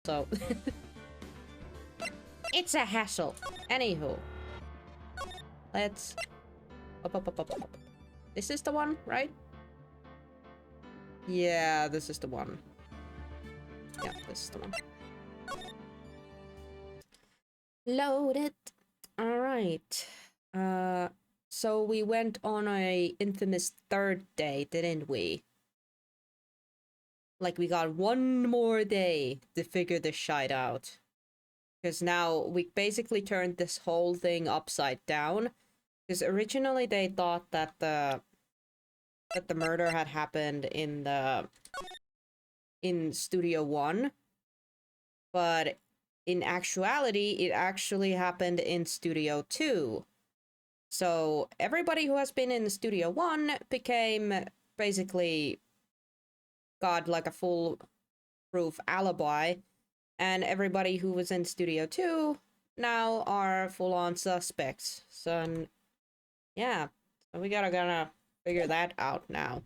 So it's a hassle. Anywho, let's up. This is the one, right? Yeah, this is the one. Yeah, this is the one. Loaded. All right. So we went on a infamous third day, didn't we? Like, we got one more day to figure this shite out. Because now we basically turned this whole thing upside down. Because originally they thought that the murder had happened in Studio 1. But in actuality, it actually happened in Studio 2. So everybody who has been in Studio 1 became basically got like a foolproof alibi, and everybody who was in Studio 2 now are full-on suspects. So yeah, so we gotta figure that out now.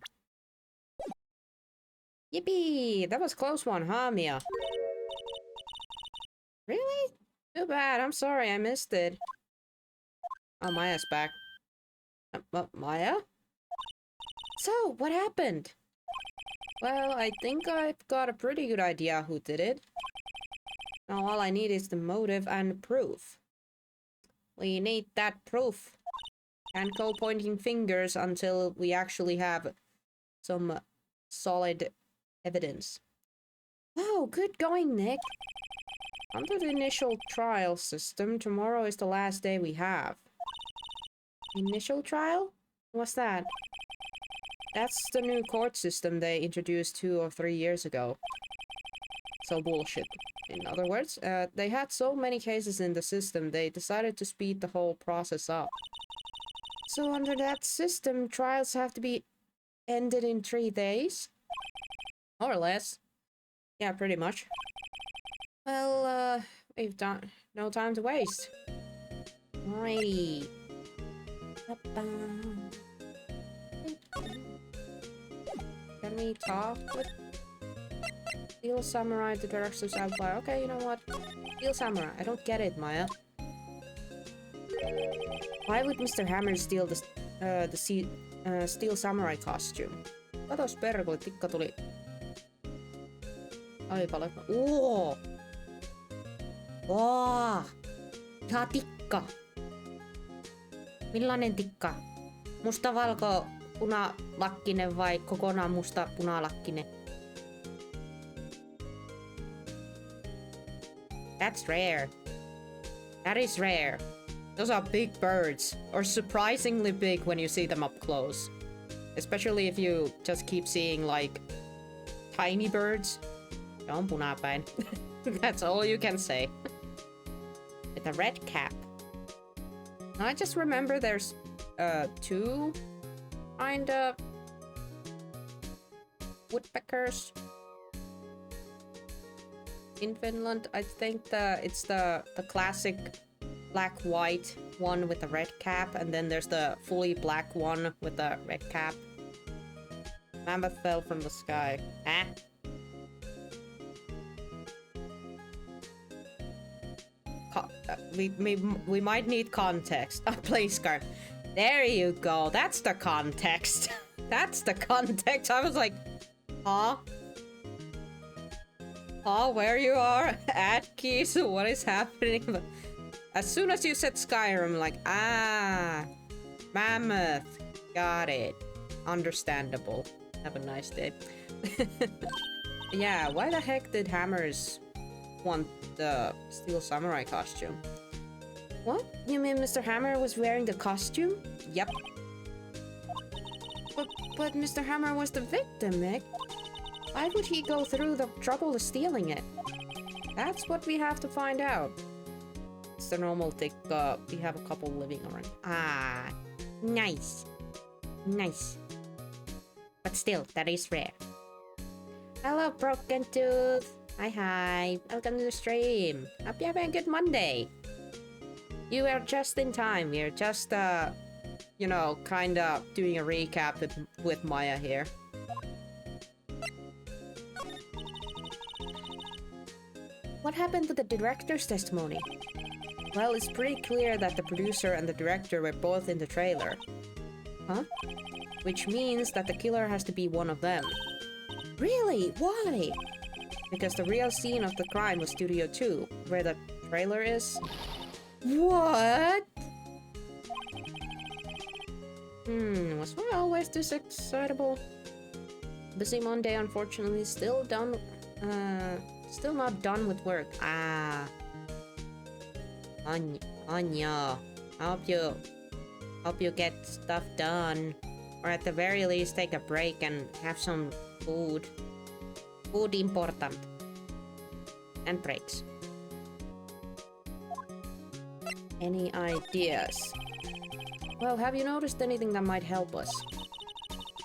Yippee! That was a close one, huh, Mia? Really? Too bad. I'm sorry I missed it. Oh, Maya's back. Maya? So, what happened? Well, I think I've got a pretty good idea who did it. Now all I need is the motive and proof. We need that proof. Can't go pointing fingers until we actually have some solid evidence. Oh, good going, Nick. Under the initial trial system, tomorrow is the last day we have. Initial trial? What's that? That's the new court system they introduced 2 or 3 years ago. So bullshit. In other words, they had so many cases in the system, they decided to speed the whole process up. So under that system, trials have to be ended in 3 days? More or less. Yeah, pretty much. Well, we've done no time to waste. Alrighty. Can we talk with Steel Samurai, the director's outlier? Okay, you know what? Steel Samurai, I don't get it, Maya. Why would Mr. Hammer steal the Steel Samurai costume? Katos perkele, tikka tuli. Ai paljon. Oo! Ihan tikka. Millainen tikka? Musta valko punalakkinen vai kokonaan musta punalakkinen? That's rare. That is rare. Those are big birds, or surprisingly big when you see them up close. Especially if you just keep seeing like tiny birds. Se on punapäin. That's all you can say. With a red cap. I just remember there's 2 kinda woodpeckers in Finland. I think it's the classic black-white one with the red cap, and then there's the fully black one with the red cap. Mammoth fell from the sky. Ah. We might need context. Please, Scar. There you go. That's the context. That's the context. I was like, huh? Huh? Where you are? At keys? What is happening? As soon as you said Skyrim, I'm like, ah, Mammoth. Got it. Understandable. Have a nice day. Yeah, why the heck did Hammers want the Steel Samurai costume? What? You mean Mr. Hammer was wearing the costume? Yep. But Mr. Hammer was the victim, Mick. Why would he go through the trouble of stealing it? That's what we have to find out. It's the normal tick. We have a couple living around. Ah, nice. Nice. But still, that is rare. Hello, Broken Tooth. Hi. Welcome to the stream. Hope you're having a good Monday. You are just in time. We're just, you know, kinda doing a recap with Maya here. What happened to the director's testimony? Well, it's pretty clear that the producer and the director were both in the trailer. Huh? Which means that the killer has to be one of them. Really? Why? Because the real scene of the crime was Studio 2, where the trailer is. What? Was I always this excitable? Busy Monday, unfortunately, still not done with work. Anya, hope you get stuff done, or at the very least take a break and have some food. Food important. And breaks. Any ideas? Well, have you noticed anything that might help us?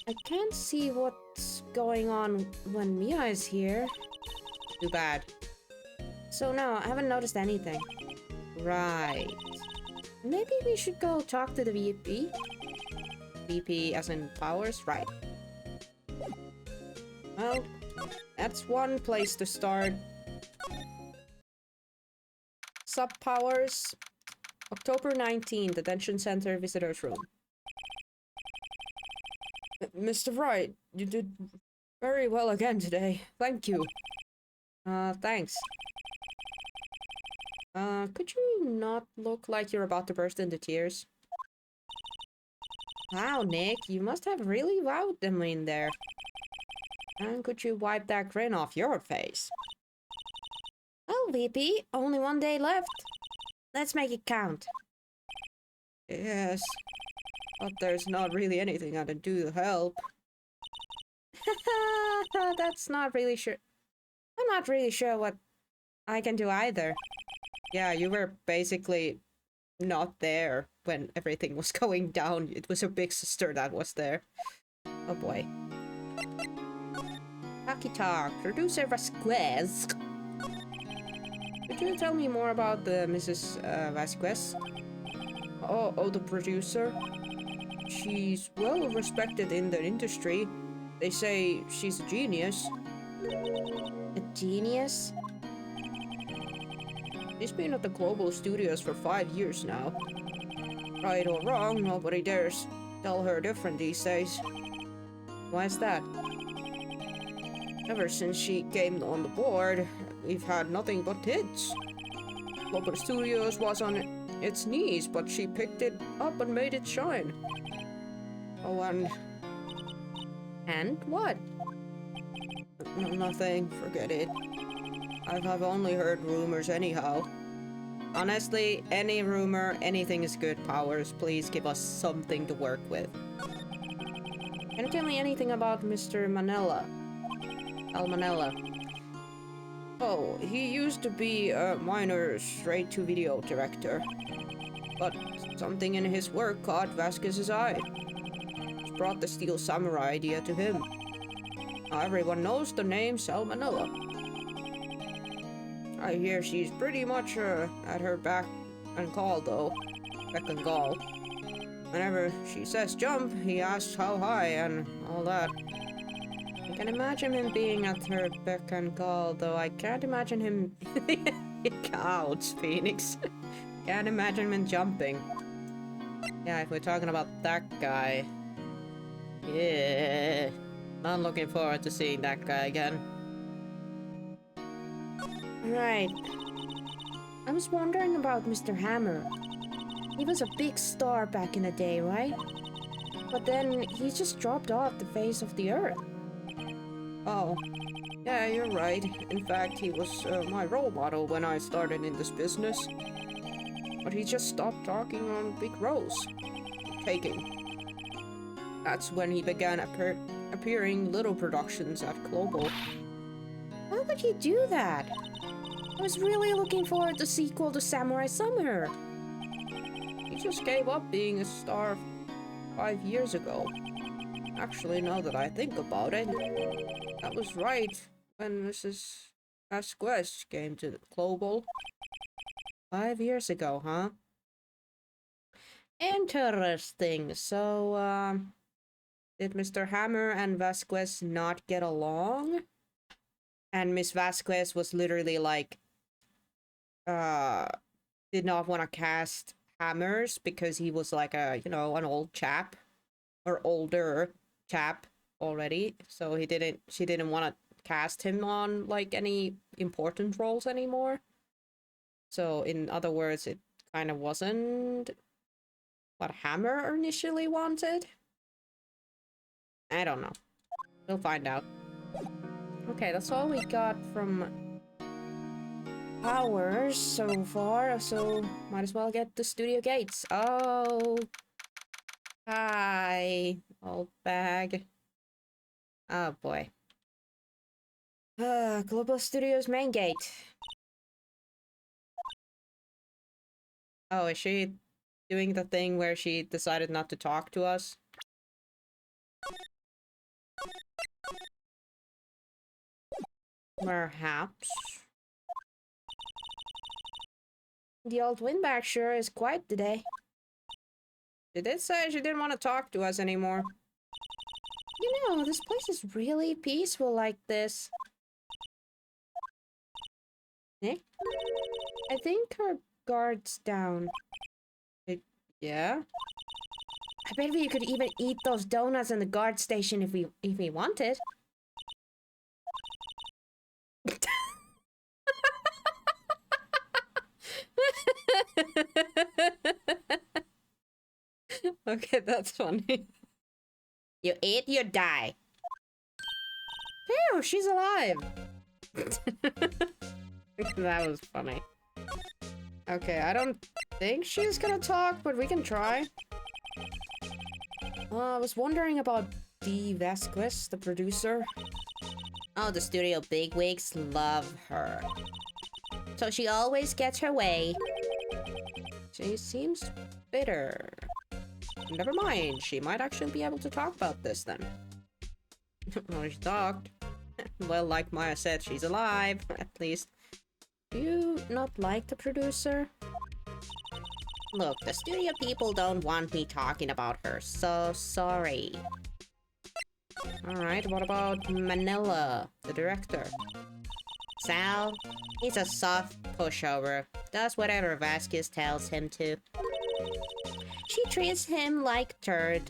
I can't see what's going on when Mia is here. Too bad. So no, I haven't noticed anything. Right. Maybe we should go talk to the VP? VP as in powers? Right. Well, that's one place to start. Sub-powers. October 19th, Detention Center Visitors Room. Mr. Wright, you did very well again today. Thank you. Thanks. Could you not look like you're about to burst into tears? Wow, Nick, you must have really wowed them in there. And could you wipe that grin off your face? Well, VP, only one day left. Let's make it count. Yes, but there's not really anything I can do to help. That's not really sure. I'm not really sure what I can do either. Yeah, you were basically not there when everything was going down. It was your big sister that was there. Oh boy. Taki Talk, producer Vasquez. Could you tell me more about the Mrs. Vasquez? Oh, the producer. She's well respected in the industry. They say she's a genius. A genius? She's been at the Global Studios for 5 years now. Right or wrong, nobody dares tell her different these days. Why is that? Ever since she came on the board, we've had nothing but hits. Global Studios was on its knees, but she picked it up and made it shine. Oh, and what? Nothing, forget it. I've only heard rumors anyhow. Honestly, any rumor, anything is good, Powers. Please give us something to work with. Can you tell me anything about Mr. Manella? Manella. Oh, he used to be a minor straight-to-video director. But something in his work caught Vasquez's eye. It brought the Steel Samurai idea to him. Now everyone knows the name Salmonella. I hear she's pretty much at her beck and call, though. Beck and call. Whenever she says jump, he asks how high and all that. I can imagine him being at her beck and call, though I can't imagine him... Ouch, Phoenix. Can't imagine him jumping. Yeah, if we're talking about that guy... Yeah... Not looking forward to seeing that guy again. Right. I was wondering about Mr. Hammer. He was a big star back in the day, right? But then he just dropped off the face of the earth. Oh. Yeah, you're right. In fact, he was my role model when I started in this business. But he just stopped talking on big roles. Taking. That's when he began appearing little productions at Global. Why would he do that? I was really looking forward to the sequel to Samurai Summer. He just gave up being a star 5 years ago. Actually, now that I think about it, that was right when Mrs. Vasquez came to Global. 5 years ago, huh? Interesting. So, did Mr. Hammer and Vasquez not get along? And Miss Vasquez was literally like uh did not want to cast hammers because he was like a, you know, an old chap or older chap already. So she didn't want to cast him on like any important roles anymore. So in other words, it kind of wasn't what Hammer initially wanted. I don't know. We'll find out. Okay, that's all we got from Powers so far, so might as well get the studio gates. Oh, hi, old bag. Oh boy. Global Studios main gate. Oh, is she doing the thing where she decided not to talk to us? Perhaps. The old windbag sure is quiet today. She did say she didn't want to talk to us anymore. You know, this place is really peaceful like this. Nick? I think her guard's down. Yeah? I bet we could even eat those donuts in the guard station if we wanted. Okay, that's funny. You eat, you die. Ew, she's alive. That was funny. Okay, I don't think she's gonna talk, but we can try. I was wondering about Dee Vasquez, the producer. Oh, the studio bigwigs love her. So she always gets her way. She seems bitter. Never mind, she might actually be able to talk about this then. Well, she talked. Well, like Maya said, she's alive, at least. Do you not like the producer? Look, the studio people don't want me talking about her, so sorry. Alright, what about Manila, the director? Sal, he's a soft pushover. Does whatever Vasquez tells him to. She treats him like turd,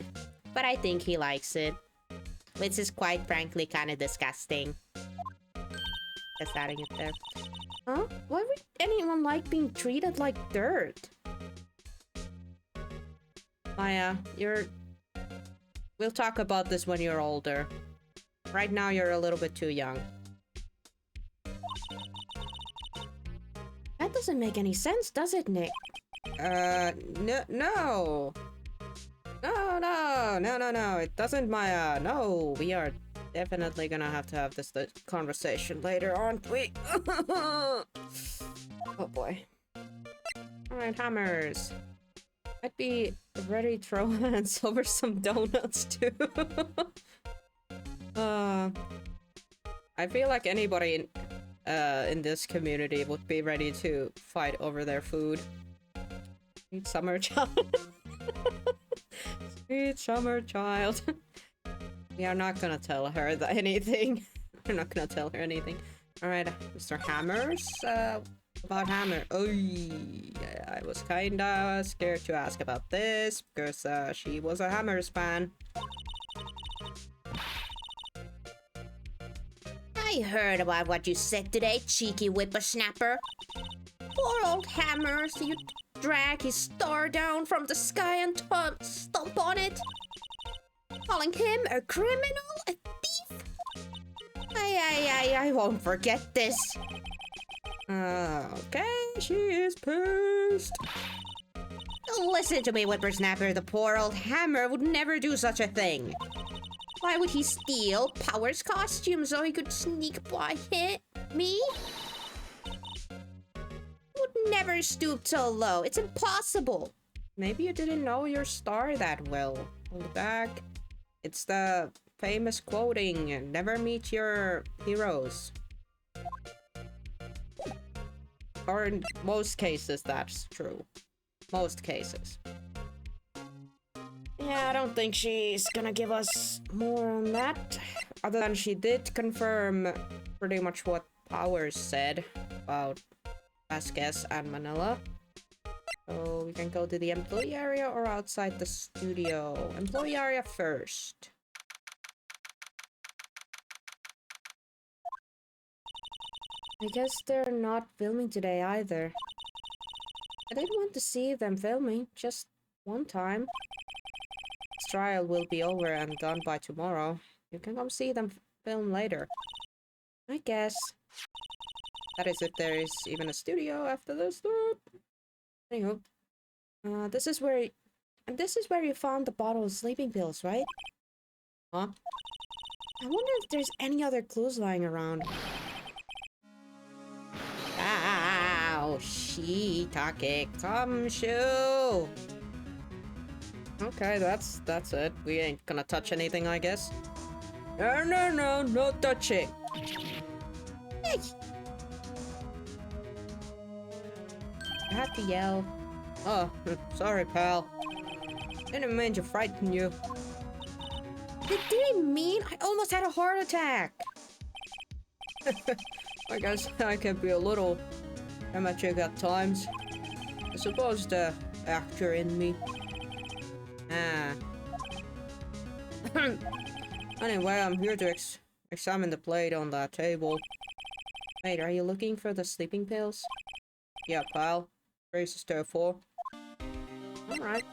but I think he likes it. Which is quite frankly kind of disgusting. Just adding it there. Huh? Why would anyone like being treated like dirt? Maya, we'll talk about this when you're older. Right now, you're a little bit too young. That doesn't make any sense, does it, Nick? No. No. It doesn't, Maya. No, we are definitely gonna have to have this conversation later, aren't we? Oh boy. Alright, hammers. I'd be ready to throw hands over some donuts too. I feel like anybody in this community would be ready to fight over their food. Sweet summer child. Sweet summer child. We are not gonna tell her anything. We're not gonna tell her anything. Alright, Mr. Hammers, about Hammer. Oh, yeah, I was kinda scared to ask about this because she was a Hammers fan. I heard about what you said today, cheeky whippersnapper. Poor old Hammers, you drag his star down from the sky and stomp on it. Calling him a criminal, a thief? I won't forget this. Okay, she is pissed. Listen to me, whippersnapper. The poor old Hammer would never do such a thing. Why would he steal Power's costume so he could sneak by me? Would never stoop so low. It's impossible. Maybe you didn't know your star that well. On the back, it's the famous quoting, never meet your heroes. Or in most cases, that's true. Most cases. Yeah, I don't think she's gonna give us more on that. Other than she did confirm pretty much what Powers said about Vasquez and Manila. So we can go to the employee area or outside the studio. Employee area first. I guess they're not filming today either. I didn't want to see them filming, just one time. This trial will be over and done by tomorrow. You can come see them film later. I guess. That is if there is even a studio after this. Anywho. This is where you found the bottle of sleeping pills, right? Huh? I wonder if there's any other clues lying around. Ow! Shiitake Kamshu! Okay, that's it. We ain't gonna touch anything, I guess. No touching! Hey! I have to yell. Oh, sorry, pal. Didn't mean to frighten you. Didn't mean? I almost had a heart attack! I guess I can be a little amateur at times. I suppose the actor in me. Anyway, I'm here to examine the plate on that table. Wait, are you looking for the sleeping pills? Yeah, pal. Races there for. Alright.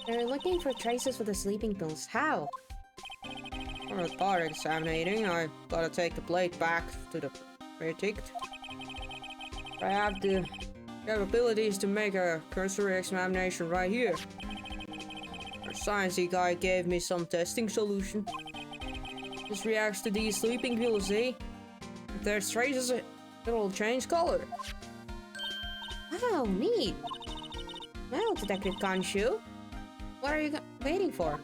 They're looking for traces for the sleeping pills. How? For a thought examining, I gotta take the plate back to the verdict. I have the capabilities to make a cursory examination right here. Our sciencey guy gave me some testing solution. This reacts to these sleeping pills, see? If there's traces, it'll change color. Wow, neat. Well, Detective Kanshu, what are you waiting for?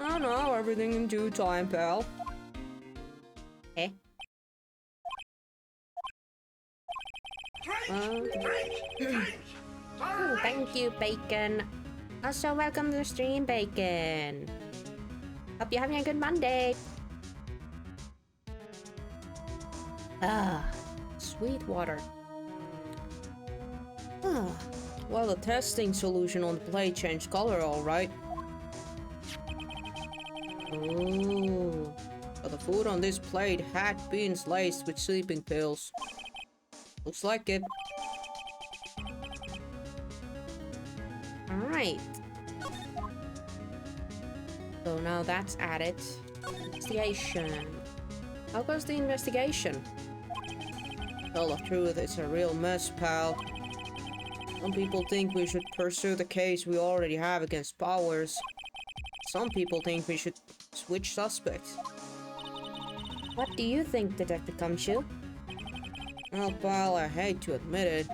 I don't know, everything in due time, pal. Eh? Thank you, Bacon. Also, welcome to the stream, Bacon. Hope you're having a good Monday. Sweet water. Well, the testing solution on the plate changed color, alright. Ooh. But the food on this plate had been laced with sleeping pills. Looks like it. Alright. So now that's added. Investigation. How goes the investigation? Tell the truth, it's a real mess, pal. Some people think we should pursue the case we already have against Powers. Some people think we should switch suspects. What do you think, Detective Kamshu? Well, pal, I hate to admit it.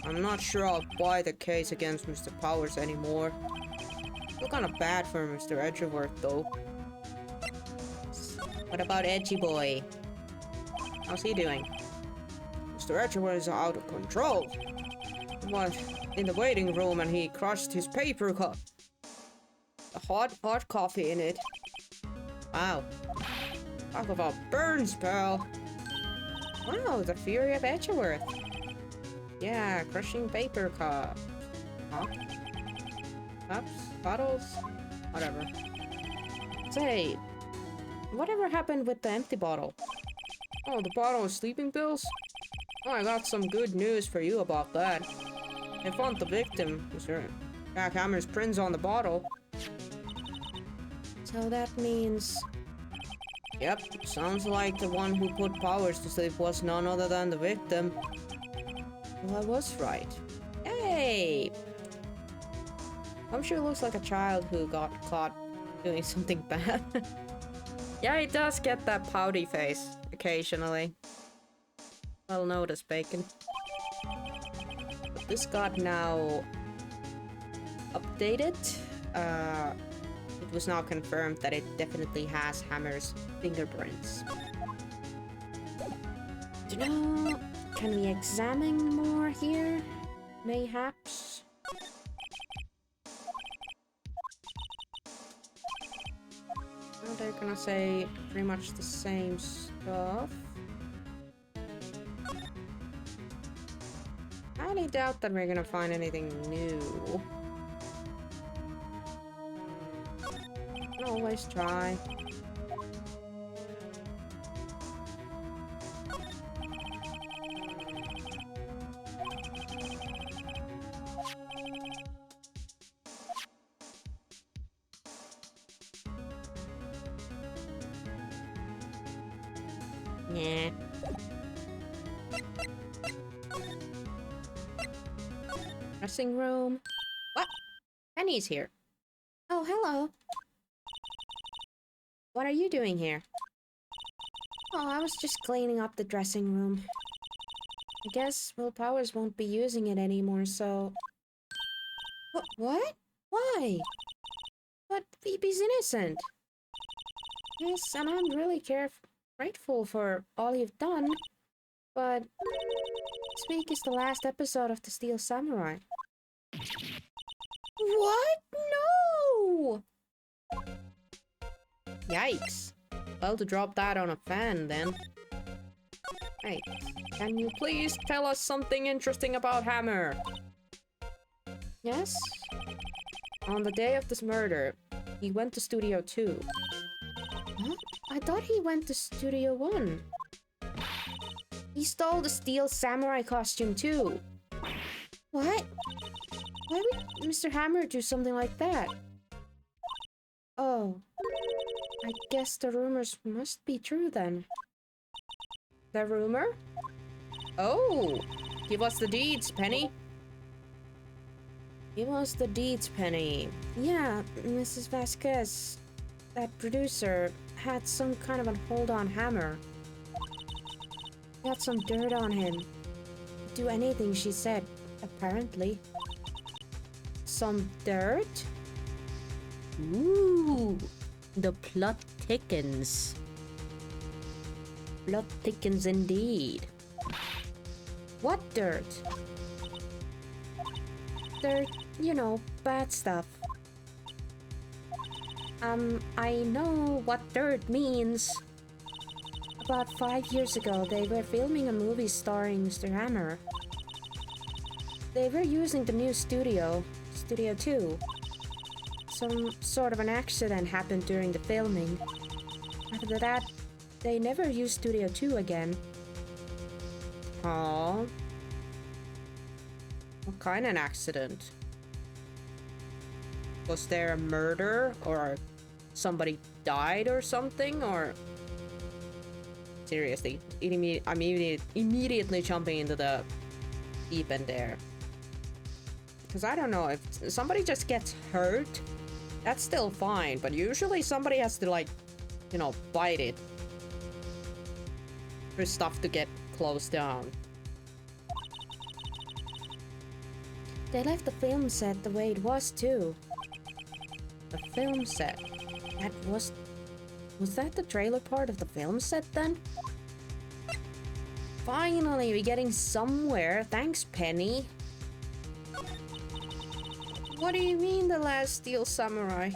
I'm not sure I'll buy the case against Mr. Powers anymore. Feel kinda bad for Mr. Edgeworth, though. What about Edgy Boy? How's he doing? Mr. Edgeworth is out of control. He was in the waiting room and he crushed his paper cup. A hot coffee in it. Wow. Talk about burns, pal. Wow, the fury of Edgeworth. Yeah, crushing paper cup. Huh? Cups? Bottles? Whatever. Say, whatever happened with the empty bottle? Oh, the bottle of sleeping pills? Oh, I got some good news for you about that. They found the victim, Mr. Jack Hammer's prints on the bottle. So that means... Yep, sounds like the one who put Powers to sleep was none other than the victim. Well, I was right. Hey! I'm sure it looks like a child who got caught doing something bad. Yeah, he does get that pouty face occasionally. Well noticed, Bacon. But this got now updated. It was now confirmed that it definitely has Hammer's fingerprints. You know, can we examine more here? Mayhaps? Well, they're gonna say pretty much the same stuff. highly doubt that we're gonna find anything new. Can always try. Yeah. Dressing room. What? Penny's here. Oh, hello. What are you doing here? Oh, I was just cleaning up the dressing room. I guess Will Powers won't be using it anymore, so... What? Why? But Phoebe's innocent. Yes, and I'm really grateful for all you've done. But this week is the last episode of the Steel Samurai. What? No! Yikes. Well, to drop that on a fan, then. Right. Can you please tell us something interesting about Hammer? Yes? On the day of this murder, he went to Studio 2. Huh? I thought he went to Studio 1. He stole the Steel Samurai costume, too. What? Why would Mr. Hammer do something like that? Oh. I guess the rumors must be true then. The rumor? Oh! Give us the deeds, Penny. Give us the deeds, Penny. Yeah, Mrs. Vasquez, that producer, had some kind of a hold on Hammer. Got some dirt on him. Do anything she said, apparently. Some dirt? Ooh, the plot thickens. Plot thickens indeed. What dirt? Dirt, you know, bad stuff. I know what dirt means. About 5 years ago, they were filming a movie starring Mr. Hammer. They were using the new studio, Studio 2. Some sort of an accident happened during the filming. After that, they never used Studio 2 again. Aww. What kind of an accident? Was there a murder? Or somebody died or something? Or... Seriously, I'm immediately jumping into the deep end there. Because I don't know, if somebody just gets hurt, that's still fine. But usually somebody has to, like, you know, bite it for stuff to get closed down. They left the film set the way it was, too. The film set? That was that the trailer part of the film set, then? Finally, we're getting somewhere. Thanks, Penny. What do you mean, the last Steel Samurai?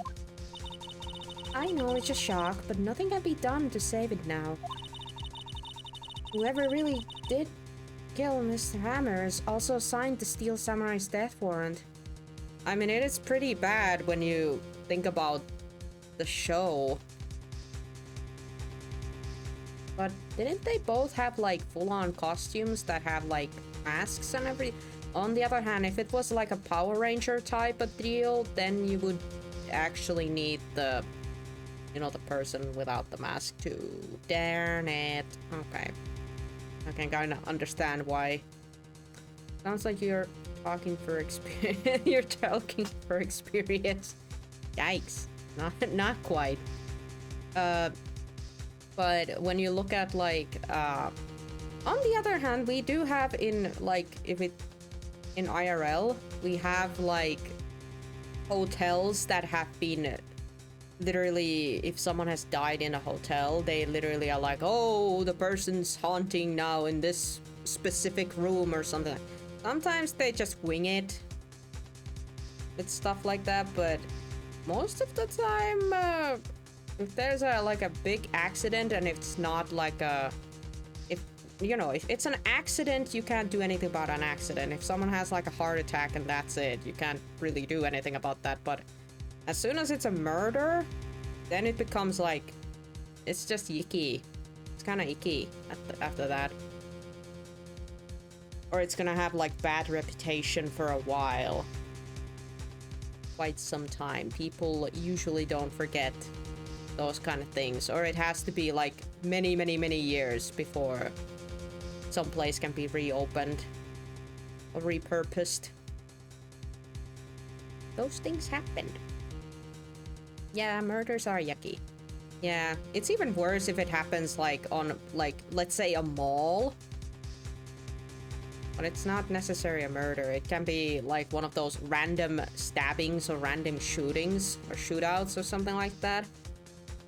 I know it's a shock, but nothing can be done to save it now. Whoever really did kill Mr. Hammer has also signed the Steel Samurai's death warrant. I mean, it is pretty bad when you think about the show. But didn't they both have, like, full-on costumes that have, like, masks and everything? On the other hand, if it was like a Power Ranger type of deal, then you would actually need the, you know, the person without the mask too. Darn it. Okay. I can kind of understand why. Sounds like you're talking for experience. You're talking for experience. Yikes. Not quite. But when you look at, like, on the other hand, we do have in, like, in IRL, we have, like, hotels that have been literally, if someone has died in a hotel, they literally are like, oh, the person's haunting now in this specific room or something. Sometimes they just wing it with stuff like that, but most of the time, if there's like a big accident and it's not like a... you know, if it's an accident, you can't do anything about an accident. If someone has like a heart attack and that's it, you can't really do anything about that. But as soon as it's a murder, then it becomes like, it's just icky. It's kind of icky after that. Or it's gonna have like bad reputation for a while. Quite some time. People usually don't forget those kind of things. Or it has to be like many, many, many years before some place can be reopened or repurposed. Those things happen. Yeah, murders are yucky. Yeah, it's even worse if it happens like on, like, let's say a mall. But it's not necessarily a murder. It can be like one of those random stabbings or random shootings or shootouts or something like that.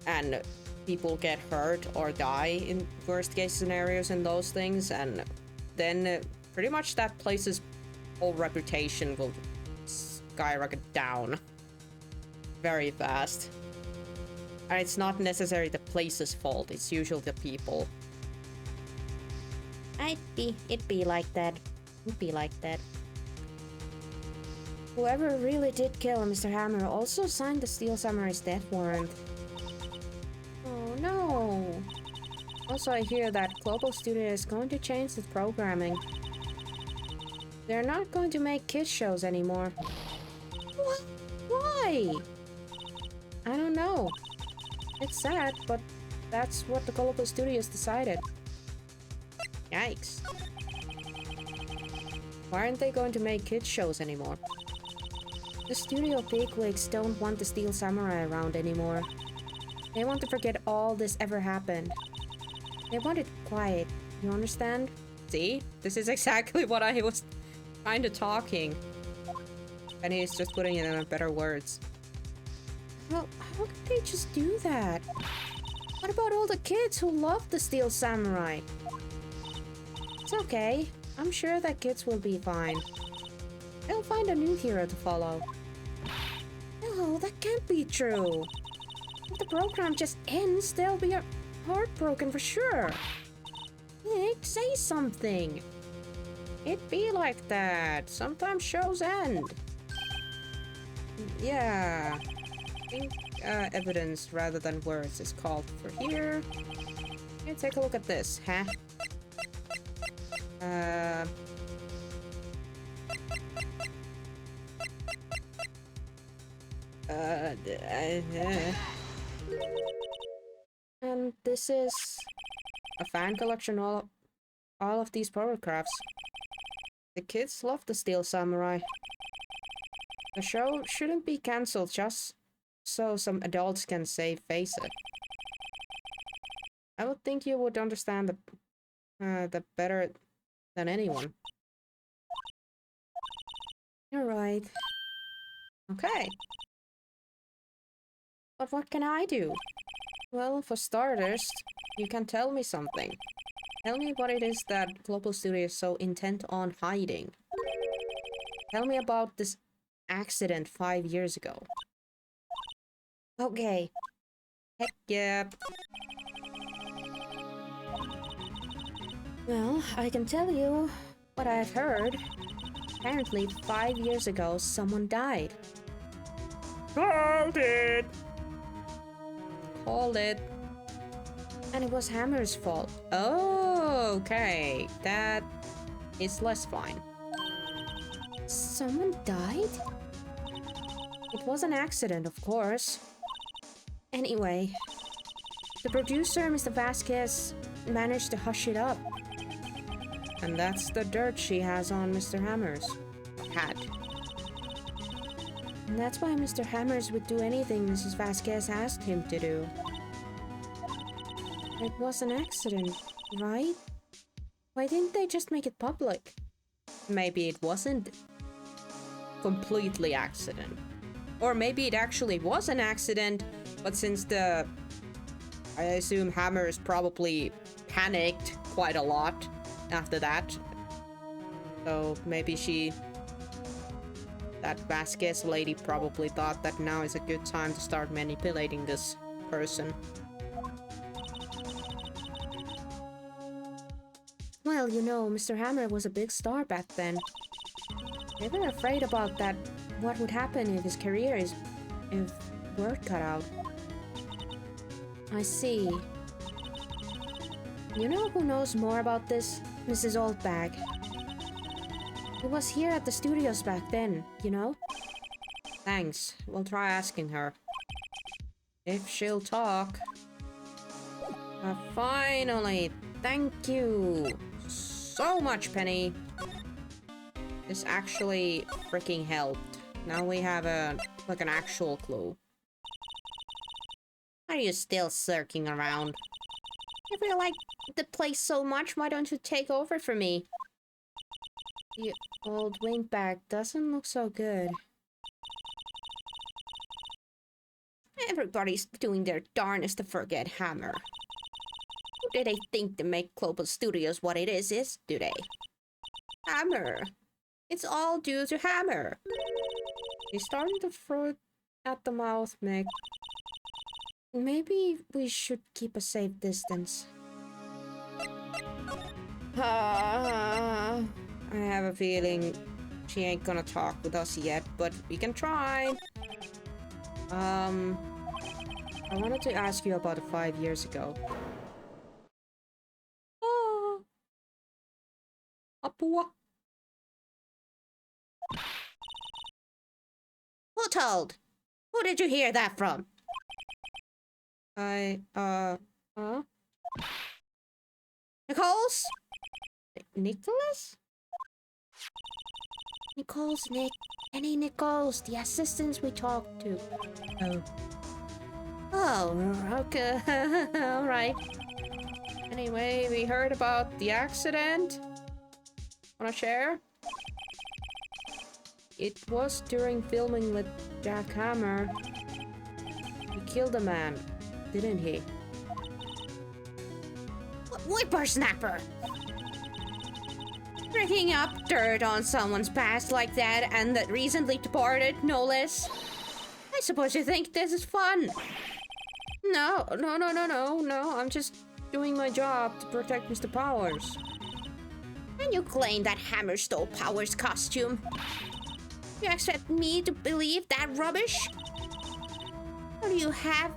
And people get hurt or die in worst case scenarios in those things. And then pretty much that place's whole reputation will skyrocket down very fast. And it's not necessarily the place's fault. It's usually the people. It'd be like that. It'd be like that. Whoever really did kill Mr. Hammer also signed the Steel Samurai's death warrant. Oh no. Also, I hear that Global Studio is going to change its programming. They're not going to make kids shows anymore. What? Why? I don't know. It's sad, but that's what the Global Studios decided. Yikes. Why aren't they going to make kids shows anymore? The studio bigwigs don't want the Steel Samurai around anymore. They want to forget all this ever happened. They want it quiet, you understand? See? This is exactly what I was kind of talking. And he's just putting it in better words. Well, how could they just do that? What about all the kids who love the Steel Samurai? It's okay. I'm sure that kids will be fine. They'll find a new hero to follow. No, that can't be true. If the program just ends, they'll be heartbroken for sure. Nick, say something. It'd be like that. Sometimes shows end. Yeah. I think evidence rather than words is called for here. Okay, take a look at this, huh? And this is a fan collection all of these photographs. The kids love the Steel Samurai. The show shouldn't be cancelled just so some adults can save face it. I would think you would understand the better than anyone. You're right. Okay. But what can I do? Well, for starters, you can tell me something. Tell me what it is that Global Studio is so intent on hiding. Tell me about this accident 5 years ago. Okay. Heck yeah. Well, I can tell you what I've heard. Apparently, 5 years ago, someone died. Called it! Called it. And it was Hammer's fault. Oh, okay. That is less fine. Someone died? It was an accident, of course. Anyway, the producer, Mr. Vasquez, managed to hush it up. And that's the dirt she has on Mr. Hammers. Had. And that's why Mr. Hammers would do anything Mrs. Vasquez asked him to do. It was an accident, right? Why didn't they just make it public? Maybe it wasn't completely accident. Or maybe it actually was an accident, but since I assume Hammers probably panicked quite a lot after that. So maybe that Vasquez lady probably thought that now is a good time to start manipulating this person. Well, you know, Mr. Hammer was a big star back then. They were afraid about that, what would happen if his career is... if word got out. I see. You know who knows more about this? Mrs. Oldbag. He was here at the studios back then, you know? Thanks. We'll try asking her. If she'll talk. Finally! Thank you so much, Penny. This actually freaking helped. Now we have like an actual clue. Are you still circling around? If you like the place so much, why don't you take over for me? The old wingback doesn't look so good. Everybody's doing their darnest to forget Hammer. Who do they think to make Global Studios what it is, do they? Hammer. It's all due to Hammer. He's starting to throw at the mouth, Mick. Maybe we should keep a safe distance. I have a feeling she ain't gonna talk with us yet, but we can try. I wanted to ask you about 5 years ago. Apua. Who told? Who did you hear that from? Nichols? Nicholas? Nichols, Nick. Penny Nichols, the assistants we talked to. Oh. Oh, okay. Alright. Anyway, we heard about the accident. Wanna share? It was during filming with Jack Hammer. He killed a man, didn't he? Whippersnapper! Breaking up dirt on someone's past like that and that recently departed, no less. I suppose you think this is fun. No, I'm just doing my job to protect Mr. Powers. And you claim that Hammer stole Powers' costume? You expect me to believe that rubbish? Or do you have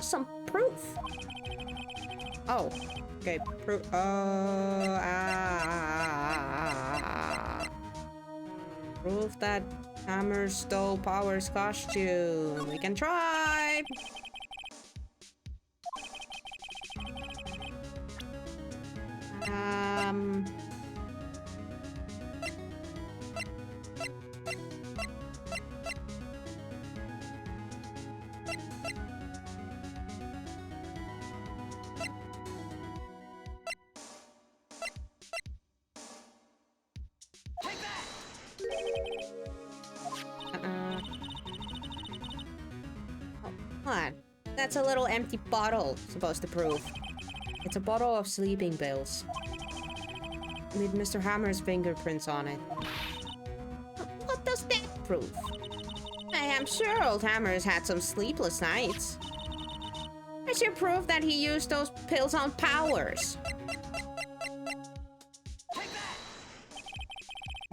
some proof? Oh, okay, proof. Proof that Hammer stole Powers' costume. We can try. What? That's a little empty bottle supposed to prove. It's a bottle of sleeping pills. With Mr. Hammer's fingerprints on it. What does that prove? I am sure old Hammer's had some sleepless nights. It should prove that he used those pills on Powers.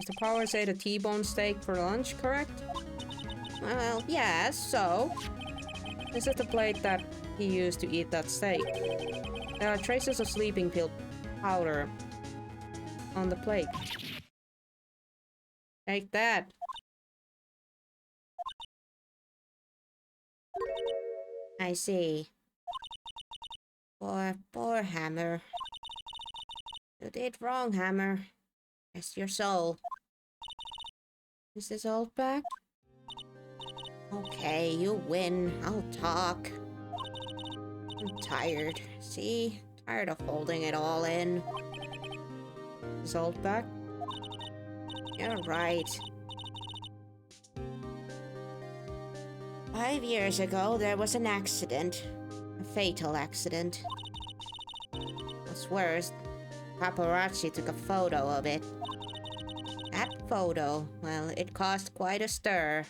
Mr. Powers ate a T-bone steak for lunch, correct? Well, yes, so... This is the plate that he used to eat that steak. There are traces of sleeping pill powder on the plate. Take that. I see. Poor Hammer. You did wrong, Hammer. Rest your soul. Is this old back? Okay, you win. I'll talk. I'm tired. See? Tired of holding it all in. Is old back? You're right. 5 years ago, there was an accident. A fatal accident. What's worse, paparazzi took a photo of it. That photo, well, it caused quite a stir.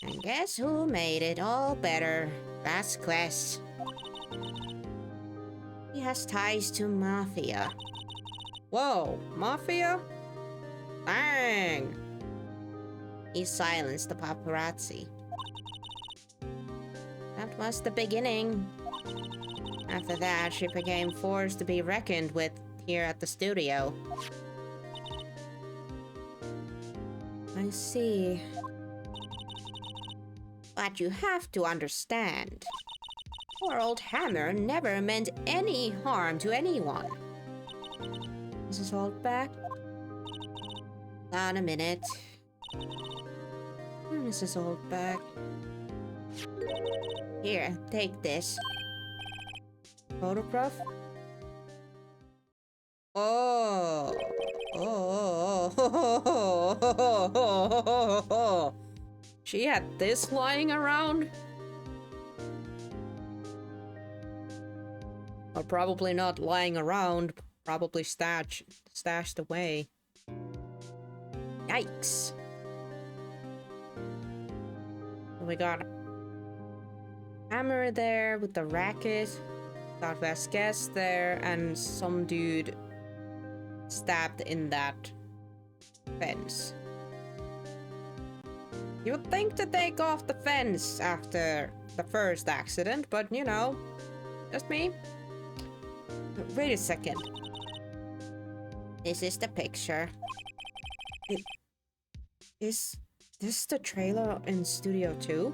And guess who made it all better? Vasquez. The has ties to Mafia. Whoa, Mafia? Dang! He silenced the paparazzi. That was the beginning. After that, she became forced to be reckoned with here at the studio. I see. But you have to understand. Poor old Hammer never meant any harm to anyone. Mrs. Holdback? Hold on a minute. Mrs. Holdback. Here, take this. Photograph? Oh. Oh. She had this lying around? Or probably not lying around, probably stashed away. Yikes. We got Hammer there with the racket. Got Vasquez there and some dude stabbed in that fence. You would think to take off the fence after the first accident, but you know, just me. Wait a second. This is the picture. Is this the trailer in Studio 2?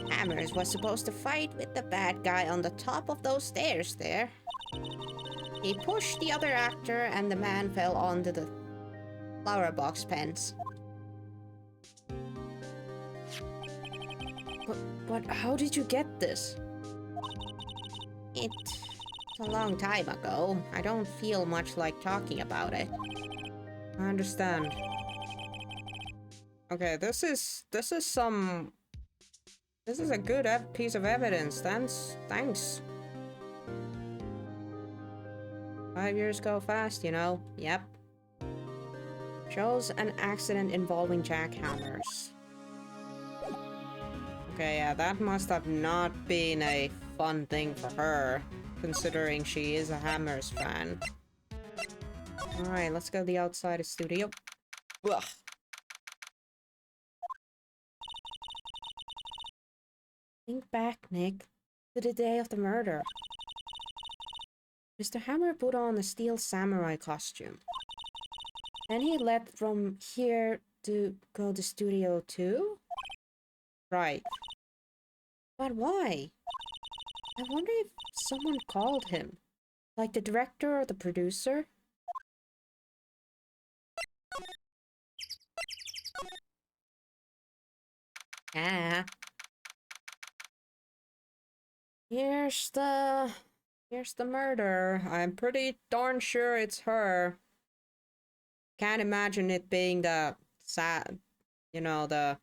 Hammers was supposed to fight with the bad guy on the top of those stairs there. He pushed the other actor and the man fell onto the flower box pens. But how did you get this? It's a long time ago. I don't feel much like talking about it. I understand. Okay, this is a good piece of evidence. Thanks. 5 years go fast, you know. Yep. Shows an accident involving jackhammers. Okay, yeah, that must have not been a fun thing for her, considering she is a Hammers fan. Alright, let's go to the outside of studio. Ugh. Think back, Nick, to the day of the murder. Mr. Hammer put on a steel samurai costume. Then he left from here to go to Studio 2? Right. But why? I wonder if someone called him. Like the director or the producer? Ah. Here's the murder. I'm pretty darn sure it's her. Can't imagine it being the the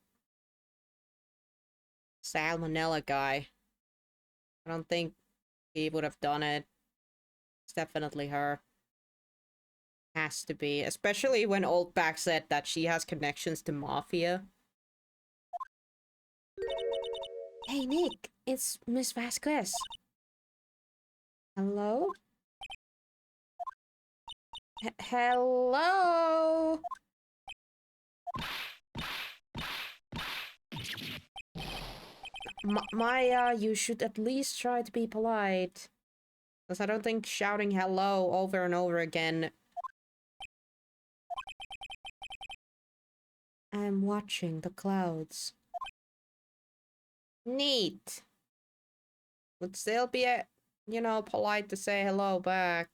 salmonella guy. I don't think he would have done it. It's definitely her. Has to be. Especially when Oldback said that she has connections to Mafia. Hey Nick, it's Miss Vasquez. Hello? Hello? Maya, you should at least try to be polite. Because I don't think shouting hello over and over again... I'm watching the clouds. Neat. Would still be, polite to say hello back.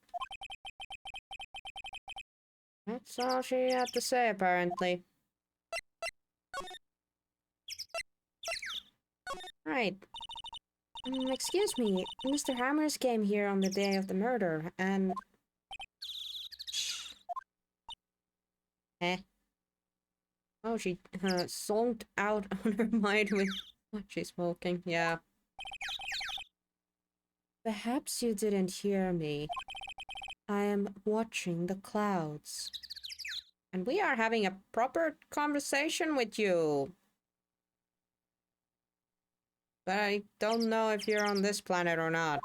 That's all she had to say, apparently. Right. Excuse me, Mr. Hammers came here on the day of the murder, and... Eh? Oh, she zonked out on her mind with what she's smoking, yeah. Perhaps you didn't hear me. I am watching the clouds. And we are having a proper conversation with you. but I don't know if you're on this planet or not.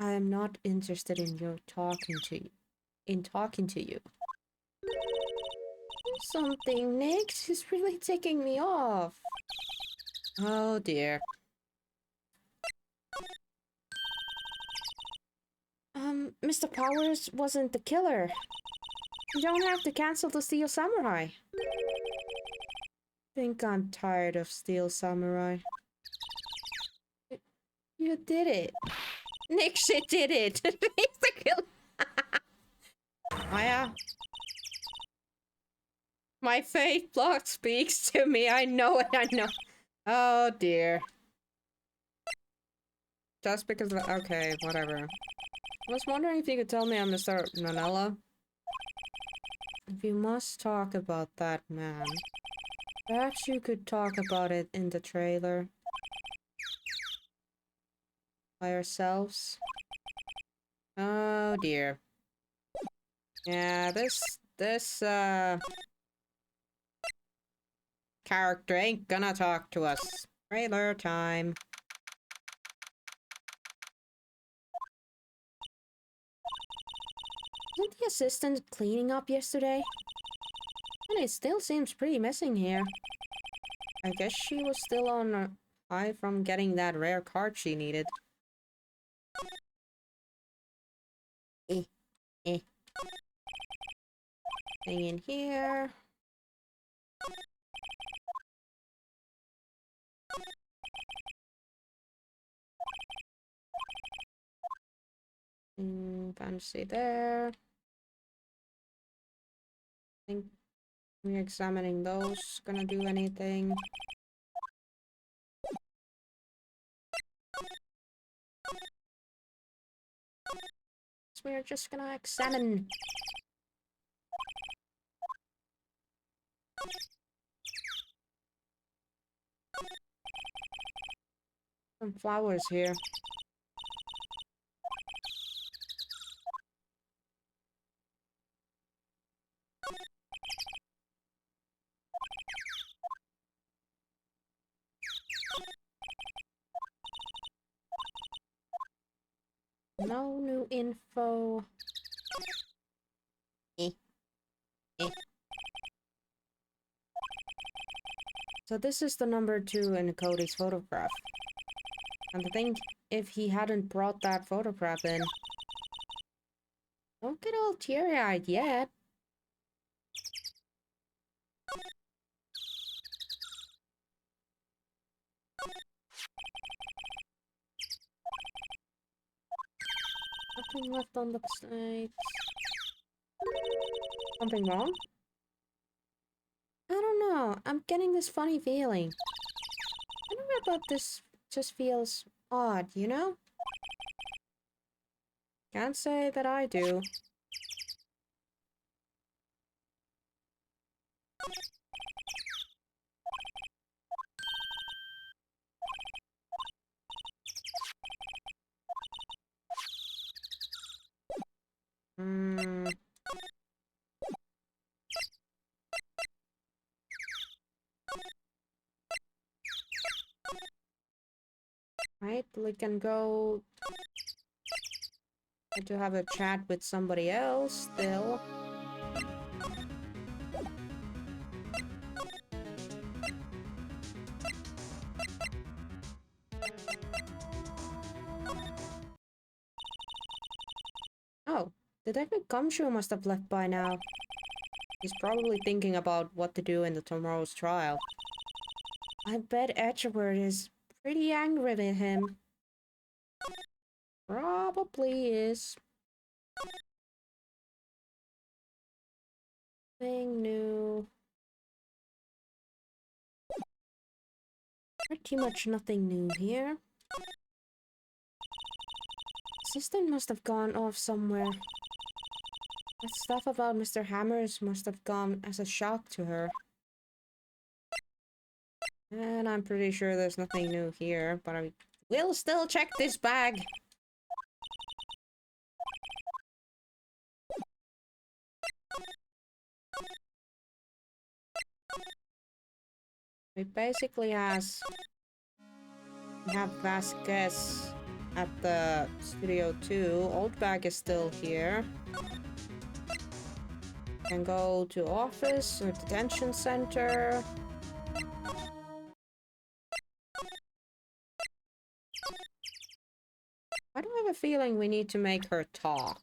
I am not interested in your talking to you. Something, Nick. She's really taking me off. Oh dear. Mr. Powers wasn't the killer. You don't have to cancel the Steel Samurai. Think I'm tired of Steel Samurai. You did it. Nick shit did it. He's the killer. Maya. My fate block speaks to me. I know it. I know. Oh dear. Just because of okay, whatever. I was wondering if you could tell me I'm Mr. Nanella. If you must talk about that man, perhaps you could talk about it in the trailer. By yourselves. Oh dear. Yeah, this character ain't gonna talk to us. Trailer time. Wasn't the assistant cleaning up yesterday? And it still seems pretty missing here. I guess she was still on a high from getting that rare card she needed. Eh, eh. Thing in here. Fancy there. Think re-examining those gonna do anything. So we're just gonna examine. Some flowers here. No new info. Eh, eh. So this is the number 2 in Cody's photograph. And I think if he hadn't brought that photograph in... Don't get all teary-eyed yet. Nothing left on the plate. Something wrong? I don't know. I'm getting this funny feeling. I don't know about this. Just feels odd, you know? Can't say that I do. Hmm. Right, we can go to have a chat with somebody else still. Oh, Detective Gumshoe must have left by now. He's probably thinking about what to do in the tomorrow's trial. I bet Edgeworth is pretty angry with him. Probably is. Nothing new. Pretty much nothing new here. Assistant must have gone off somewhere. That stuff about Mr. Hammers must have gone as a shock to her. And I'm pretty sure there's nothing new here, but I will still check this bag. It basically has We have Vasquez at the studio too. Old bag is still here. Can go to office or detention center. I don't have a feeling we need to make her talk.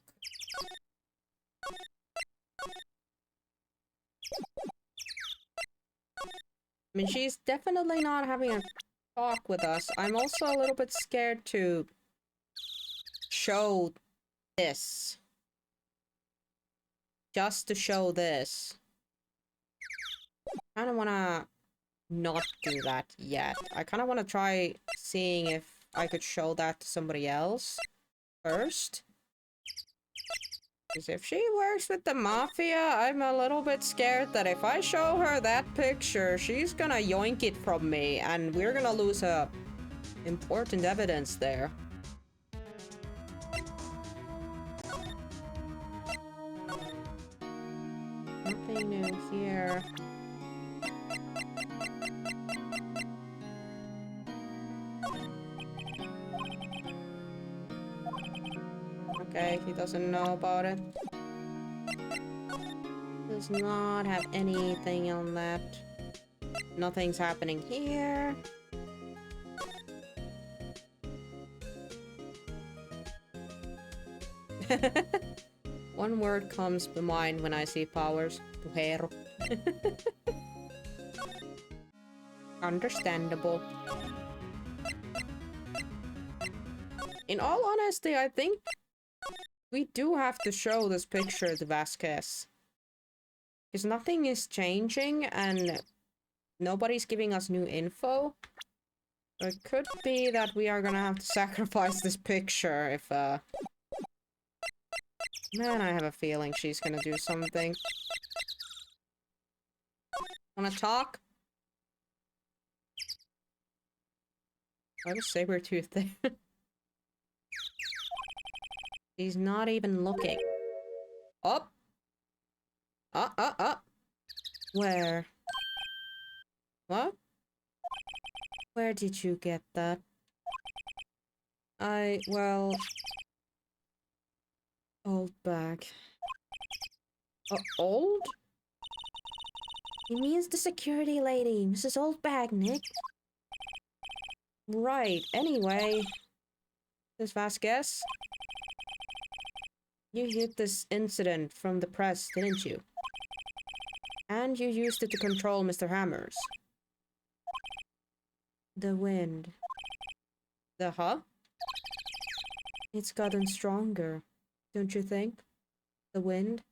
I mean, she's definitely not having a talk with us. I'm also a little bit scared to show this. Just to show this. I kind of want to not do that yet. I kind of want to try seeing if I could show that to somebody else first. Because if she works with the mafia, I'm a little bit scared that if I show her that picture, she's gonna yoink it from me, and we're gonna lose important evidence there. Nothing new here. Okay, he doesn't know about it. Does not have anything on that. Nothing's happening here. One word comes to mind when I see powers. Tujero. Understandable. In all honesty, I think we do have to show this picture to Vasquez. Because nothing is changing and nobody's giving us new info. It could be that we are gonna have to sacrifice this picture if, Man, I have a feeling she's gonna do something. Wanna talk? Why was Sabretooth there? He's not even looking. Up! Where? What? Where did you get that? Well... Old bag. Old? He means the security lady, Mrs. Oldbag, Nick. Right, anyway. This Vasquez? You hid this incident from the press, didn't you? And you used it to control Mr. Hammers. The wind. The huh? It's gotten stronger, don't you think? The wind?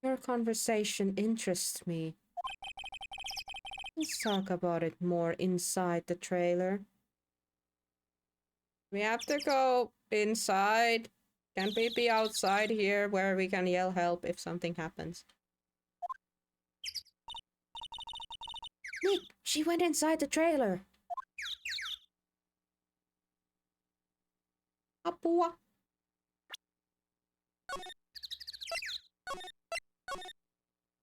Your conversation interests me. Let's talk about it more inside the trailer. We have to go inside. Can't we be outside here where we can yell help if something happens? Nick, she went inside the trailer. Apua.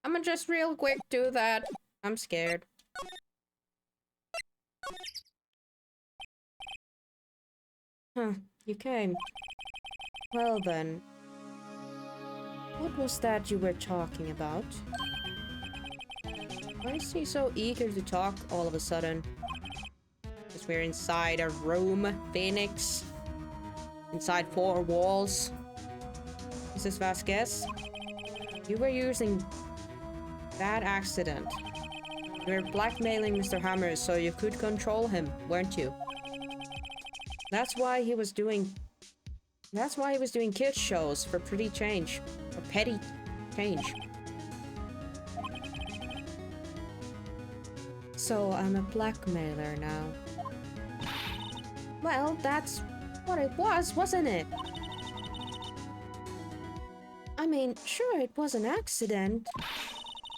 I'ma just real quick do that. I'm scared. Huh, you came. Well then. What was that you were talking about? Why is he so eager to talk all of a sudden? Because we're inside a room, Phoenix. Inside four walls. Mrs. Vasquez? You were using that accident. You were blackmailing Mr. Hammers so you could control him, weren't you? That's why he was doing kids shows for pretty change. Or petty change. So I'm a blackmailer now. Well, that's what it was, wasn't it? I mean, sure, it was an accident.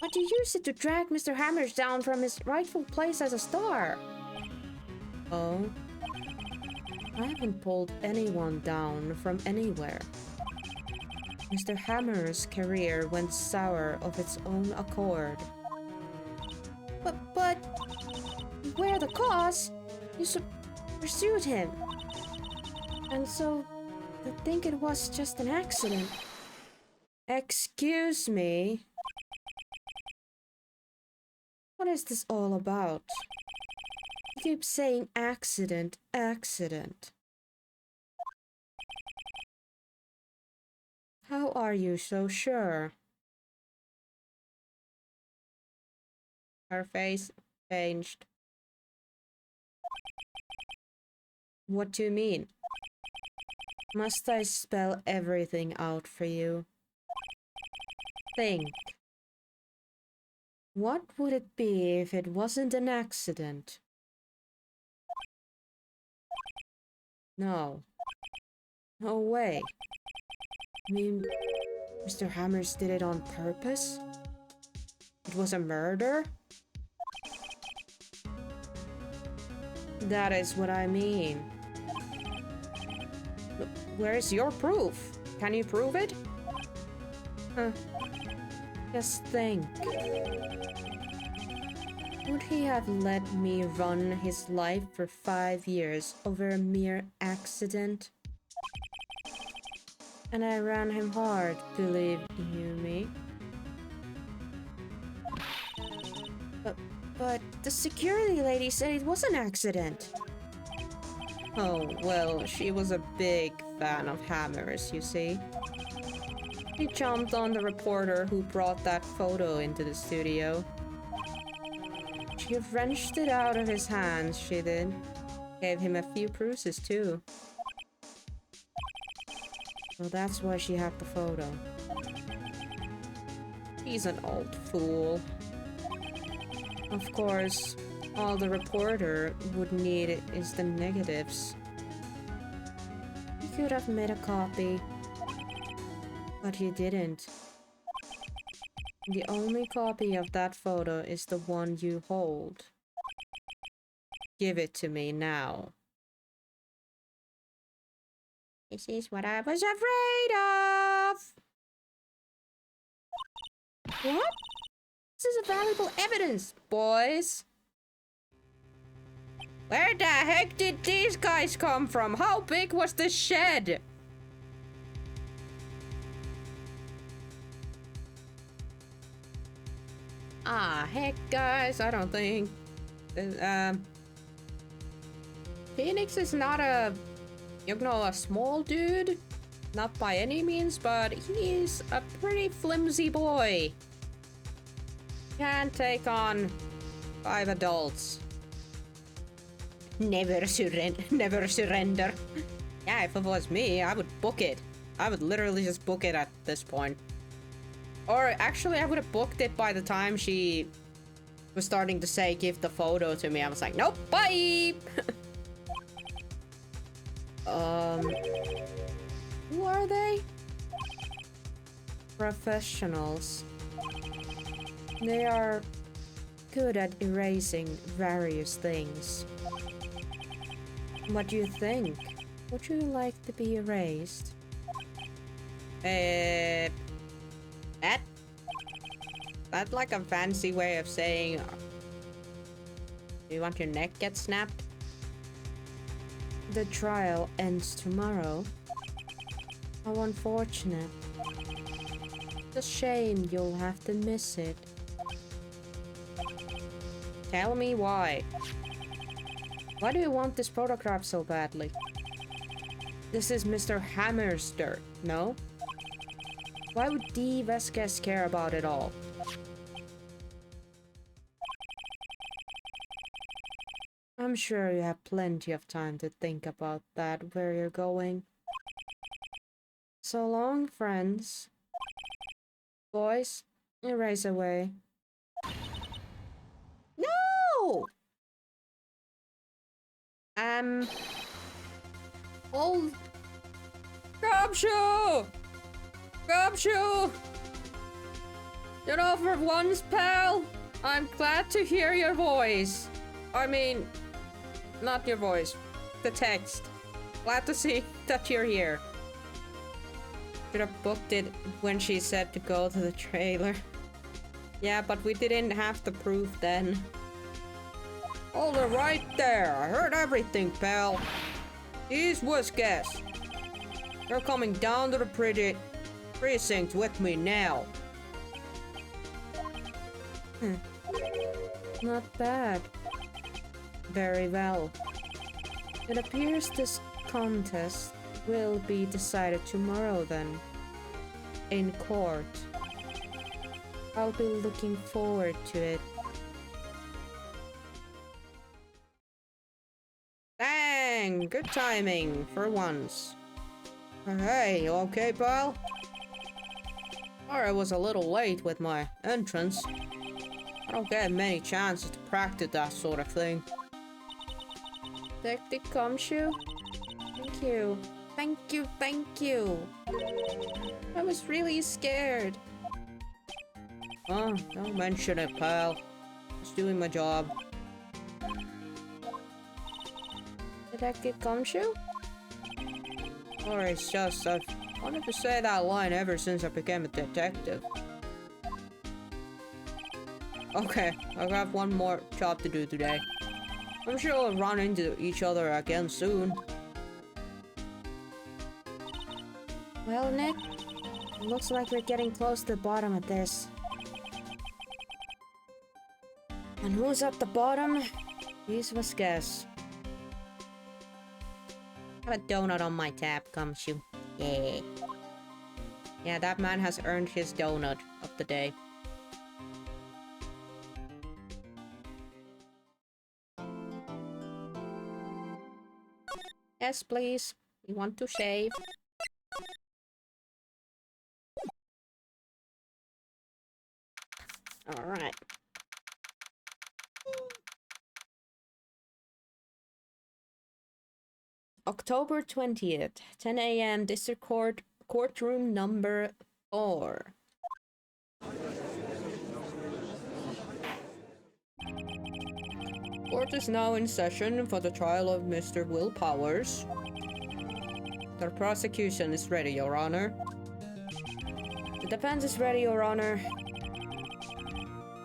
But you used it to drag Mr. Hammers down from his rightful place as a star. Oh? I haven't pulled anyone down from anywhere. Mr. Hammer's career went sour of its own accord. But because you pursued him. And so, I think it was just an accident. Excuse me? What is this all about? You keep saying accident, accident. How are you so sure? Her face changed. What do you mean? Must I spell everything out for you? Think. What would it be if it wasn't an accident? No. No way. I mean, Mr. Hammers did it on purpose? It was a murder? That is what I mean. Where's your proof? Can you prove it? Huh. Just think. Would he have let me run his life for 5 years over a mere accident? And I ran him hard, believe you me. But the security lady said it was an accident. Oh, well, she was a big fan of hammers, you see. She jumped on the reporter who brought that photo into the studio. She wrenched it out of his hands, she did. Gave him a few bruises, too. Well, that's why she had the photo. He's an old fool. Of course, all the reporter would need is the negatives. He could have made a copy, but he didn't. The only copy of that photo is the one you hold. Give it to me now. This is what I was afraid of! What? This is valuable evidence, boys. Where the heck did these guys come from? How big was this shed? Ah, heck, guys, I don't think... Phoenix is not a... you know, a small dude. Not by any means, but he's a pretty flimsy boy. Can't take on 5 adults. Never surrender. Yeah, if it was me, I would book it. I would literally just book it at this point. Or actually, I would have booked it by the time she was starting to say, give the photo to me. I was like, nope, bye! Who are they? Professionals. They are good at erasing various things. What do you think? Would you like to be erased? That's like a fancy way of saying... do you want your neck get snapped? The trial ends tomorrow. How unfortunate. It's a shame you'll have to miss it. Tell me why. Why do you want this photograph so badly? This is Mr. Hammer's dirt, no? Why would D. Vasquez care about it all? I'm sure you have plenty of time to think about that, where you're going. So long, friends. Boys, erase away. No! Old... Gumshoe! Gumshoe! You know, for once, pal, I'm glad to hear your voice. I mean, not your voice, the text. Glad to see that you're here. Should have booked it when she said to go to the trailer. Yeah, but we didn't have the proof then. Hold it right there. I heard everything, pal. These Whiskers. You're coming down to the precinct with me now. Not bad. Very well. It appears this contest will be decided tomorrow then. In court. I'll be looking forward to it. Dang! Good timing, for once. Hey, you okay, pal? Sorry I was a little late with my entrance. I don't get many chances to practice that sort of thing. Detective Gumshoe? Thank you. Thank you, thank you. I was really scared. Oh, don't mention it, pal. Just doing my job. Detective Gumshoe? Or it's just I've wanted to say that line ever since I became a detective. Okay, I have one more job to do today. I'm sure we'll run into each other again soon. Well, Nick, it looks like we're getting close to the bottom of this. And who's at the bottom? These was guess. Have a donut on my tab, Gumshoe. Yeah. Yeah, that man has earned his donut of the day. Yes, please. We want to shave. Alright. October 20th, 10 a.m. District Court, courtroom number 4. Court is now in session for the trial of Mr. Will Powers. The prosecution is ready, Your Honor. The defense is ready, Your Honor.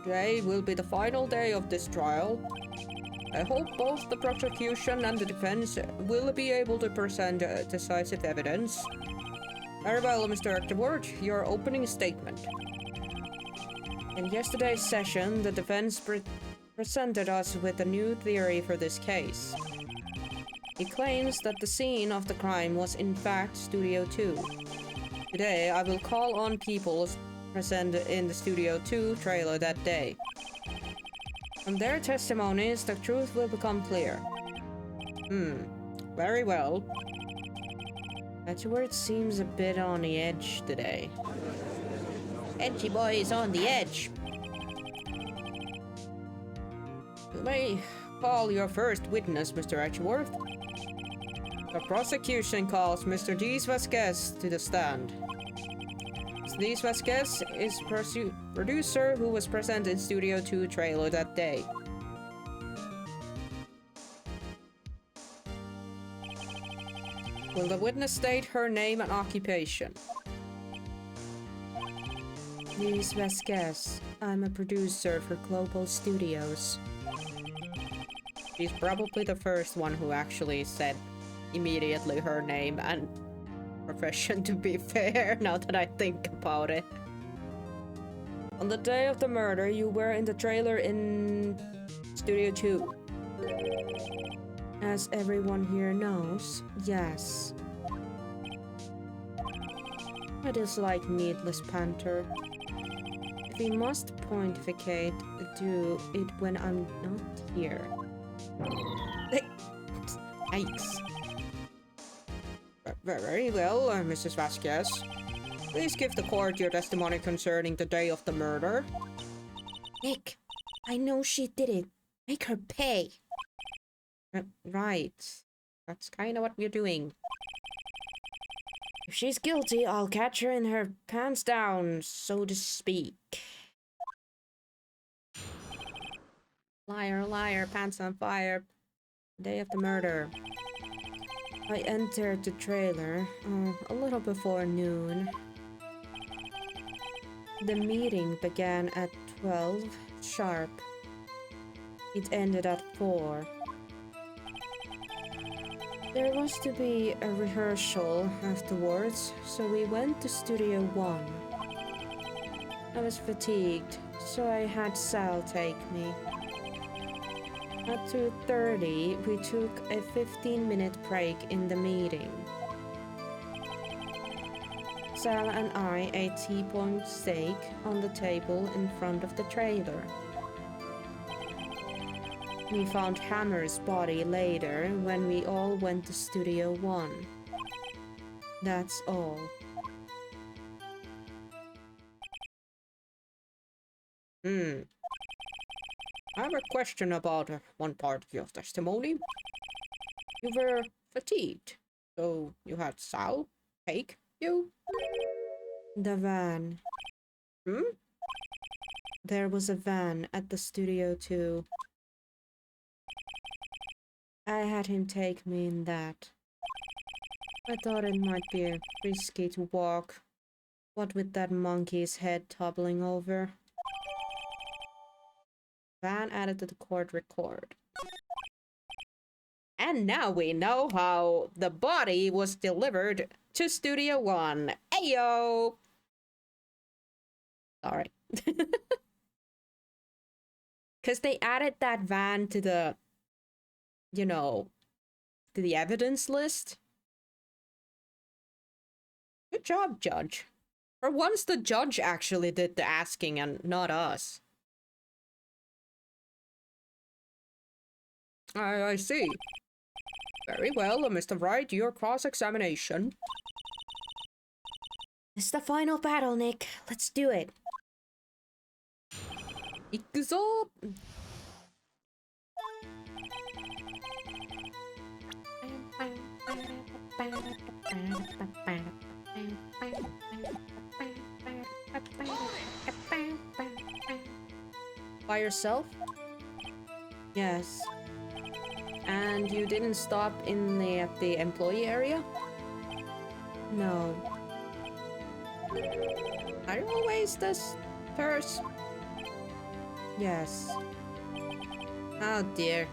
Today will be the final day of this trial. I hope both the prosecution and the defense will be able to present decisive evidence. Very well, Mr. Acteward, your opening statement. In yesterday's session, the defense presented us with a new theory for this case. It claims that the scene of the crime was in fact Studio 2. Today, I will call on people present in the Studio 2 trailer that day. From their testimonies, the truth will become clear. Very well. Edward seems a bit on the edge today. Edgy boy is on the edge. You may call your first witness, Mr. Edgeworth. The prosecution calls Mr. Dees Vasquez to the stand. Dees Vasquez is producer who was present in Studio 2 trailer that day. Will the witness state her name and occupation? Dees Vasquez. I'm a producer for Global Studios. She's probably the first one who actually said immediately her name and profession, to be fair, now that I think about it. On the day of the murder, you were in the trailer in Studio 2. As everyone here knows, yes. I dislike Needless Panther. If we must pontificate, do it when I'm not here. Yikes. Very well, Mrs. Vasquez. Please give the court your testimony concerning the day of the murder. Nick, I know she did it. Make her pay. Right. That's kind of what we're doing. If she's guilty, I'll catch her in her pants down, so to speak. Liar, liar, pants on fire. Day of the murder. I entered the trailer a little before noon. The meeting began at 12 sharp. It ended at 4. There was to be a rehearsal afterwards, so we went to Studio 1. I was fatigued, so I had Sal take me. At 2:30, we took a 15-minute break in the meeting. Sal and I ate T-bone steak on the table in front of the trailer. We found Hammer's body later when we all went to Studio 1. That's all. I have a question about one part of your testimony. You were fatigued, so you had Sal take you? The van. There was a van at the studio too. I had him take me in that. I thought it might be risky to walk. What with that monkey's head toppling over? Van added to the court record. And now we know how the body was delivered to Studio 1. Ayo! Sorry. Because they added that van to the, you know, to the evidence list. Good job, Judge. For once, the judge actually did the asking and not us. I see. Very well, Mr. Wright, your cross-examination. It's the final battle, Nick. Let's do it. Ikuzo! By yourself? Yes. And you didn't stop at the employee area? No. Are you always this terse? Yes. Oh dear.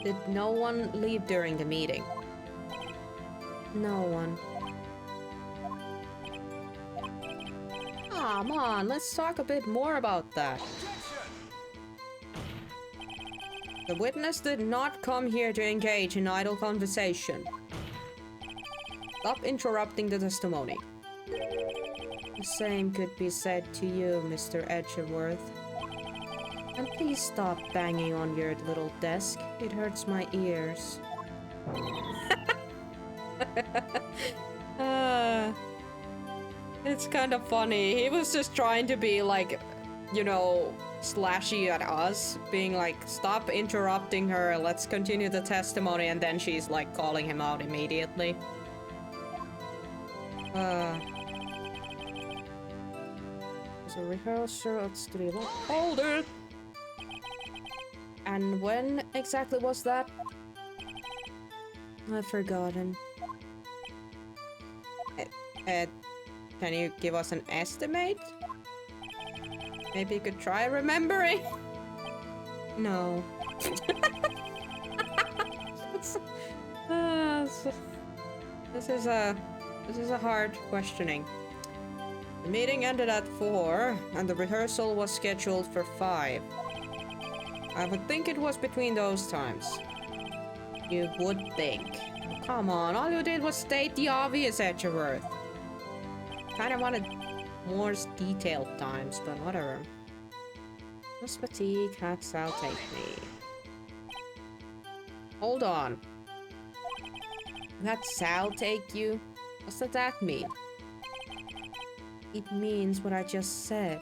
Did no one leave during the meeting? No one. Come on, let's talk a bit more about that. The witness did not come here to engage in idle conversation. Stop interrupting the testimony. The same could be said to you, Mr. Edgeworth. And please stop banging on your little desk. It hurts my ears. It's kind of funny. He was just trying to be like, you know, slashy at us, being like, stop interrupting her, let's continue the testimony, and then she's like calling him out immediately. There's a rehearsal at Studio 1. Hold it! And when exactly was that? I've forgotten. Can you give us an estimate? Maybe you could try remembering? No. This is a hard questioning. The meeting ended at 4, and the rehearsal was scheduled for 5. I would think it was between those times. You would think. Come on, all you did was state the obvious, Edgeworth. Kinda wanted more detailed times, but whatever. This fatigue had Sal take me. Hold on. You had Sal take you? What's that mean? It means what I just said.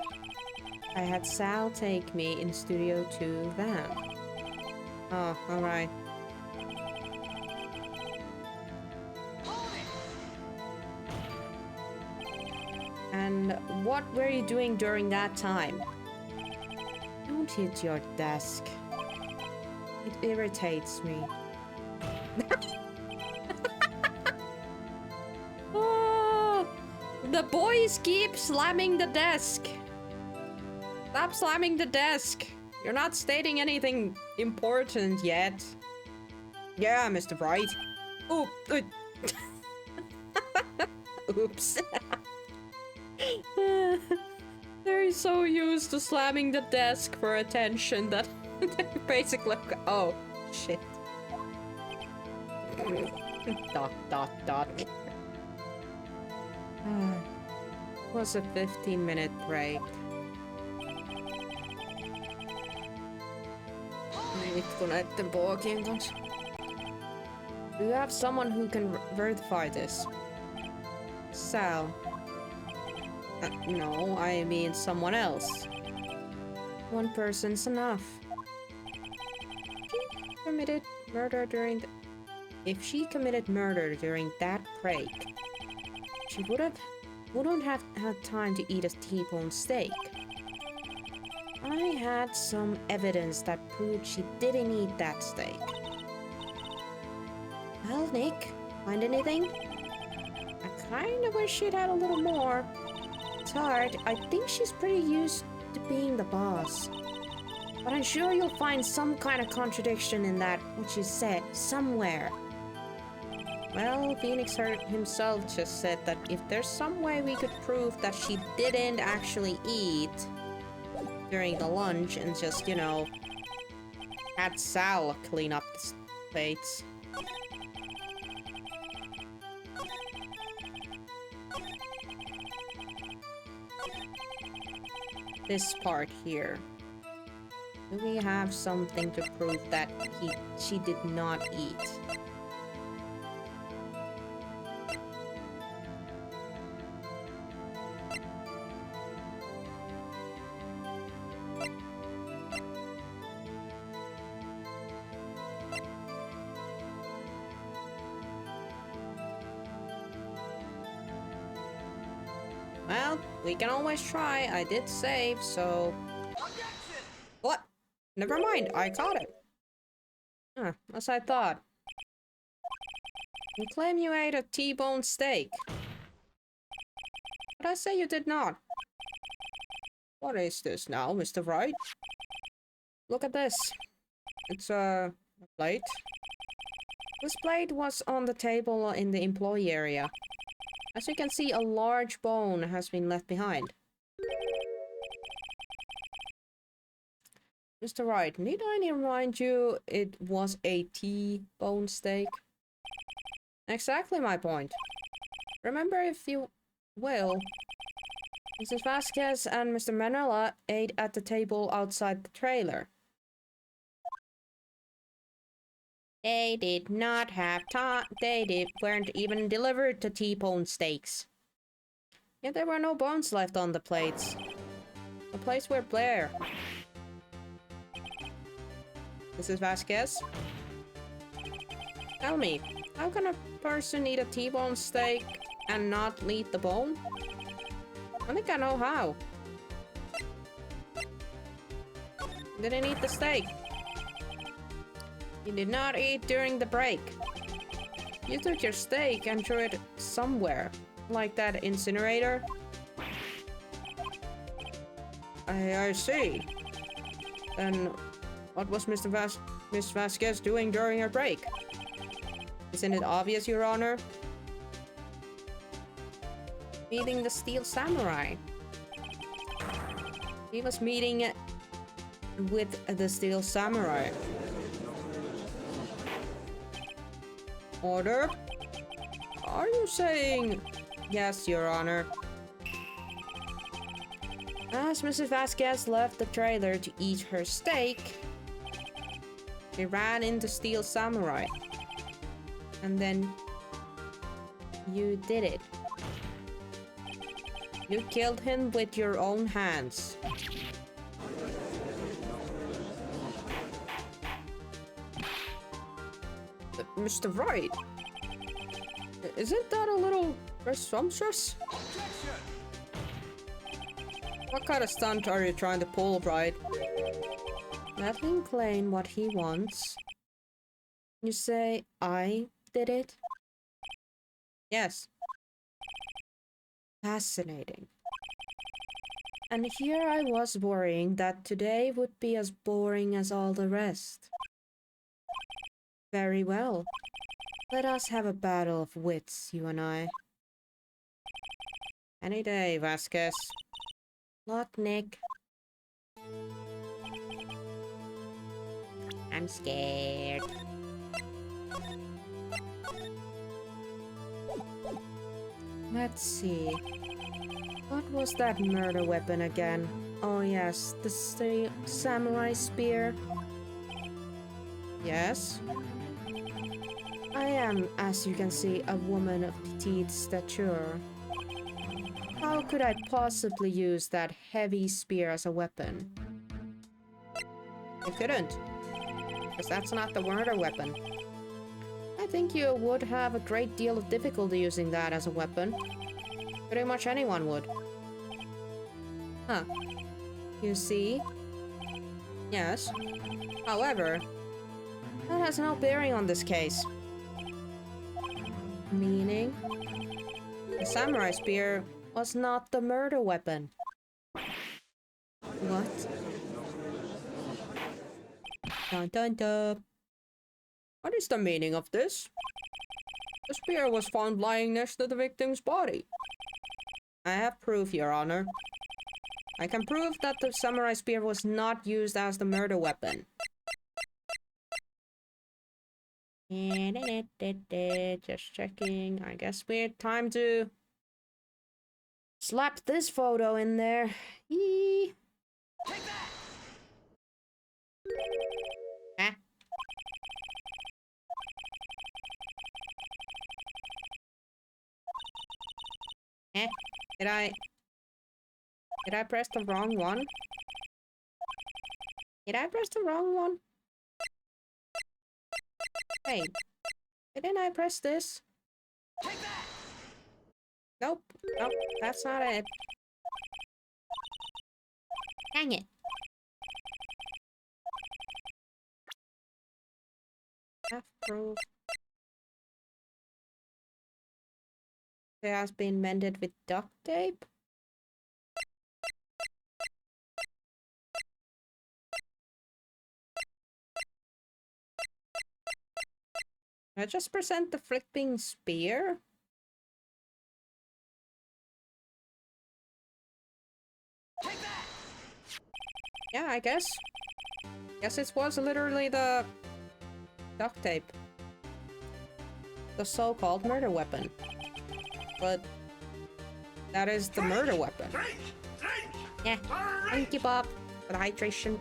I had Sal take me in Studio 2 van. Oh, alright. And what were you doing during that time? Don't hit your desk. It irritates me. The boys keep slamming the desk. Stop slamming the desk. You're not stating anything important yet. Yeah, Mr. Wright. Oh, oops. They're so used to slamming the desk for attention that they're basically oh, shit. Dot, dot, dot. It was a 15-minute break. Vittu näitten pookien kanssa. Do you have someone who can verify this? Sal. No, I mean someone else. One person's enough. She committed murder during the... If she committed murder during that break, she wouldn't have had time to eat a T-bone steak. I had some evidence that proved she didn't eat that steak. Well, Nick, find anything? I kinda wish she'd had a little more. It's hard. I think she's pretty used to being the boss. But I'm sure you'll find some kind of contradiction in that what she said somewhere. Well, Phoenix himself just said that if there's some way we could prove that she didn't actually eat during the lunch and just, you know, had Sal clean up the plates. This part here. Do we have something to prove that she did not eat? Well, we can always try. I did save, so... What? Never mind, I caught it. Huh, as I thought. You claim you ate a T-bone steak. But I say you did not. What is this now, Mr. Wright? Look at this. It's a plate. This plate was on the table in the employee area. As you can see, a large bone has been left behind. Mr. Wright, need I remind you it was a T-bone steak? Exactly my point. Remember, if you will, Mrs. Vasquez and Mr. Manella ate at the table outside the trailer. They did not have time. Weren't even delivered to T-bone steaks. Yet there were no bones left on the plates. The plates were bare. Mrs. Vasquez? Tell me, how can a person eat a T-bone steak and not eat the bone? I think I know how. Didn't eat the steak. You did not eat during the break. You took your steak and threw it somewhere, like that incinerator. I see. Then what was Miss Vasquez doing during her break? Isn't it obvious, Your Honor? Meeting the Steel Samurai. He was meeting with the Steel Samurai. Order? Are you saying... Yes, Your Honor. As Mrs. Vasquez left the trailer to eat her steak, she ran into Steel Samurai. And then... you did it. You killed him with your own hands. Mr. Wright, isn't that a little presumptuous? What kind of stunt are you trying to pull, Wright? Let him claim what he wants. You say I did it? Yes. Fascinating. And here I was worrying that today would be as boring as all the rest. Very well. Let us have a battle of wits, you and I. Any day, Vasquez. Luck, Nick. I'm scared. Let's see. What was that murder weapon again? Oh yes, the samurai spear. Yes? I am, as you can see, a woman of petite stature. How could I possibly use that heavy spear as a weapon? You couldn't. Because that's not the murder weapon. I think you would have a great deal of difficulty using that as a weapon. Pretty much anyone would. Huh. You see? Yes. However, that has no bearing on this case. Meaning? The samurai spear was not the murder weapon. What? Dun dun dun. What is the meaning of this? The spear was found lying next to the victim's body. I have proof, Your Honor. I can prove that the samurai spear was not used as the murder weapon. Just checking. I guess we're time to slap this photo in there. Yee. Ah. Eh, did I press the wrong one? Did I press the wrong one? Wait, didn't I press this? Nope, nope, that's not it. Dang it. Half proof. It has been mended with duct tape. I just present the flipping spear. Yeah, I guess. Guess it was literally the duct tape. The so-called murder weapon. But that is the murder weapon. Yeah. Thank you, Bob, for the hydration.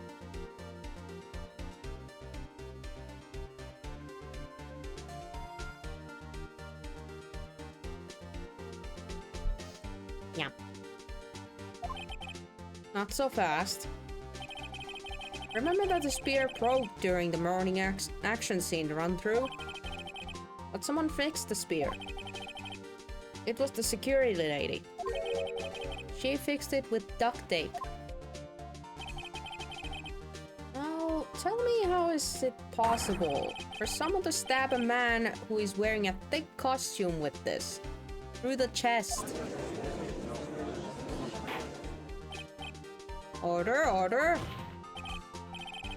Yeah. Not so fast. Remember that the spear broke during the morning action scene run-through? But someone fixed the spear. It was the security lady. She fixed it with duct tape. Now, tell me, how is it possible for someone to stab a man who is wearing a thick costume with this through the chest? Order, order!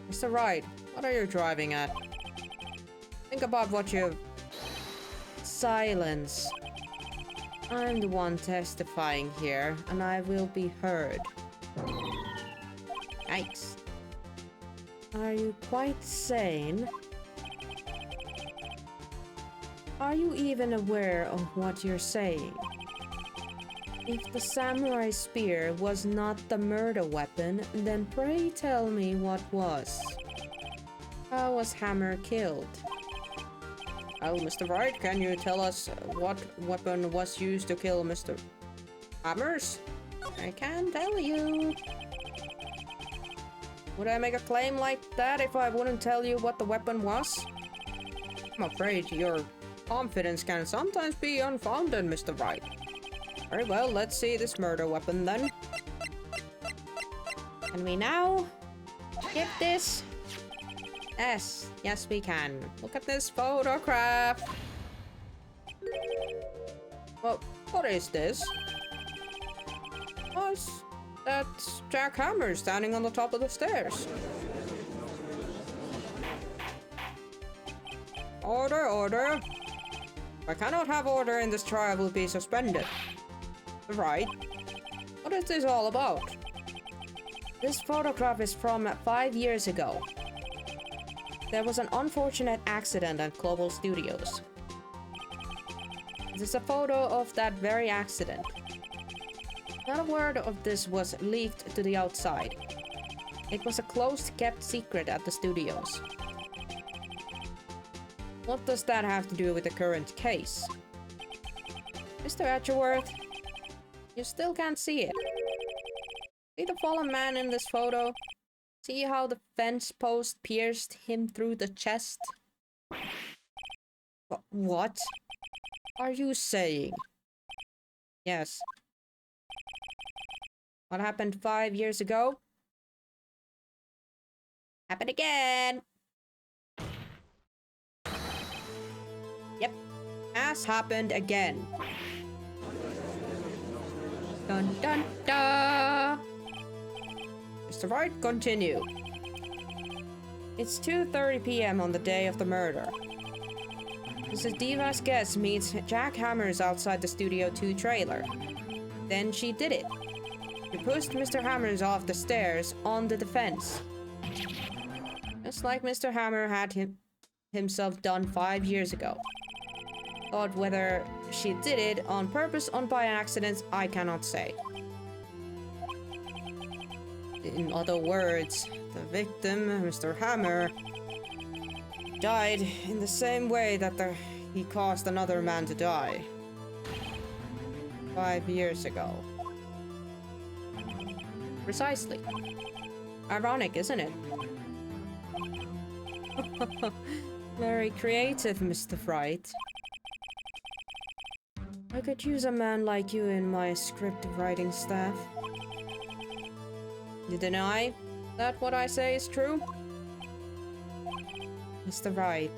Mr. Wright, what are you driving at? Think about what you... Silence. I'm the one testifying here, and I will be heard. Yikes. Are you quite sane? Are you even aware of what you're saying? If the samurai spear was not the murder weapon, then pray tell me what was. How was Hammer killed? Oh, Mr. Wright, can you tell us what weapon was used to kill Mr. Hammers? I can tell you. Would I make a claim like that if I wouldn't tell you what the weapon was? I'm afraid your confidence can sometimes be unfounded, Mr. Wright. Very well, let's see this murder weapon then. Can we now get this? Yes, yes we can. Look at this photograph. Well, what is this? Was that's Jack Hammer standing on the top of the stairs. Order, order. If I cannot have order in this trial, I will be suspended. Right. What is this all about? This photograph is from 5 years ago. There was an unfortunate accident at Global Studios. This is a photo of that very accident. Not a word of this was leaked to the outside. It was a closed, kept secret at the studios. What does that have to do with the current case? Mr. Edgeworth, you still can't see it. See the fallen man in this photo? See how the fence post pierced him through the chest? What are you saying? Yes. What happened 5 years ago? Happened again! Yep. Has happened again. Dun dun dun! Mr. Wright, continue. It's 2:30 p.m. on the day of the murder. Mrs. Diva's guest meets Jack Hammers outside the Studio 2 trailer. Then she did it. She pushed Mr. Hammers off the stairs onto the fence. Just like Mr. Hammer had himself done 5 years ago. But whether she did it on purpose or by accident, I cannot say. In other words, the victim, Mr. Hammer, died in the same way that he caused another man to die. 5 years ago. Precisely. Ironic, isn't it? Very creative, Mr. Wright. I could use a man like you in my script writing staff. You deny that what I say is true? Mr. Wright,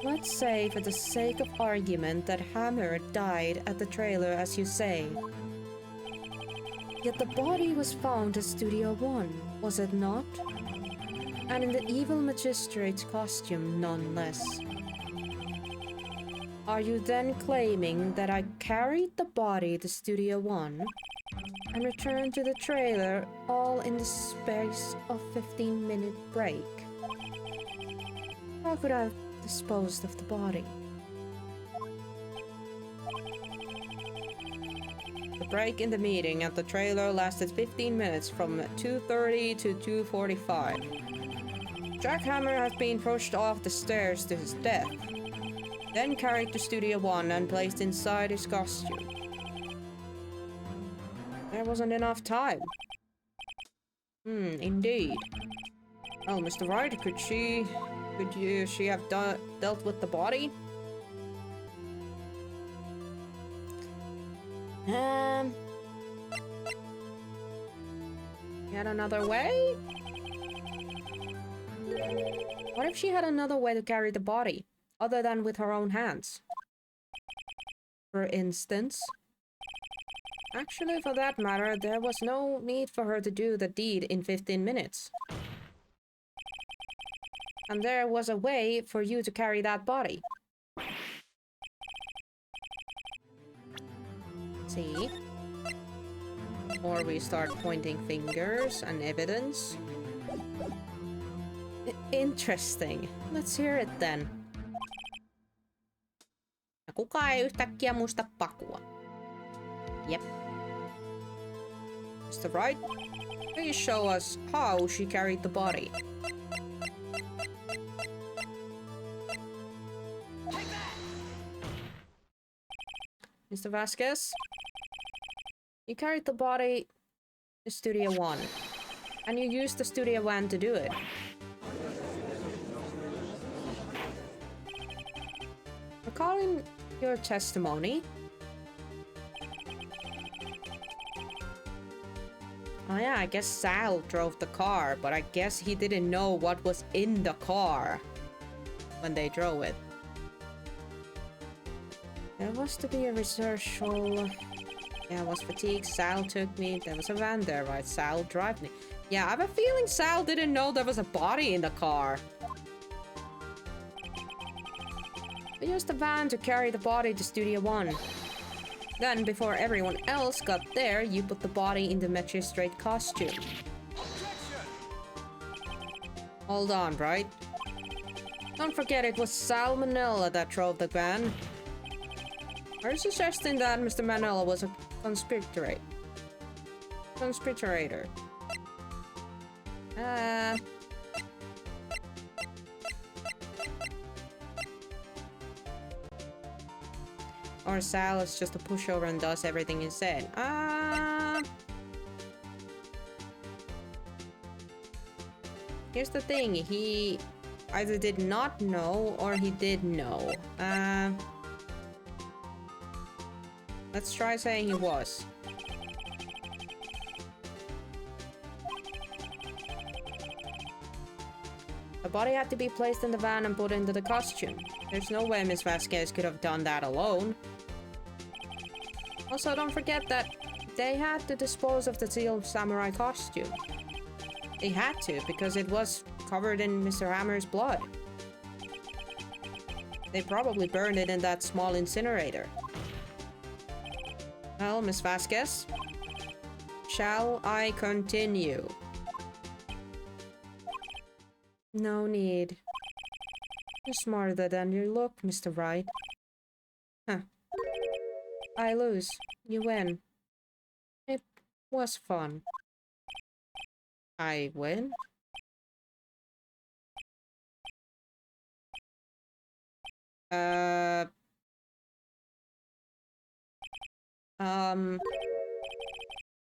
let's say for the sake of argument that Hammer died at the trailer as you say. Yet the body was found at Studio 1, was it not? And in the evil magistrate's costume, none less. Are you then claiming that I carried the body to Studio 1 and returned to the trailer all in the space of 15-minute break? How could I have disposed of the body? The break in the meeting at the trailer lasted 15 minutes from 2:30 to 2:45. Jack Hammer has been pushed off the stairs to his death, then carried to Studio 1 and placed inside his costume. There wasn't enough time. Indeed. Well, Mr. Wright, could she have dealt with the body? Had another way? What if she had another way to carry the body, other than with her own hands? For instance? Actually, for that matter, there was no need for her to do the deed in 15 minutes. And there was a way for you to carry that body. See? Or we start pointing fingers and evidence. Interesting. Let's hear it then. Kukaan ei yhtäkkiä muista pakua. Yep. Mr. Wright, please show us how she carried the body. Mr. Vasquez, you carried the body to Studio 1, and you used the Studio 1 to do it. Recalling your testimony, oh yeah, I guess Sal drove the car, but I guess he didn't know what was in the car when they drove it. There was to be a rehearsal Yeah, I was fatigued. Sal took me. There was a van there, right? Sal drive me. Yeah, I have a feeling Sal didn't know there was a body in the car. We used the van to carry the body to Studio 1. Then, before everyone else got there, you put the body in the magistrate costume. Hold on, right? Don't forget it was Sal Manella that drove the van. Are you suggesting that Mr. Manella was a conspirator? Or Sal is just a pushover and does everything he said. Here's the thing, he either did not know or he did know. Let's try saying he was. The body had to be placed in the van and put into the costume. There's no way Miss Vasquez could have done that alone. Also, don't forget that they had to dispose of the Steel Samurai costume. They had to, because it was covered in Mr. Hammer's blood. They probably burned it in that small incinerator. Well, Miss Vasquez, shall I continue? No need. You're smarter than you look, Mr. Wright. Huh. I lose. You win. It was fun. I win?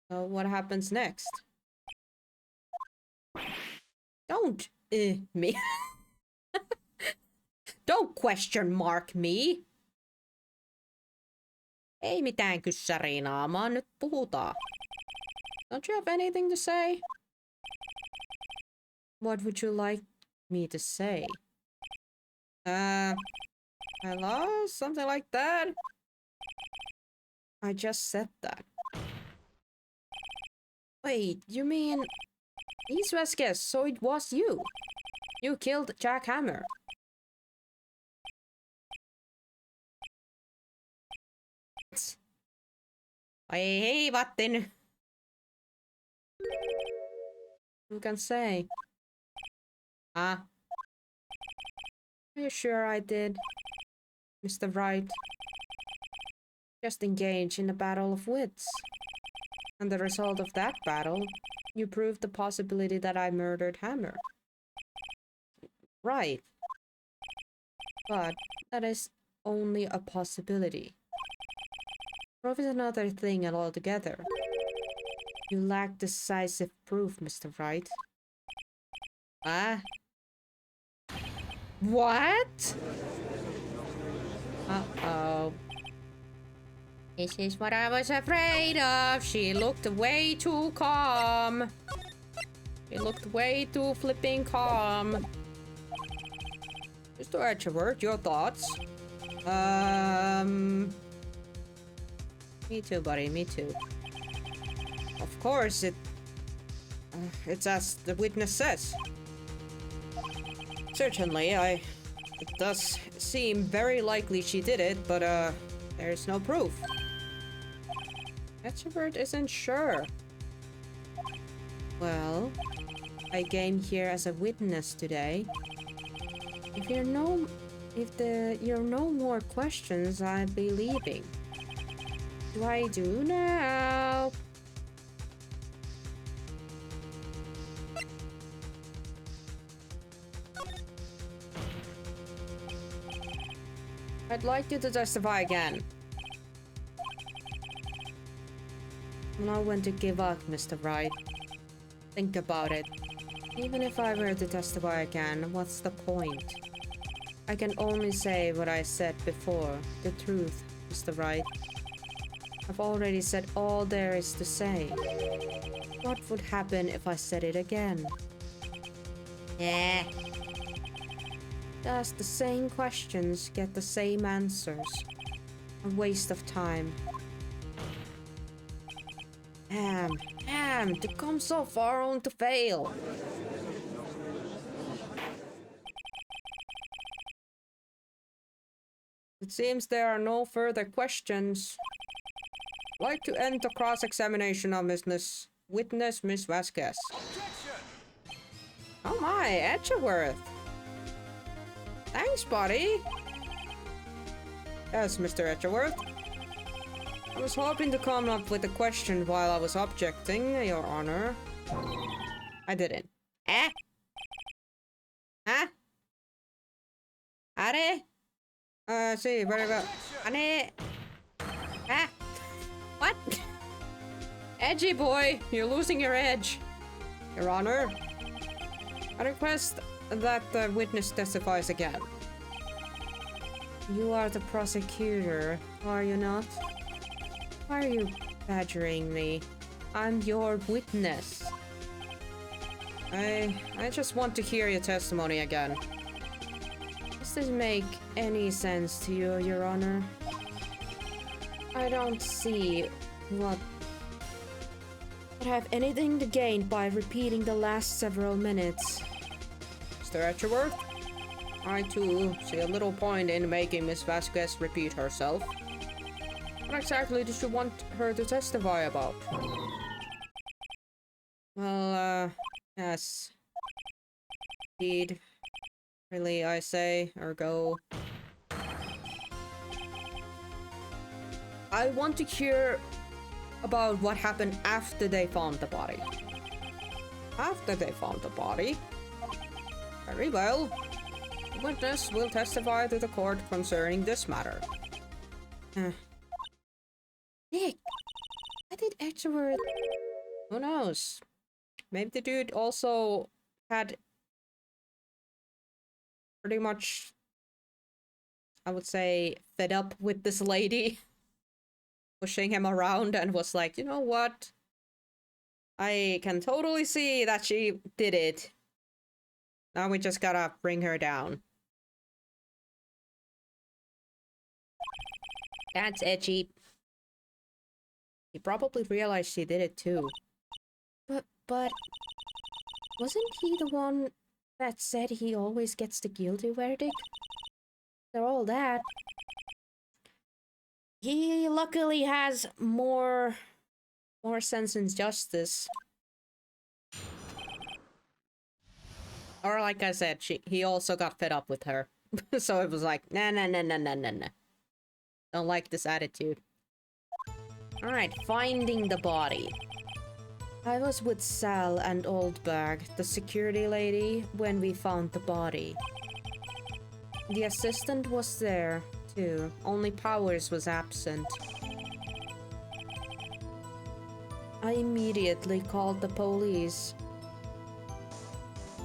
What happens next? Don't, me. Don't question mark me. Ei mitään kyssärinaamaa, nyt puhutaan. Don't you have anything to say? What would you like me to say? Hello? Something like that? I just said that. Wait, you mean... Miss Vasquez, so it was you. You killed Jack Hammer. I heivatin. You can say. Are you sure I did, Mr. Wright? Just engage in a battle of wits. And the result of that battle, you proved the possibility that I murdered Hammer. Right. But that is only a possibility. Proof is another thing altogether. You lack decisive proof, Mr. Wright. Ah? What? Uh-oh. This is what I was afraid of. She looked way too calm. She looked way too flipping calm. Mr. Etchevert, your thoughts? Me too, buddy. Me too. Of course, it's as the witness says. Certainly, it does seem very likely she did it, but there's no proof. Etchevert isn't sure. Well, I came here as a witness today. If there are no more questions, I'll be leaving. What do I do now? I'd like you to testify again. I'm not going to give up, Mr. Wright. Think about it. Even if I were to testify again, what's the point? I can only say what I said before. The truth, Mr. Wright. I've already said all there is to say. What would happen if I said it again? Yeah. Ask the same questions, get the same answers. A waste of time. Damn, to come so far on to fail. It seems there are no further questions. I'd like to end the cross-examination of witness Miss Vasquez. Objection! Oh my, Edgeworth. Thanks, buddy. Yes, Mr. Edgeworth. I was hoping to come up with a question while I was objecting, Your Honor. I didn't. Eh? Huh? Are? See, very well. Are? Huh? What? Edgy boy, you're losing your edge. Your Honor, I request that the witness testifies again. You are the prosecutor, are you not? Why are you badgering me? I'm your witness. I just want to hear your testimony again. Does this make any sense to you, Your Honor? I don't see what would have anything to gain by repeating the last several minutes. Mr. Edgeworth, I too see a little point in making Miss Vasquez repeat herself. What exactly did you want her to testify about? Well, yes. Indeed. Really, I say, ergo. I want to hear about what happened after they found the body. After they found the body? Very well. The witness will testify to the court concerning this matter. Nick, I did Edgeworth. Who knows? Maybe the dude also had pretty much, I would say, fed up with this lady pushing him around and was like, you know what? I can totally see that she did it. Now we just gotta bring her down. That's edgy. He probably realized she did it too. But wasn't he the one that said he always gets the guilty verdict? After all that, he luckily has more sense and justice. Or like I said, he also got fed up with her. So it was like, nah. Don't like this attitude. Alright, finding the body. I was with Sal and Oldbag, the security lady, when we found the body. The assistant was there, too. Only Powers was absent. I immediately called the police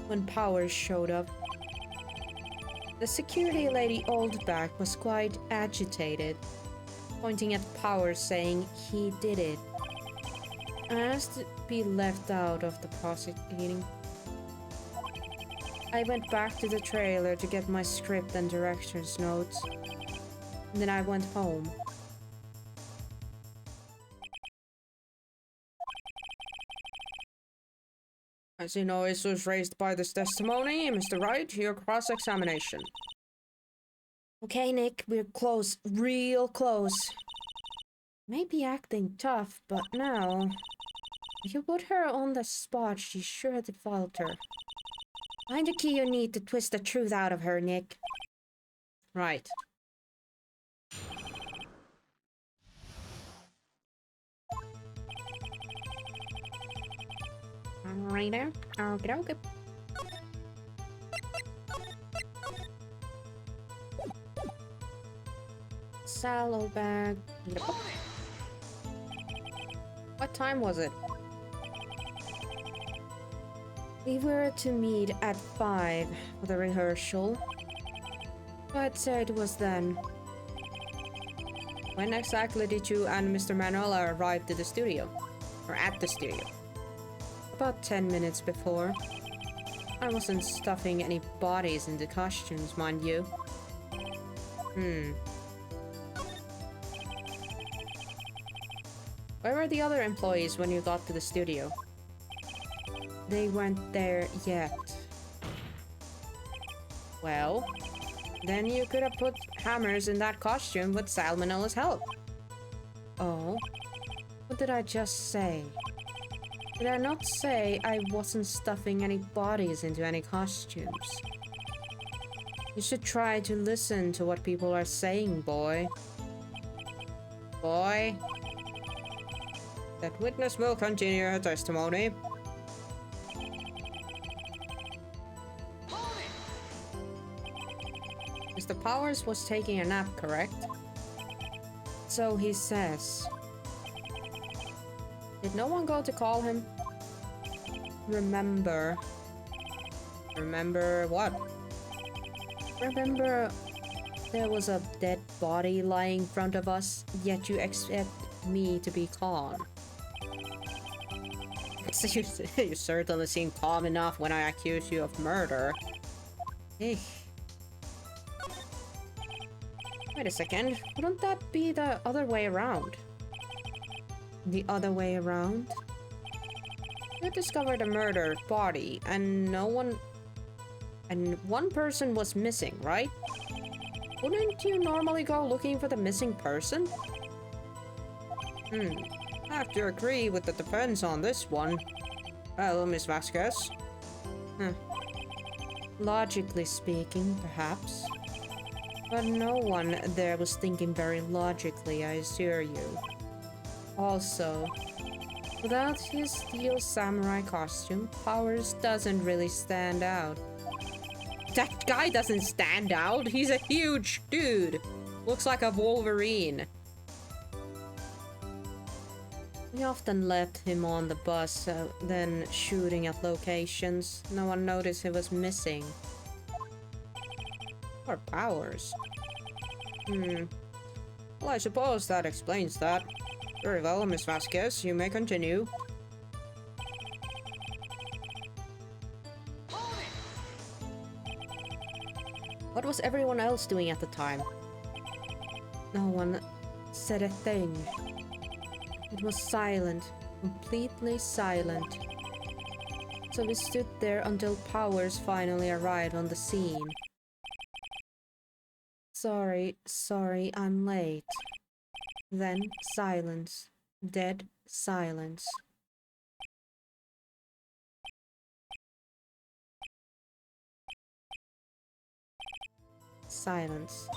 when Powers showed up. The security lady Oldbag was quite agitated, pointing at Powers saying he did it. I asked to be left out of the prosecuting. I went back to the trailer to get my script and director's notes, and then I went home. I see no issues raised by this testimony. Mr. Wright, your cross-examination. Okay, Nick, we're close. Real close. Maybe acting tough, but now... If you put her on the spot, she's sure to falter. Find the key you need to twist the truth out of her, Nick. Right. Alright now. Okay. Sallow bag. What time was it? We were to meet at 5 for the rehearsal. I'd say it was then. When exactly did you and Mr. Manuela arrive to the studio? Or at the studio? About 10 minutes before. I wasn't stuffing any bodies into costumes, mind you. Where were the other employees when you got to the studio? They weren't there yet. Well, then you could have put hammers in that costume with Salmonella's help. Oh? What did I just say? Did I not say I wasn't stuffing any bodies into any costumes? You should try to listen to what people are saying, boy. Boy? That witness will continue her testimony. Mr. Powers was taking a nap, correct? So he says. Did no one go to call him? Remember. Remember what? Remember there was a dead body lying in front of us, yet you expect me to be calm. You certainly seem calm enough when I accuse you of murder. Eek. Wait a second, wouldn't that be the other way around? The other way around? You discovered a murdered body and one person was missing, right? Wouldn't you normally go looking for the missing person? I have to agree with the defense on this one. Well, Miss Vasquez. Logically speaking, perhaps. But no one there was thinking very logically, I assure you. Also, without his steel samurai costume, Powers doesn't really stand out. That guy doesn't stand out! He's a huge dude! Looks like a Wolverine. We often left him on the bus, then shooting at locations. No one noticed he was missing. Or Powers. Well, I suppose that explains that. Very well, Miss Vasquez, you may continue. What was everyone else doing at the time? No one said a thing. It was silent, completely silent. So we stood there until Powers finally arrived on the scene. Sorry, I'm late. Then silence. Dead silence. Silence.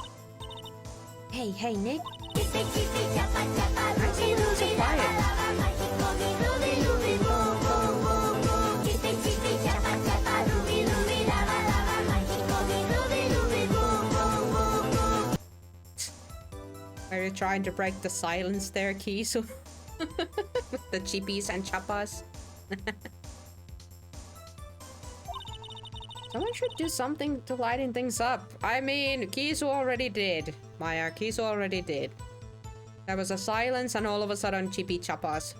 Hey, Nick. I see you so quiet. Are you trying to break the silence there, Keys? With the chippies and chappas? Someone should do something to lighten things up. I mean, Kisu already did. Maya, Kisu already did. There was a silence and all of a sudden chippy chappas.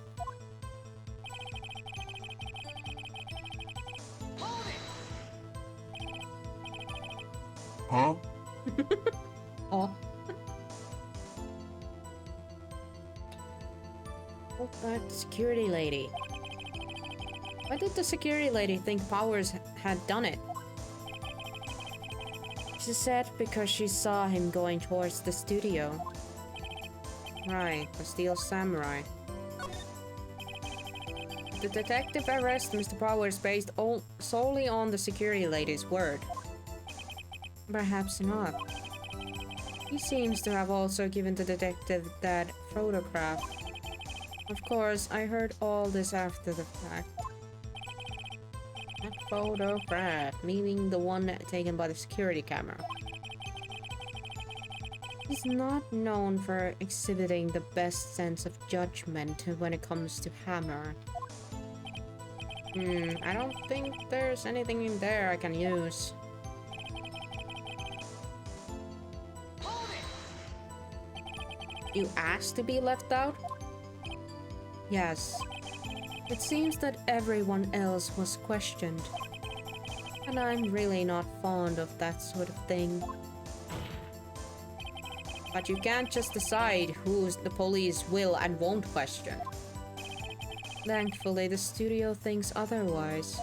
Huh? Oh. Oh, that security lady. Why did the security lady think Powers had done it? She said because she saw him going towards the studio. Right, the Steel Samurai. The detective arrested Mr. Powers based solely on the security lady's word. Perhaps not. He seems to have also given the detective that photograph. Of course, I heard all this after the fact. That photograph, meaning the one taken by the security camera. He's not known for exhibiting the best sense of judgment when it comes to Hammer. I don't think there's anything in there I can use. You asked to be left out? Yes. It seems that everyone else was questioned. And I'm really not fond of that sort of thing. But you can't just decide who the police will and won't question. Thankfully, the studio thinks otherwise.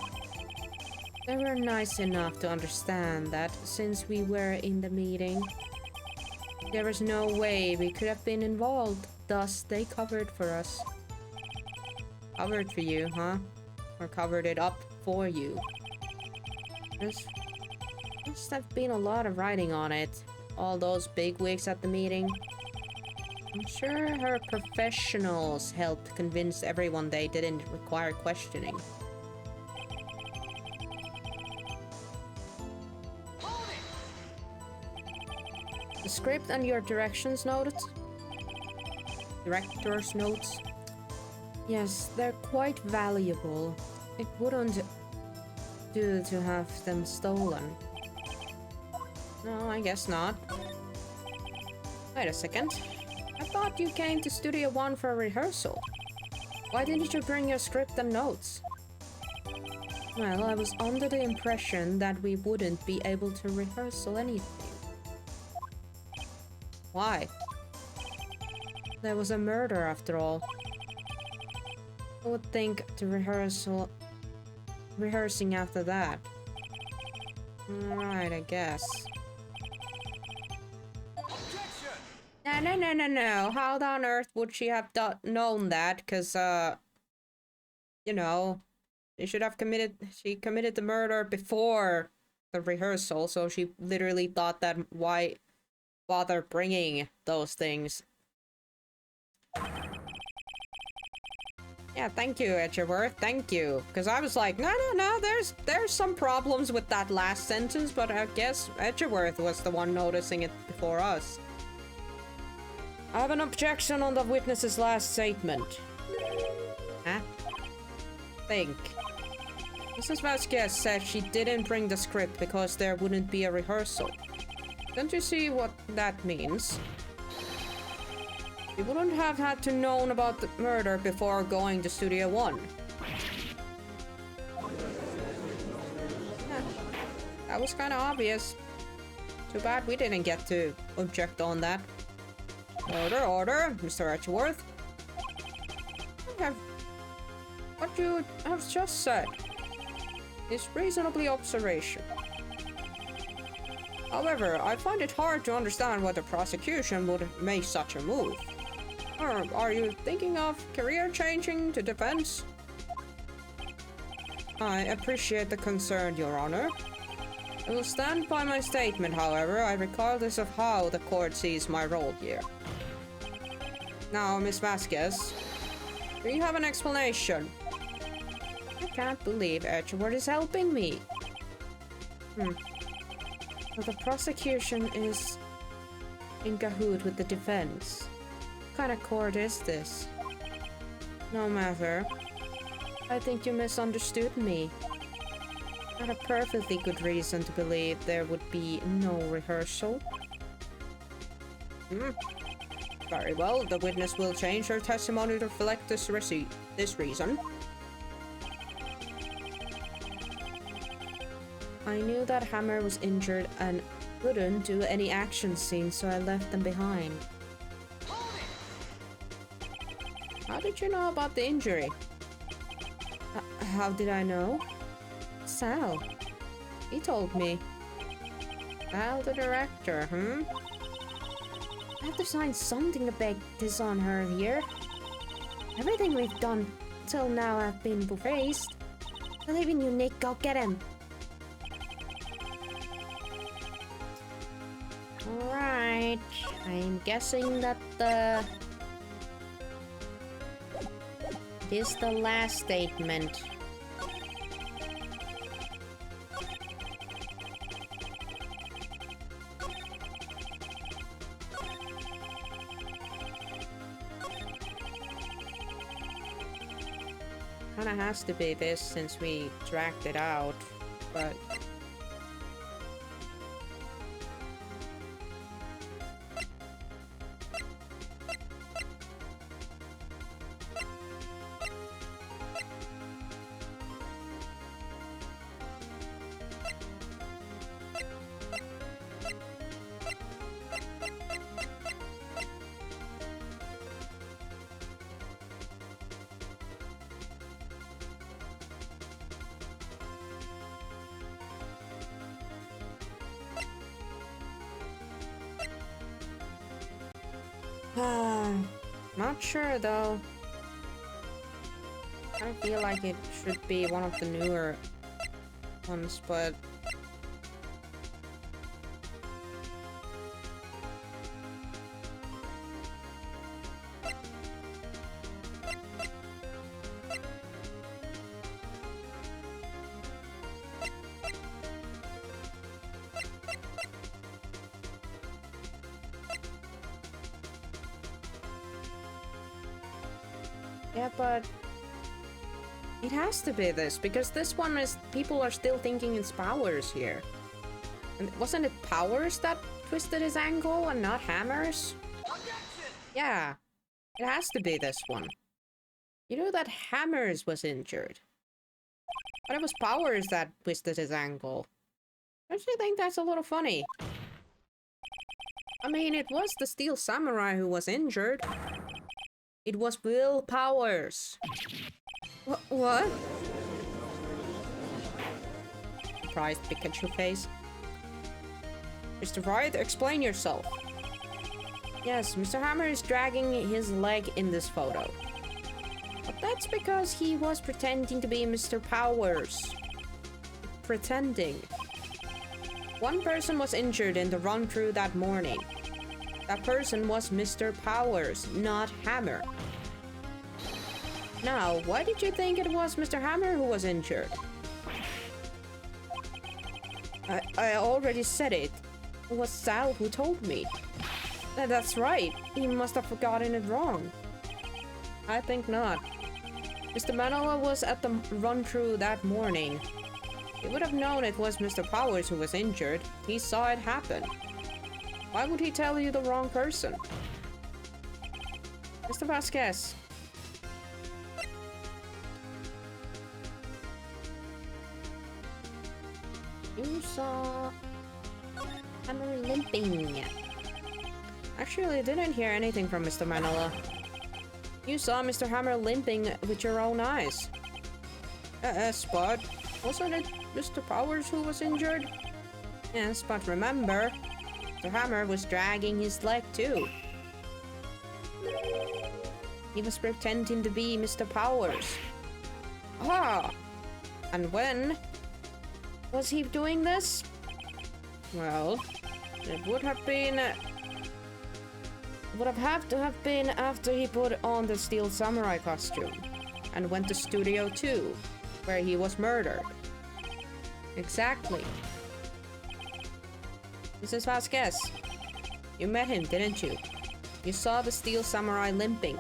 They were nice enough to understand that since we were in the meeting, there was no way we could have been involved. Thus, they covered for us. Covered for you, huh? Or covered it up for you? There's must have been a lot of writing on it. All those bigwigs at the meeting. I'm sure her professionals helped convince everyone they didn't require questioning. The script and your director's notes? Yes, they're quite valuable. It wouldn't do to have them stolen. No, I guess not. Wait a second. I thought you came to Studio One for a rehearsal. Why didn't you bring your script and notes? Well, I was under the impression that we wouldn't be able to rehearsal anything. Why? There was a murder after all. I would think to rehearsing after that. Right, I guess. No. How on earth would she have known that? Cause, you know, she committed the murder before the rehearsal, so she literally thought that why bother bringing those things. Yeah, thank you, Edgeworth, thank you. Because I was like, no, there's some problems with that last sentence, but I guess Edgeworth was the one noticing it before us. I have an objection on the witness's last statement. Huh? Think. Mrs. Vasquez said she didn't bring the script because there wouldn't be a rehearsal. Don't you see what that means? You wouldn't have had to know about the murder before going to Studio One. Yeah, that was kind of obvious. Too bad we didn't get to object on that. Order, Mr. Edgeworth. What you have just said is reasonably observation. However, I find it hard to understand why the prosecution would make such a move. Or are you thinking of career changing to defense? I appreciate the concern, Your Honor. I will stand by my statement, however, regardless of how the court sees my role here. Now, Miss Vasquez, do you have an explanation? I can't believe Edgeworth is helping me. Well, the prosecution is in cahoot with the defense. What kind of court is this? No matter. I think you misunderstood me. I had a perfectly good reason to believe there would be no rehearsal. Very well, the witness will change her testimony to reflect this reason. I knew that Hammer was injured and couldn't do any action scenes, so I left them behind. How did you know about the injury? How did I know? Sal. He told me. Sal, the director, I have to sign something about this on her here. Everything we've done till now have been praised. Believe in you, Nick. Go get him. Alright. I'm guessing that this is the last statement. Kinda has to be this since we dragged it out, but Not sure though. I feel like it should be one of the newer ones, but yeah, but it has to be this, because this one is, people are still thinking it's Powers here. And wasn't it Powers that twisted his ankle and not Hammers? Yeah, it has to be this one. You know that Hammers was injured. But it was Powers that twisted his ankle. Don't you think that's a little funny? I mean, it was the Steel Samurai who was injured. It was Will Powers. What? Surprised Pikachu face. Mr. Wright, explain yourself. Yes, Mr. Hammer is dragging his leg in this photo. But that's because he was pretending to be Mr. Powers. Pretending. One person was injured in the run-through that morning. That person was Mr. Powers, not Hammer. Now, why did you think it was Mr. Hammer who was injured? I already said it. It was Sal who told me. That's right. He must have forgotten it wrong. I think not. Mr. Manoa was at the run-through that morning. He would have known it was Mr. Powers who was injured. He saw it happen. Why would he tell you the wrong person? Mr. Vasquez. You saw Hammer limping. Actually, I didn't hear anything from Mr. Manoa. You saw Mr. Hammer limping with your own eyes. Spot. Wasn't it Mr. Powers who was injured? Yes, but remember, Mr. Hammer was dragging his leg too. He was pretending to be Mr. Powers. Ah! And when was he doing this? Well, it would have been... would have to have been after he put on the Steel Samurai costume and went to Studio 2, where he was murdered. Exactly. Mrs. Vasquez, you met him, didn't you? You saw the Steel Samurai limping.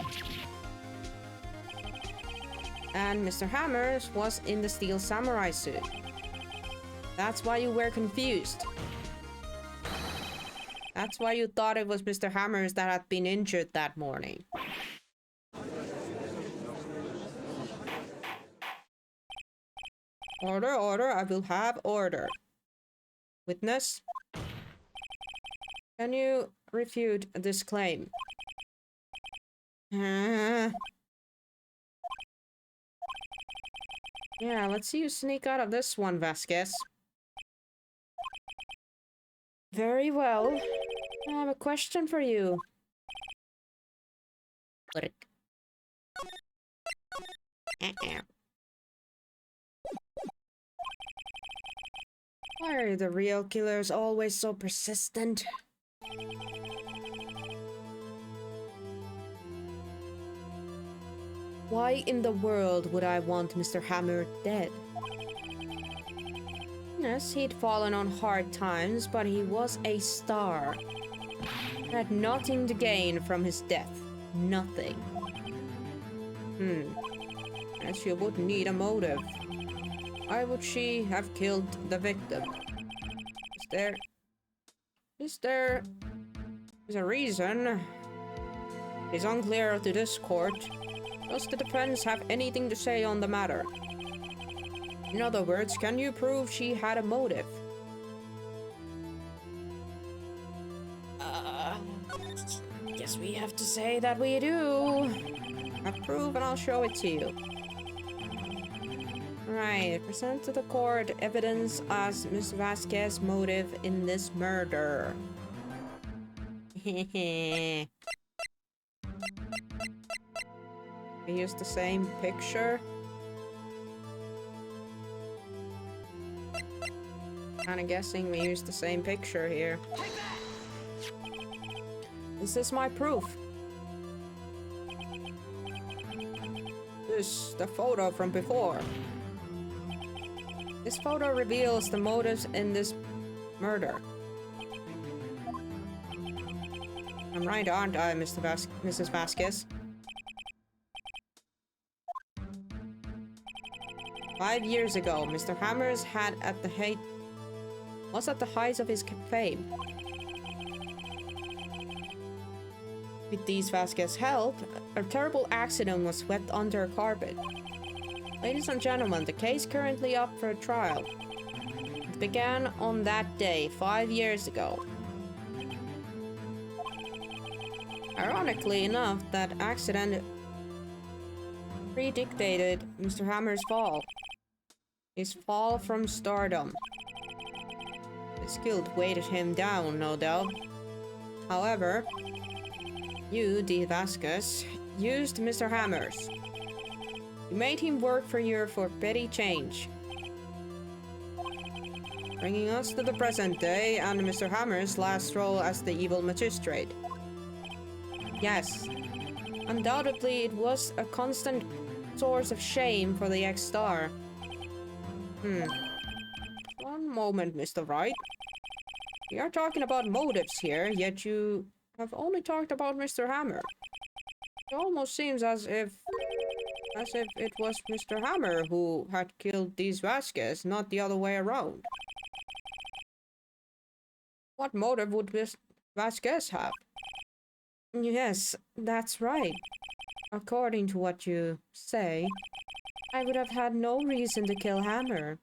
And Mr. Hammers was in the Steel Samurai suit. That's why you were confused. That's why you thought it was Mr. Hammers that had been injured that morning. Order, order, I will have order. Witness? Can you refute this claim? Yeah, let's see you sneak out of this one, Vasquez. Very well. I have a question for you. Why are the real killers always so persistent? Why in the world would I want Mr. Hammer dead? Yes, he'd fallen on hard times, but he was a star. He had nothing to gain from his death. Nothing. As she would need a motive. Why would she have killed the victim? Is there a reason? It is unclear to this court. Does the defense have anything to say on the matter? In other words, can you prove she had a motive? Guess we have to say that we do. Have proof and I'll show it to you. Right, present to the court evidence as Ms. Vasquez's motive in this murder. We used the same picture. Kinda guessing we used the same picture here. This is my proof. This is the photo from before. This photo reveals the motives in this murder. I'm right, aren't I, Mrs. Vasquez? 5 years ago, Mr. Hammers was at the height of his fame. With these Vasquez's help, a terrible accident was swept under a carpet. Ladies and gentlemen, the case currently up for trial. It began on that day, 5 years ago. Ironically enough, that accident predicted Mr. Hammer's fall. His fall from stardom. His guilt weighted him down, no doubt. However, you, D. Vasquez, used Mr. Hammers. You made him work for you for petty change. Bringing us to the present day and Mr. Hammer's last role as the evil magistrate. Yes, undoubtedly it was a constant source of shame for the ex-star. One moment, Mr. Wright. We are talking about motives here, yet you have only talked about Mr. Hammer. It almost seems as if it was Mr. Hammer who had killed these Vasquez, not the other way around. What motive would Vasquez have? Yes, that's right. According to what you say, I would have had no reason to kill Hammer.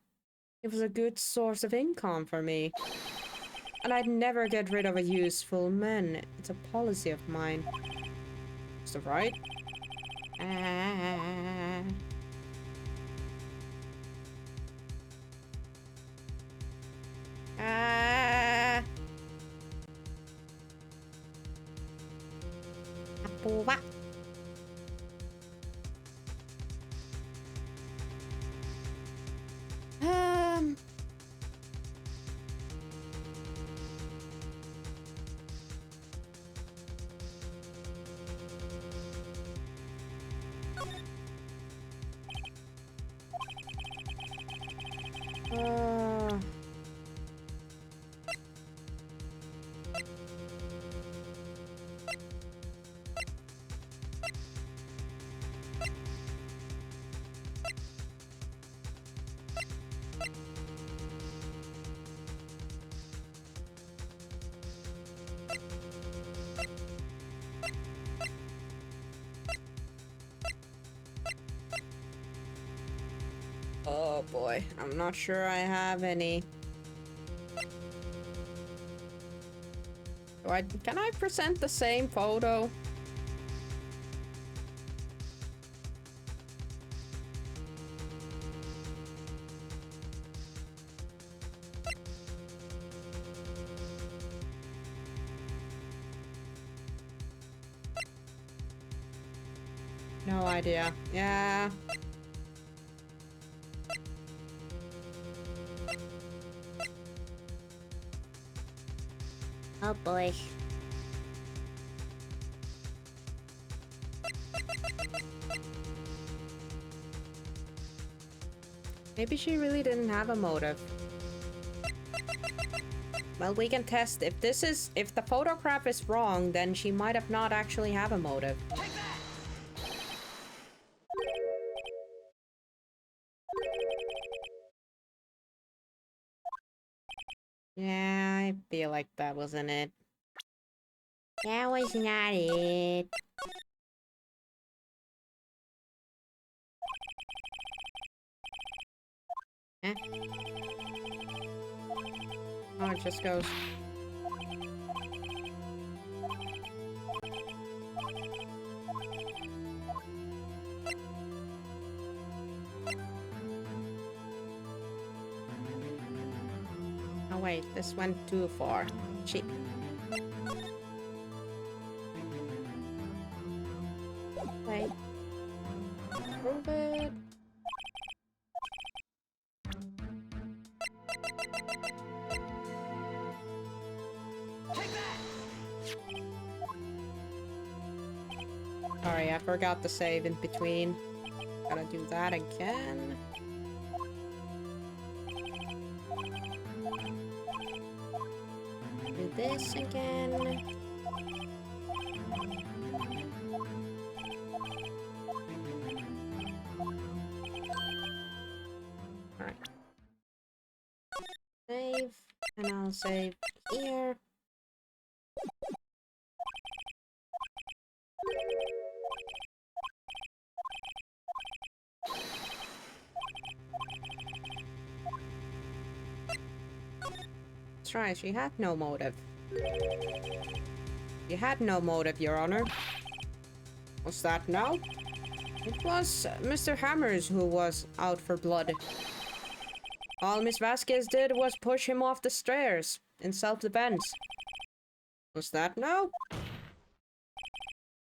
It was a good source of income for me. And I'd never get rid of a useful man. It's a policy of mine. Mr. Wright? Apua. Oh boy, I'm not sure I have any. Can I present the same photo? No idea. Yeah. Oh boy. Maybe she really didn't have a motive. Well, we can test if the photograph is wrong, then she might have not actually have a motive. Yeah, I feel like that wasn't it. That was not it. Eh? Oh, it just goes. Oh wait, this went too far. Cheap. Wait. Prove it. Sorry, I forgot to save in between. Gotta do that again. Do this again. Alright. Save, and I'll save here. That's right, she had no motive. She had no motive, Your Honor. What's that now? It was Mr. Hammers who was out for blood. All Miss Vasquez did was push him off the stairs in self-defense. What's that now?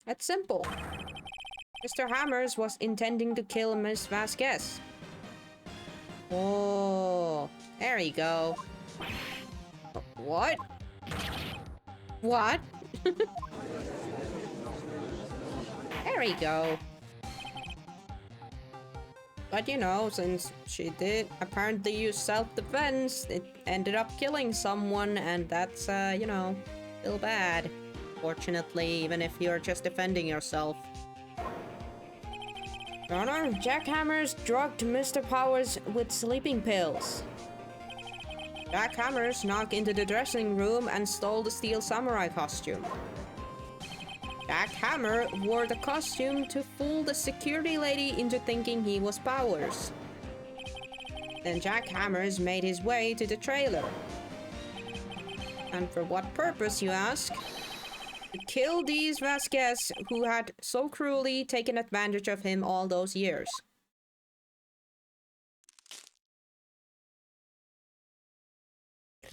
That's simple. Mr. Hammers was intending to kill Miss Vasquez. Oh, there you go. What? What? There we go. But you know, since she did apparently use self-defense, it ended up killing someone, and that's, you know, still bad. Fortunately, even if you're just defending yourself. Your Honor, Jack Hammers drugged Mr. Powers with sleeping pills. Jack Hammers snuck into the dressing room and stole the steel samurai costume. Jack Hammer wore the costume to fool the security lady into thinking he was Powers. Then Jack Hammers made his way to the trailer. And for what purpose, you ask? To kill these Vasquez who had so cruelly taken advantage of him all those years.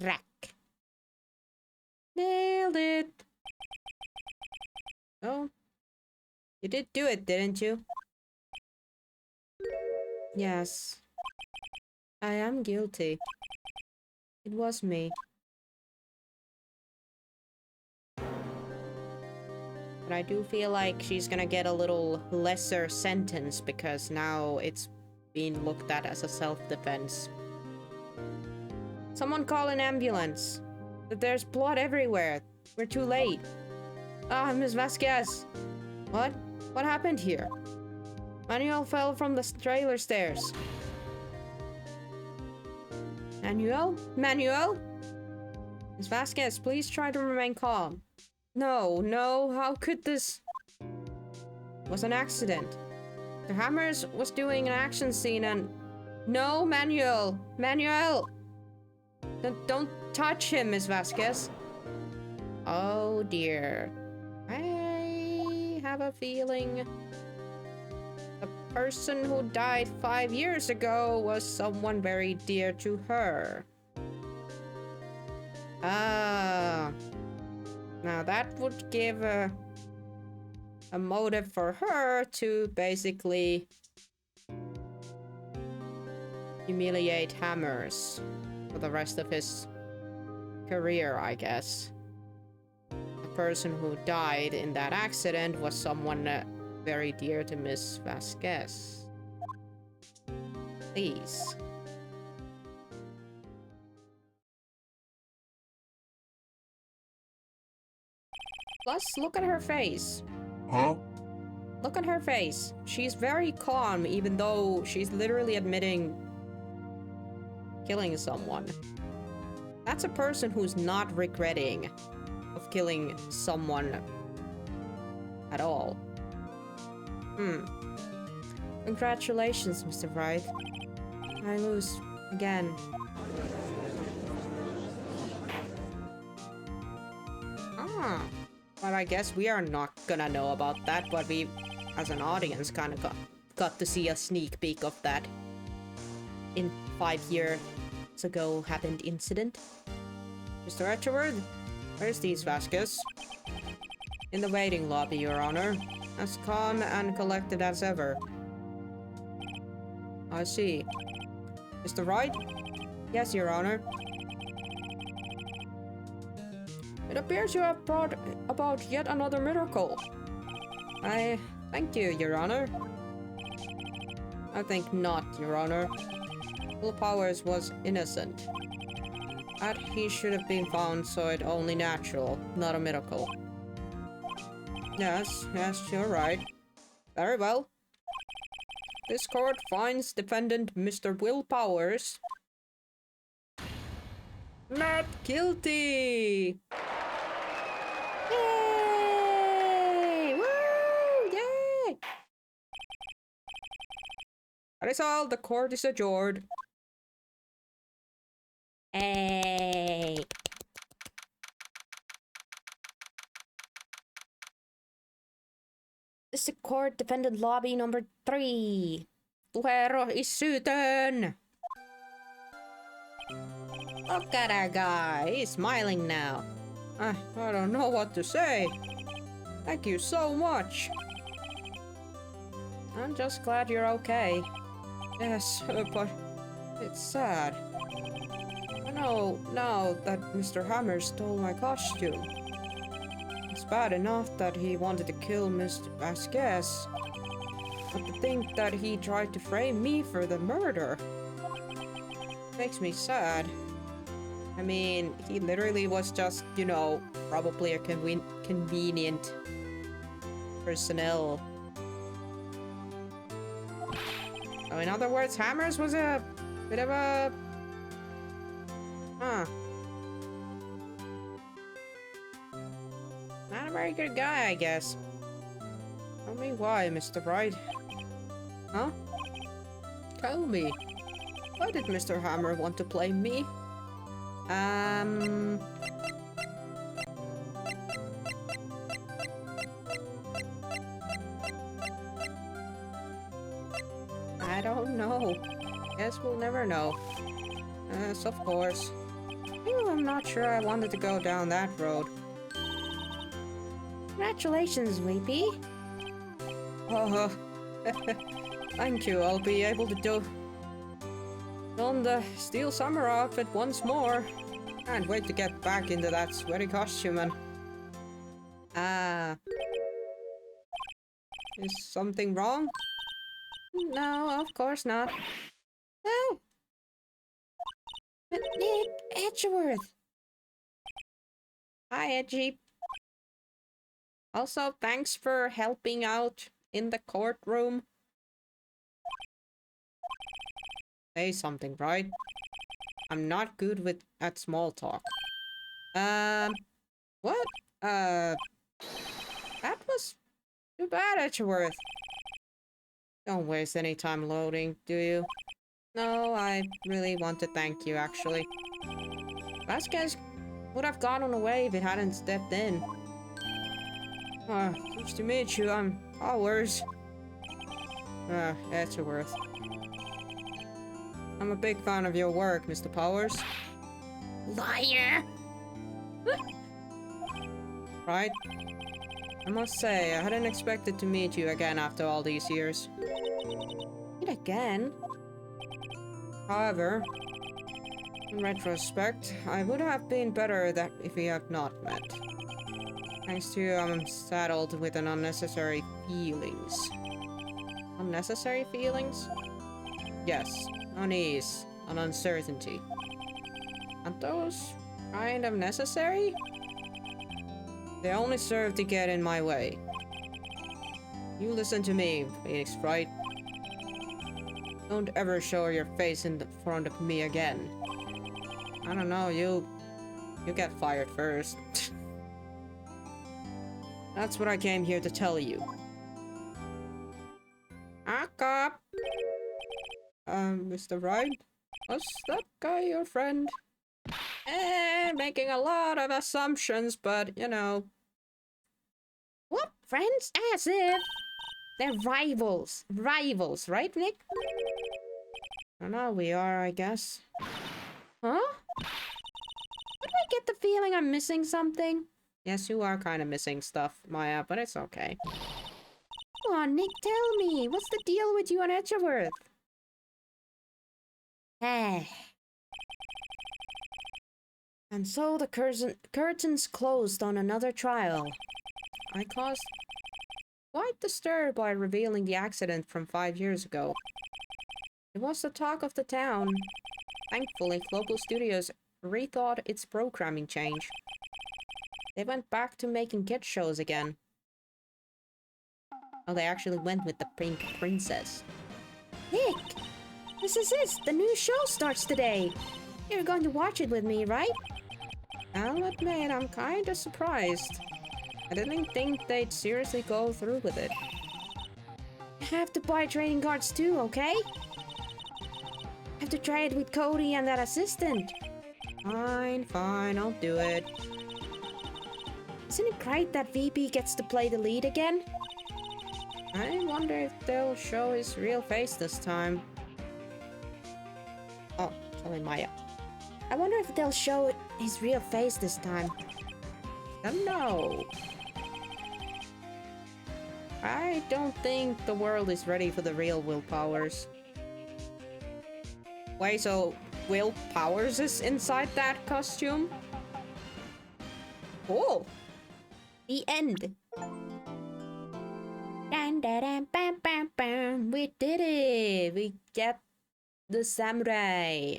Crack. Nailed it. Oh. You did do it, didn't you? Yes. I am guilty. It was me. But I do feel like she's gonna get a little lesser sentence because now it's being looked at as a self-defense. Someone call an ambulance. There's blood everywhere. We're too late. Ah, Miss Vasquez. What? What happened here? Manuel fell from the trailer stairs. Manuel? Manuel? Miss Vasquez, please try to remain calm. No, no, how could this... It was an accident. The Hammers was doing an action scene and... No, Manuel! Manuel! Don't touch him, Miss Vasquez. Oh dear. I have a feeling the person who died 5 years ago was someone very dear to her. Ah. Now that would give a motive for her to basically humiliate Hammers for the rest of his career, I guess. The person who died in that accident was someone very dear to Miss Vasquez. Please. Plus, look at her face. Huh? Look at her face. She's very calm, even though she's literally admitting killing someone. That's a person who's not regretting of killing someone at all. Congratulations, Mr. Wright. I lose again. Ah. But I guess we are not gonna know about that, but we, as an audience, kind of got to see a sneak peek of that in 5 years ago happened incident. Mr. Etcheward, where's these Vasquez? In the waiting lobby, Your Honor. As calm and collected as ever. I see. Mr. Wright? Yes, Your Honor. It appears you have brought about yet another miracle. I thank you, Your Honor. I think not, Your Honor. Will Powers was innocent. That he should have been found, so it only natural, not a miracle. Yes, you're right. Very well. This court finds defendant Mr. Will Powers not guilty! Yay! Woo! Yay! That is all. The court is adjourned. Hey! This is court defendant lobby number 3. Tuhero is syytön! Look at that guy. He's smiling now. I don't know what to say. Thank you so much. I'm just glad you're okay. Yes, but it's sad. I know now that Mr. Hammer stole my costume. It's bad enough that he wanted to kill Mr. Vasquez. But to think that he tried to frame me for the murder makes me sad. I mean, he literally was just, you know, probably a convenient personnel. So in other words, Hammers was a bit of a... Not a very good guy, I guess. Tell me why, Mr. Wright. Huh? Tell me. Why did Mr. Hammer want to play me? I don't know. Guess we'll never know. Yes, of course. I'm not sure I wanted to go down that road. Congratulations, Weepy. Oh, thank you. I'll be able to don the steel summer outfit once more. Can't wait to get back into that sweaty costume and... Is something wrong? No, of course not. Oh! Nick Edgeworth! Hi, Edgy. Also, thanks for helping out in the courtroom. Say something, right? I'm not good at small talk. What? That was too bad, Edgeworth. Don't waste any time loading, do you? No, I really want to thank you, actually. Vasquez would have gotten away if it hadn't stepped in. Nice to meet you. I'm Powers. Edgeworth. I'm a big fan of your work, Mr. Powers. Liar! Right? I must say, I hadn't expected to meet you again after all these years. Meet again? However, in retrospect, I would have been better that if we had not met. Thanks to you, I'm saddled with an unnecessary feelings. Unnecessary feelings? Yes, unease, an uncertainty. Aren't those kind of necessary? They only serve to get in my way. You listen to me, Phoenix Wright. Don't ever show your face in the front of me again. I don't know, you get fired first. That's what I came here to tell you. Cop. Mr. Wright? Was that guy your friend? Making a lot of assumptions, but, you know. What? Friends? As if they're rivals. Rivals, right, Nick? I don't know, we are, I guess. Huh? Did I get the feeling I'm missing something? Yes, you are kind of missing stuff, Maya, but it's okay. Come on, Nick, tell me. What's the deal with you and Edgeworth? And so the curtains closed on another trial. I caused quite the stir by revealing the accident from 5 years ago. It was the talk of the town. Thankfully, local studios rethought its programming change. They went back to making kid shows again. Oh, they actually went with the Pink Princess. Nick! This is it! The new show starts today! You're going to watch it with me, right? I'll admit, I'm kinda surprised. I didn't think they'd seriously go through with it. I have to buy trading cards too, okay? I have to try it with Cody and that assistant. Fine, I'll do it. Isn't it great that VP gets to play the lead again? I wonder if they'll show his real face this time. Oh, sorry, Maya. I wonder if they'll show his real face this time. No. I don't think the world is ready for the real Will Powers. Wait, so Will Powers is inside that costume? Cool. The end. Dun, dun, dun, bam, bam, bam. We did it. We get the samurai.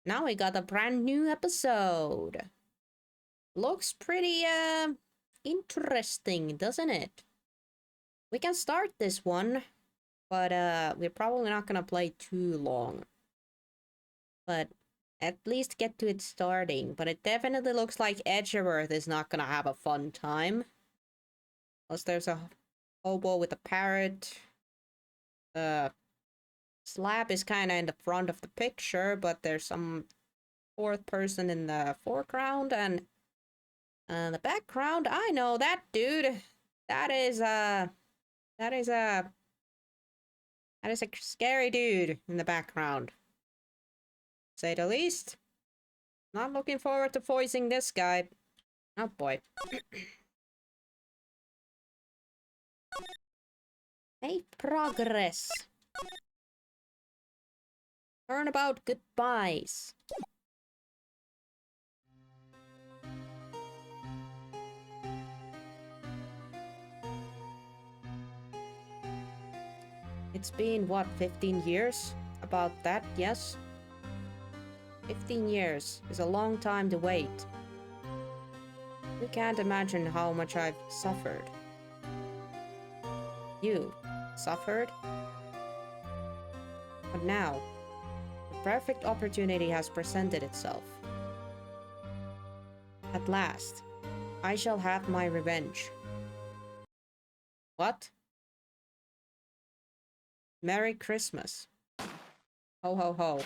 Now we got a brand new episode. Looks pretty interesting, doesn't it? We can start this one, but we're probably not gonna play too long. But at least get to it starting. But it definitely looks like Edgeworth is not gonna have a fun time. Plus there's a hobo with a parrot. Slab is kinda in the front of the picture, but there's some fourth person in the foreground, and the background, I know that dude. That is a scary dude in the background. Say the least. Not looking forward to voicing this guy. Oh boy. Make progress. Turnabout goodbyes. It's been, what, 15 years? About that, yes? 15 years is a long time to wait. You can't imagine how much I've suffered. You suffered? But now, the perfect opportunity has presented itself. At last, I shall have my revenge. What? Merry Christmas. Ho ho ho.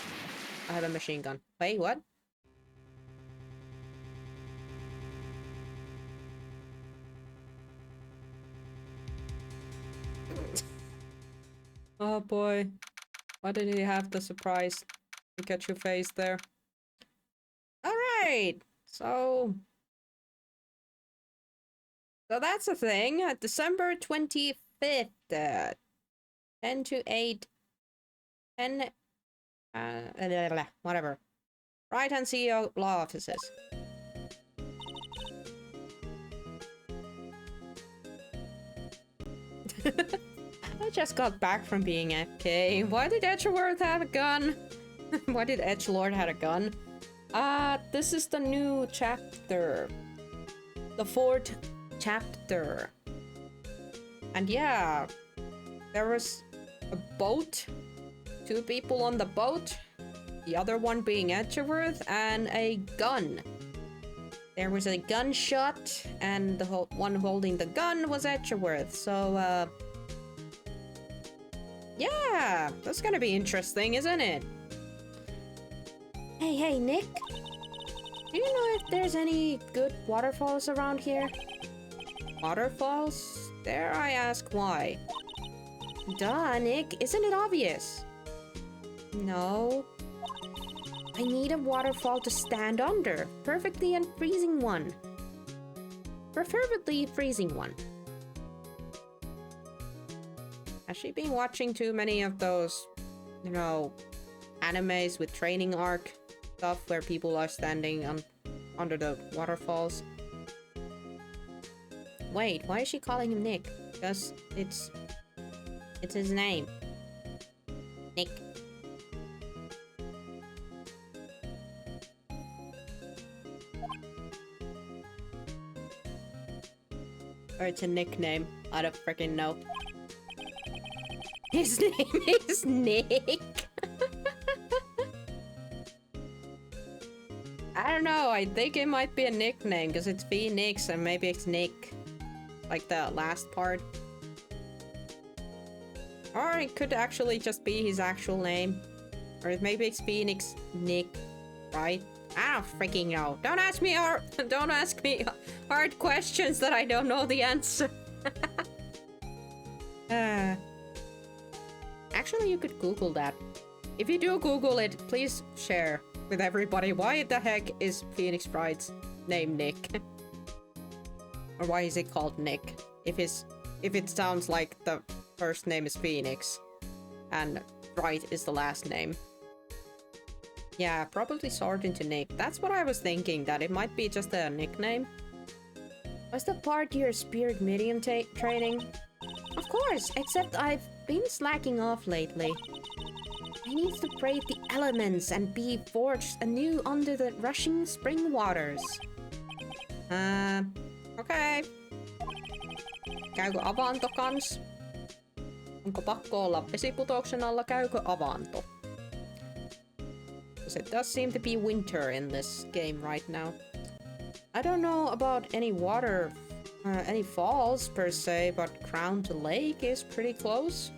I have a machine gun. Wait, what? Oh boy. Why did he have the surprise Pikachu face there? Alright! So that's a thing. December 25th. 10 to 8. 10... whatever. Wright and CEO law offices. I just got back from being FK. Why did Edgeworth have a gun? Why did Edgelord have a gun? This is the new chapter. The 4th chapter. And yeah, there was a boat. 2 people on the boat. The other one being Edgeworth, and a gun. There was a gunshot, and the one holding the gun was Edgeworth. So, yeah, that's gonna be interesting, isn't it? Hey, Nick. Do you know if there's any good waterfalls around here? Waterfalls? Dare I ask why? Duh, Nick. Isn't it obvious? No. I need a waterfall to stand under. Perfectly and freezing one. Preferably freezing one. Has she been watching too many of those, you know, animes with training arc stuff where people are standing under the waterfalls. Wait, why is she calling him Nick? Because it's his name. Nick. Or it's a nickname. I don't freaking know. His name is Nick. I don't know. I think it might be a nickname because it's Phoenix and maybe it's Nick. Like the last part. Or it could actually just be his actual name. Or maybe it's Phoenix Nick, right? I don't freaking know. Don't ask me hard questions that I don't know the answer. Actually, you could Google that. If you do Google it, please share with everybody why the heck is Phoenix Wright's name Nick? Or why is it called Nick? If it sounds like the first name is Phoenix and Wright is the last name. Yeah, probably sort into Nick. That's what I was thinking, that it might be just a nickname. Was the part your spirit medium training? Of course, except I've been slacking off lately. I need to brave the elements and be forged anew under the rushing spring waters. Okei. Käykö avanto kans? Onko pakko olla vesiputouksen alla? Käykö avanto? Because it does seem to be winter in this game right now. I don't know about any water, any falls per se, but Crown Lake is pretty close.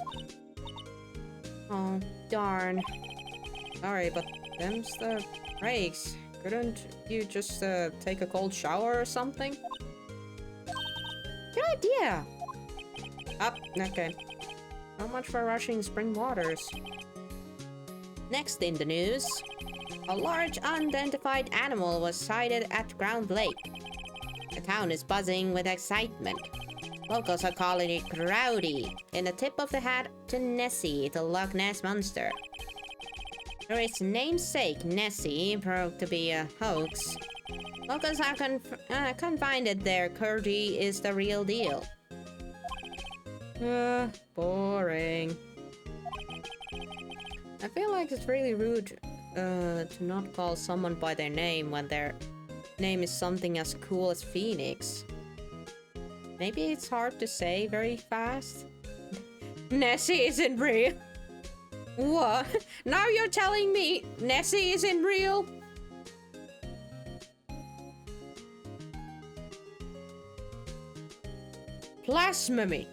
Oh, darn. Sorry, but them's the breaks. Couldn't you just take a cold shower or something? Good idea! Okay. Not much for rushing spring waters. Next in the news. A large unidentified animal was sighted at Ground Lake. The town is buzzing with excitement. Locals are calling it Growdy, in the tip of the hat to Nessie, the Loch Ness Monster. For its namesake, Nessie proved to be a hoax. Locals are confounded there. Curdy is the real deal. Boring. I feel like it's really rude to not call someone by their name when their name is something as cool as Phoenix. Maybe it's hard to say very fast. Nessie isn't real. What? Now you're telling me Nessie isn't real? Blasphemy!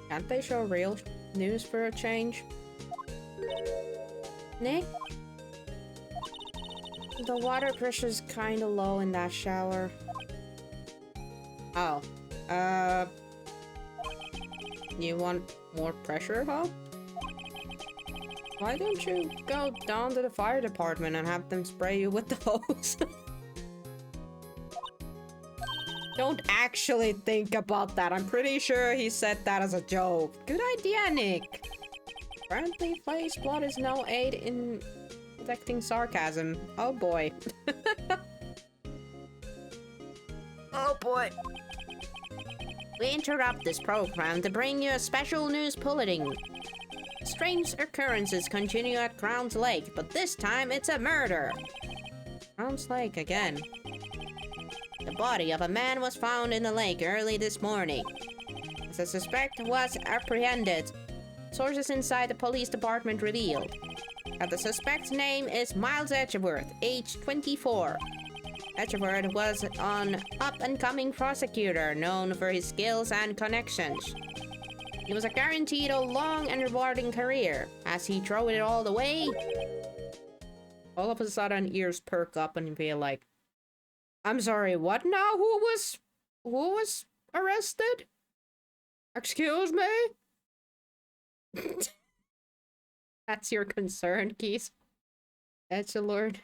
Can't they show real news for a change? Nick? The water pressure's kinda low in that shower. Oh. You want more pressure, huh? Why don't you go down to the fire department and have them spray you with the hose? Don't actually think about that. I'm pretty sure he said that as a joke. Good idea, Nick. Apparently, flesh blood is no aid in detecting sarcasm. Oh boy. Oh boy. We interrupt this program to bring you a special news bulletin. Strange occurrences continue at Crown's Lake, but this time it's a murder. Crown's Lake again. The body of a man was found in the lake early this morning. The suspect was apprehended. Sources inside the police department revealed that the suspect's name is Miles Edgeworth, age 24. Edgeworth was an up-and-coming prosecutor known for his skills and connections. He was guaranteed a long and rewarding career. As he threw it all the way, all of a sudden ears perk up and feel like, I'm sorry, what now? Who was arrested? Excuse me? That's your concern, Keith. Edgelord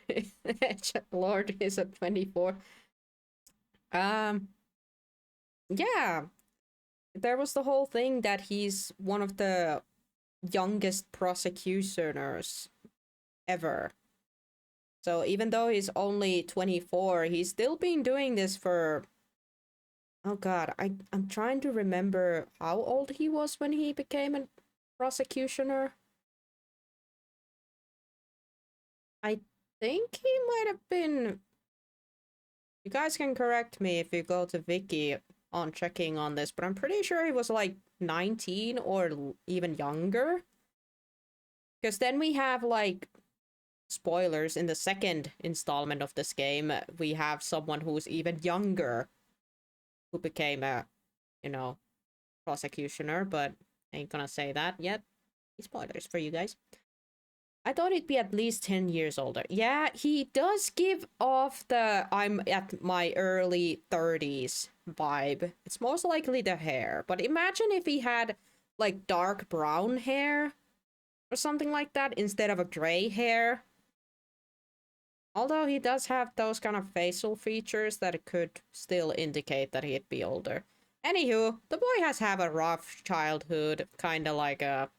is at 24. Yeah. There was the whole thing that he's one of the youngest prosecutioners ever. So even though he's only 24, he's still been doing this for... Oh god, I'm trying to remember how old he was when he became a prosecutioner. I think he might have been... You guys can correct me if you go to Wiki on checking on this, but I'm pretty sure he was like 19 or even younger. Because then we have like... Spoilers, in the second installment of this game, we have someone who's even younger who became a, you know, prosecutioner, but I ain't gonna say that yet. Spoilers for you guys. I thought he'd be at least 10 years older. Yeah, he does give off the I'm at my early 30s vibe. It's most likely the hair, but imagine if he had like dark brown hair or something like that instead of a gray hair. Although he does have those kind of facial features that it could still indicate that he'd be older. Anywho, the boy has had a rough childhood, kind of like a...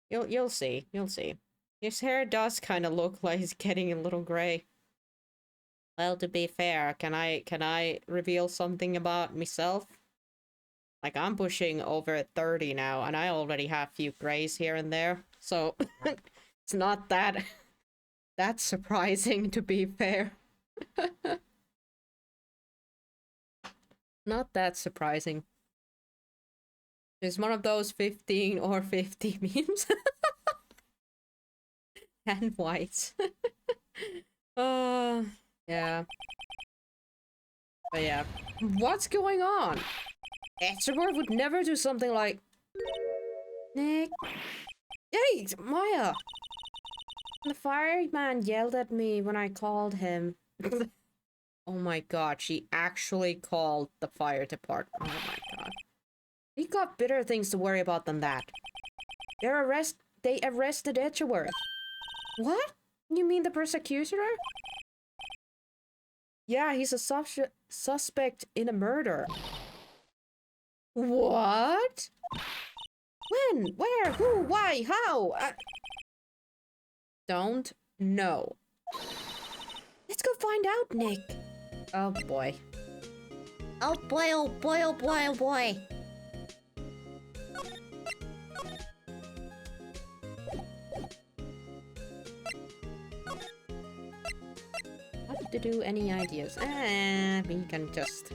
You'll see, you'll see. His hair does kind of look like he's getting a little gray. Well, to be fair, can I reveal something about myself? Like, I'm pushing over 30 now, and I already have a few grays here and there, so it's not that that's surprising, to be fair. Not that surprising. It's one of those 15 or 50 memes. And whites. Yeah. But yeah. What's going on? Extrovert would never do something like... Nick? Hey, Maya! The fireman yelled at me when I called him. Oh my god, she actually called the fire department. Oh my god. We got better things to worry about than that. They arrested Edgeworth. What? You mean the persecutor? Yeah, he's a suspect in a murder. What? When? Where? Who? Why? How? Don't know. Let's go find out, Nick. Oh boy. Oh boy, oh boy, oh boy, oh boy. What to do? Any ideas? We can just...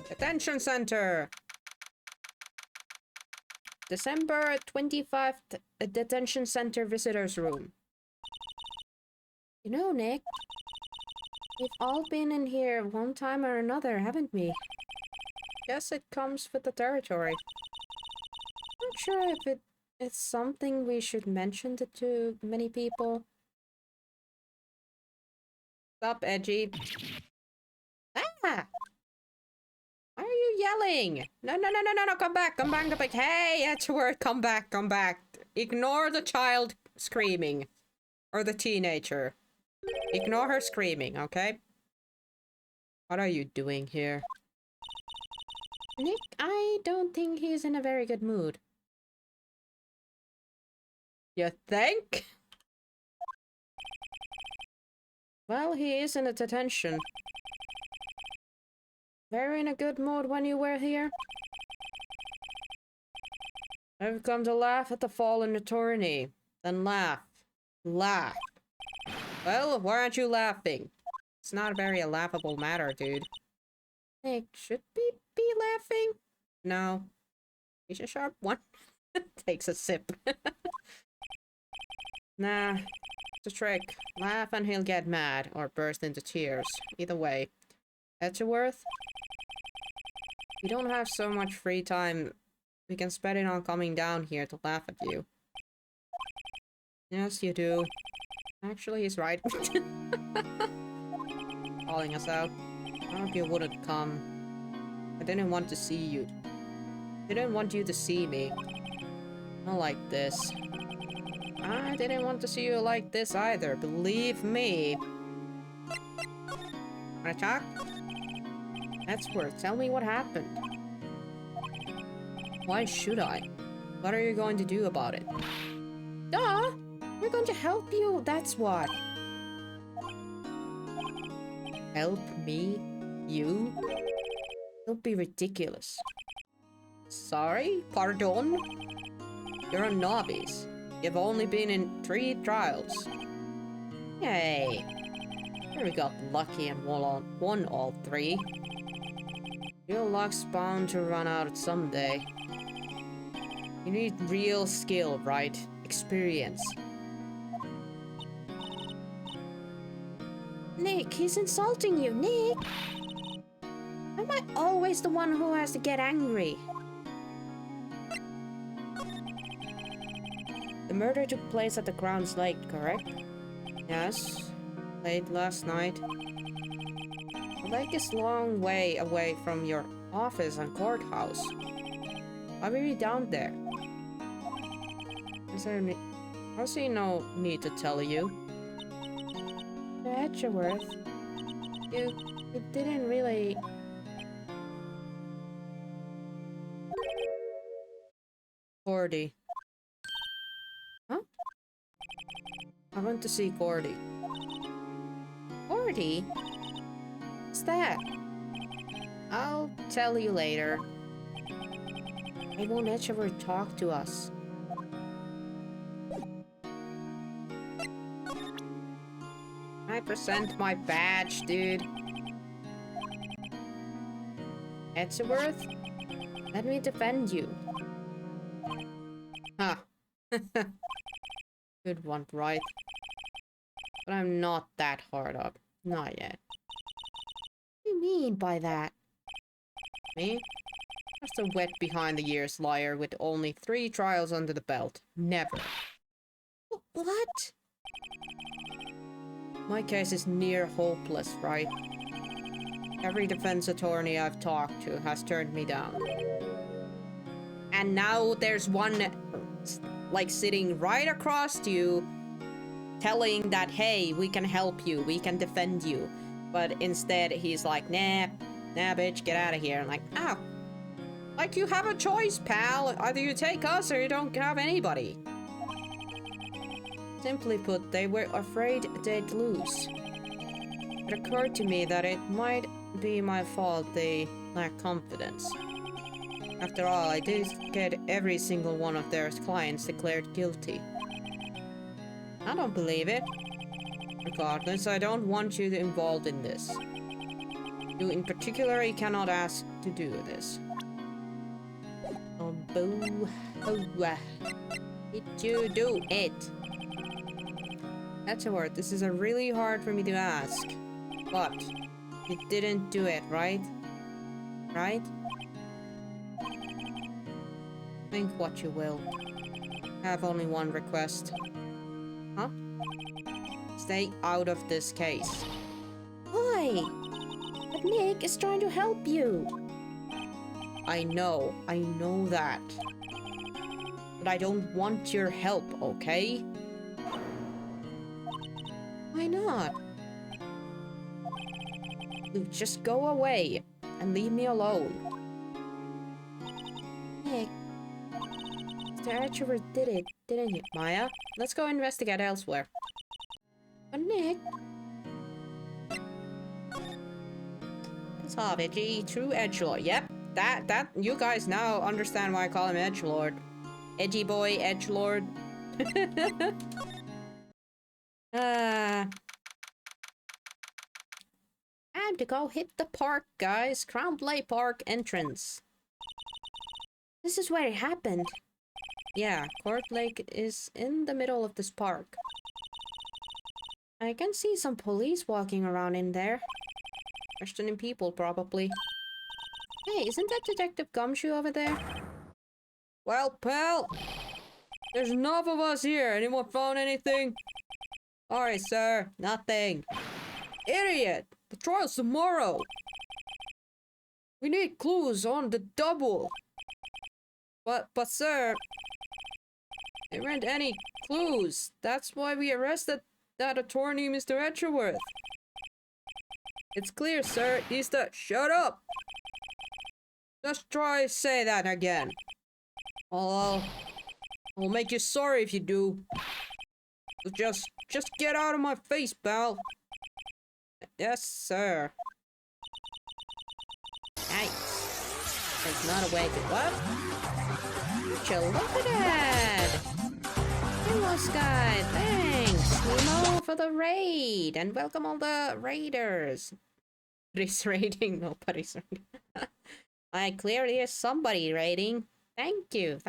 Detention Center! December 25th, Detention Center Visitors Room. You know, Nick, we've all been in here one time or another, haven't we? Guess it comes with the territory. Not sure if it's something we should mention to too many people. Stop, Edgy. Ah! Why are you yelling? No, come back, come back, come back. Hey, Edgeworth, come back, come back. Ignore the child screaming. Or the teenager. Ignore her screaming, okay? What are you doing here? Nick, I don't think he's in a very good mood. You think? Well, he is in a detention. Very in a good mood when you were here? I've come to laugh at the fallen attorney. Then laugh. Laugh. Well, why aren't you laughing? It's not a very laughable matter, dude. Nick, should we be laughing? No. He's a sharp one. Takes a sip. Nah. It's a trick. Laugh and he'll get mad, or burst into tears. Either way. Edgeworth? We don't have so much free time. We can spend it on coming down here to laugh at you. Yes, you do. Actually, he's right. Calling us out. I hope you wouldn't come. I didn't want to see you. I didn't want you to see me. Not like this. I didn't want to see you like this either, believe me. Wanna talk? Edgeworth, tell me what happened. Why should I? What are you going to do about it? Duh! We're going to help you, that's what. Help me? You? Don't be ridiculous. Sorry? Pardon? You're a novice. You've only been in 3 trials. Yay. We got lucky and won all 3. Your luck's bound to run out someday. You need real skill, right? Experience. Nick, he's insulting you, Nick! Am I always the one who has to get angry? The murder took place at the Crown's Lake, correct? Yes. Late last night. The lake is a long way away from your office and courthouse. Why were you down there? I see no need to tell you. Edgeworth, you didn't really... Gordy. Huh? I want to see Gordy. Gordy? What's that? I'll tell you later. Why won't Edgeworth talk to us? I present my badge, dude. Edgeworth, let me defend you. Huh. Good one, right? But I'm not that hard up. Not yet. What do you mean by that? Me? Just a wet behind the ears liar with only 3 trials under the belt. Never. What? My case is near hopeless, right? Every defense attorney I've talked to has turned me down. And now there's one, like, sitting right across you, telling that, hey, we can help you, we can defend you. But instead, he's like, nah, bitch, get out of here. I'm like, oh. Like, you have a choice, pal. Either you take us or you don't have anybody. Simply put, they were afraid they'd lose. It occurred to me that it might be my fault they lack confidence. After all, I did get every single one of their clients declared guilty. I don't believe it. Regardless, I don't want you involved in this. You in particular, you cannot ask to do this. Oh, boo. Oh, did you do it? That's a word. This is a really hard for me to ask. But you didn't do it, right? Right? Think what you will. I have only one request. Huh? Stay out of this case. Why? But Nick is trying to help you. I know that. But I don't want your help, okay? Why not? Dude, just go away and leave me alone. Nick, Mr. Edgeworth did it, didn't you? Maya, let's go investigate elsewhere. But Nick... It's Harvey, true edgelord. Yep, that, you guys now understand why I call him edgelord. Edgy boy, edgelord. Time to go hit the park, guys. Crown Play Park entrance. This is where it happened. Yeah, Court Lake is in the middle of this park. I can see some police walking around in there. Questioning people, probably. Hey, isn't that Detective Gumshoe over there? Well, pal, there's enough of us here. Anyone found anything? Alright, sir. Nothing. Idiot! The trial's tomorrow. We need clues on the double. But sir, there weren't any clues. That's why we arrested that attorney, Mr. Edgeworth. It's clear, sir. He's the... Shut up! Just try to say that again. I'll I'll make you sorry if you do. Just get out of my face, pal. Yes, sir. Nice. There's not a way to what? Chill, look at that! Hello, Sky. Thanks, Nemo, for the raid, and welcome all the raiders. Nobody's raiding. Nobody's raiding. I clearly hear somebody raiding. Thank you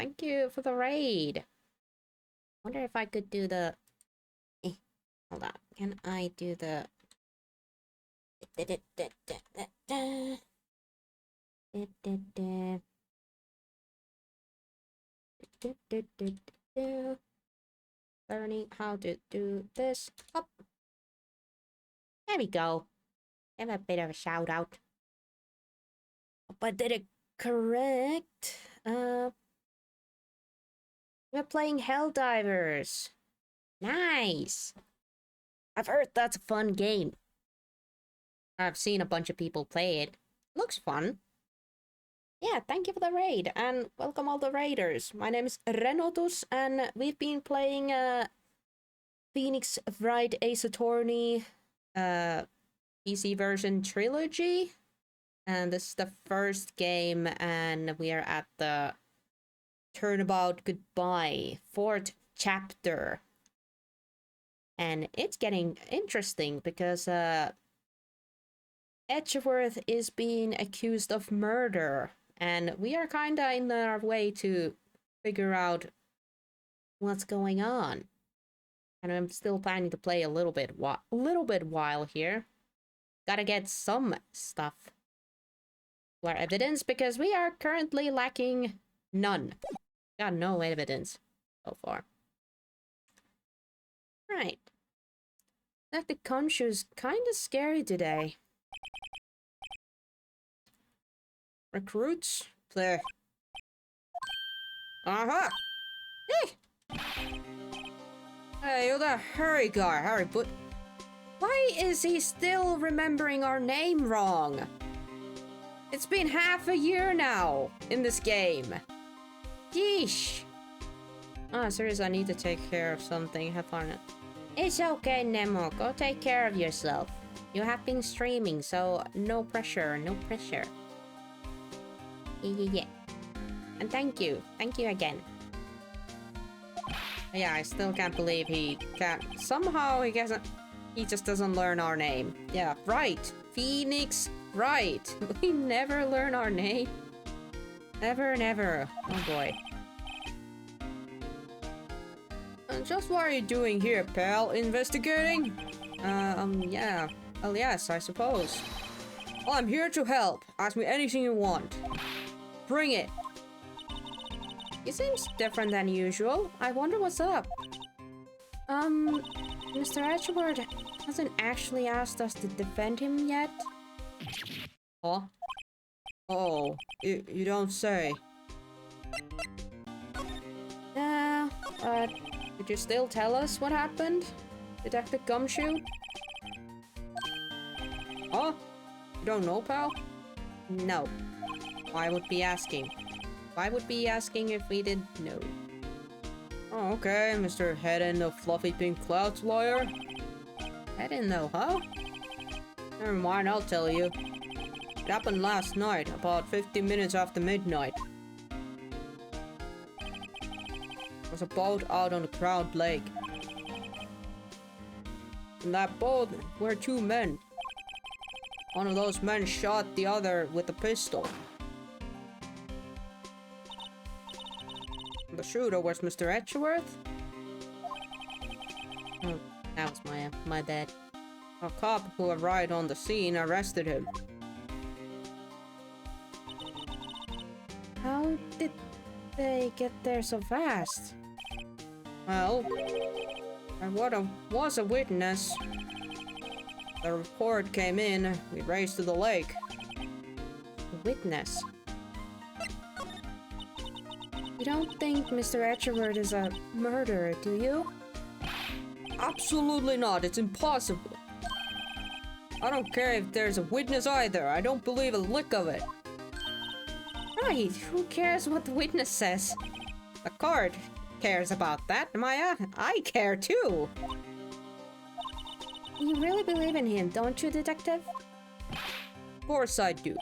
for the raid. Wonder if I could do the. Hold on. Can I do the? Learning how to do this. Up. There we go. Give a bit of a shout out. Hope I did it correct. We're playing Helldivers. Nice. I've heard that's a fun game. I've seen a bunch of people play it. Looks fun. Yeah, thank you for the raid, and welcome all the raiders. My name is Renotus, and we've been playing Phoenix Wright Ace Attorney PC version Trilogy. And this is the first game, and we are at the Turnabout Goodbye, 4th chapter. And it's getting interesting because Edgeworth is being accused of murder, and we are kinda in our way to figure out what's going on. And I'm still planning to play a little bit while here. Gotta get some stuff for evidence because we are currently lacking none. Got no evidence so far. Right. The Konshu's kinda scary today. Recruits? Play. Uh-huh! Hey! Hey, you're that Harry guy, Harry, but why is he still remembering our name wrong? It's been half a year now in this game. Yeesh. Ah, seriously, I need to take care of something. Have fun. It's okay, Nemo. Go take care of yourself. You have been streaming, so no pressure, no pressure. Yeah. And thank you. Thank you again. Yeah, I still can't believe he can't. Somehow he doesn't. He just doesn't learn our name. Yeah, right. Phoenix Wright. We never learn our name. Never, never. Oh boy. Just what are you doing here, pal? Investigating? Yeah. Well, yes, I suppose. Well, I'm here to help. Ask me anything you want. Bring it. He seems different than usual. I wonder what's up. Mr. Edgeworth hasn't actually asked us to defend him yet. Huh? Oh, you don't say. Could you still tell us what happened? Detective Gumshoe? Huh? You don't know, pal? No. Why would be asking? Why would be asking if we didn't know? Oh, okay, Mr. Head in the fluffy pink clouds lawyer. I didn't know, huh? Never mind, I'll tell you. It happened last night, about 50 minutes after midnight. There was a boat out on the Crowned Lake. In that boat were two men. One of those men shot the other with a pistol. The shooter was Mr. Edgeworth? Oh, that was my bad. A cop who arrived on the scene arrested him. How did they get there so fast? Well, there was a witness. The report came in. We raced to the lake. A witness? You don't think Mr. Edgeworth is a murderer, do you? Absolutely not. It's impossible. I don't care if there's a witness either. I don't believe a lick of it. Right. Who cares what the witness says? The card. cares about that, Maya. I care too. You really believe in him, don't you, Detective? Of course I do.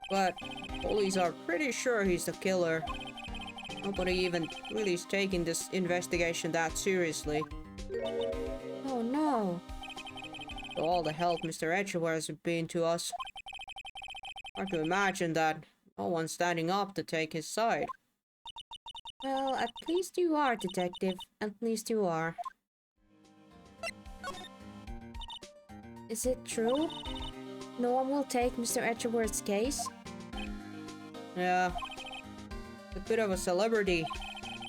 But police are pretty sure he's the killer. Nobody even really is taking this investigation that seriously. Oh no. For all the help Mr. Edgeworth has been to us. Hard to imagine that no one's standing up to take his side. Well, at least you are, Detective. At least you are. Is it true? No one will take Mr. Edgeworth's case? Yeah. A bit of a celebrity.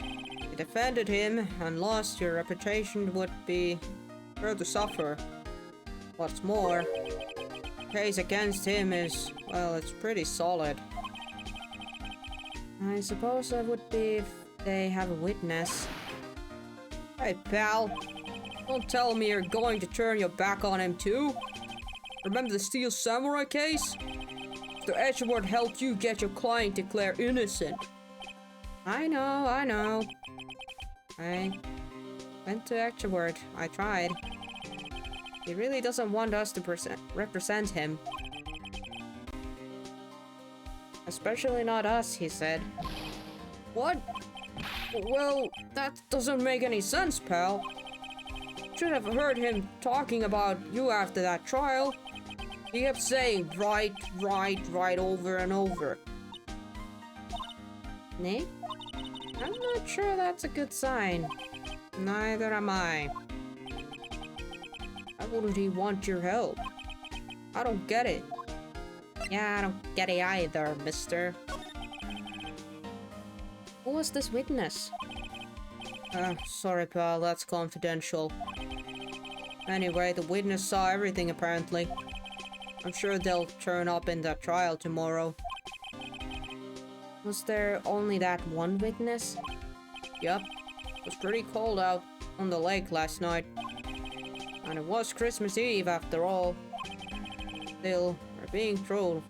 You defended him and lost, your reputation would be sure to suffer. What's more, the case against him is, well, it's pretty solid. I suppose that would be if they have a witness. Hey, pal. Don't tell me you're going to turn your back on him too. Remember the Steel Samurai case? Mr. Edgeworth helped you get your client declared innocent. I know. I went to Edgeworth. I tried. He really doesn't want us to represent him. Especially not us, he said. What? Well, that doesn't make any sense, pal. Should have heard him talking about you after that trial. He kept saying right over and over. Nick? I'm not sure that's a good sign. Neither am I. Why wouldn't he want your help? I don't get it. Yeah, I don't get it either, mister. Who was this witness? Sorry pal, that's confidential. Anyway, the witness saw everything apparently. I'm sure they'll turn up in that trial tomorrow. Was there only that one witness? Yep. It was pretty cold out on the lake last night. And it was Christmas Eve after all. Still, we're being true.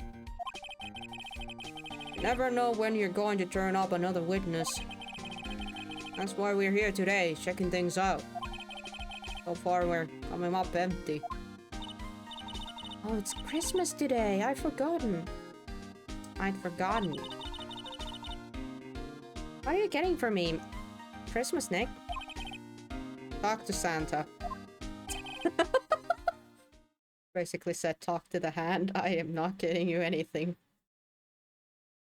You never know when you're going to turn up another witness. That's why we're here today, checking things out. So far, we're coming up empty. Oh, it's Christmas today. I'd forgotten. What are you getting for me? Christmas, Nick? Talk to Santa. Basically said talk to the hand. I am not getting you anything.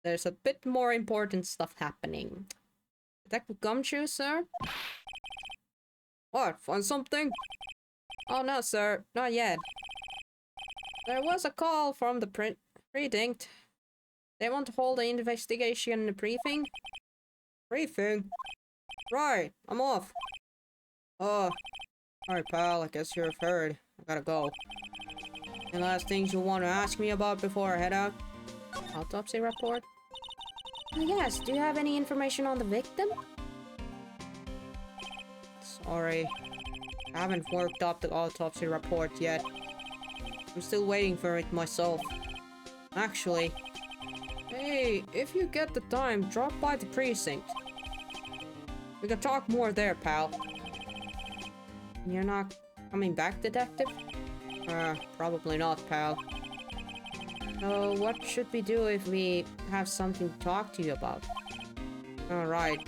There's a bit more important stuff happening. Detective Gumshoe, sir? What? Find something? Oh no, sir. Not yet. There was a call from the precinct. They want to hold an investigation briefing. Briefing? Right, I'm off. Oh, alright pal, I guess you've heard. I gotta go. Any last things you want to ask me about before I head out? Autopsy report? Yes, do you have any information on the victim? Sorry. I haven't worked up the autopsy report yet. I'm still waiting for it myself. Actually, hey, if you get the time, drop by the precinct. We can talk more there, pal. You're not coming back, Detective? Probably not, pal. So, what should we do if we have something to talk to you about? Alright.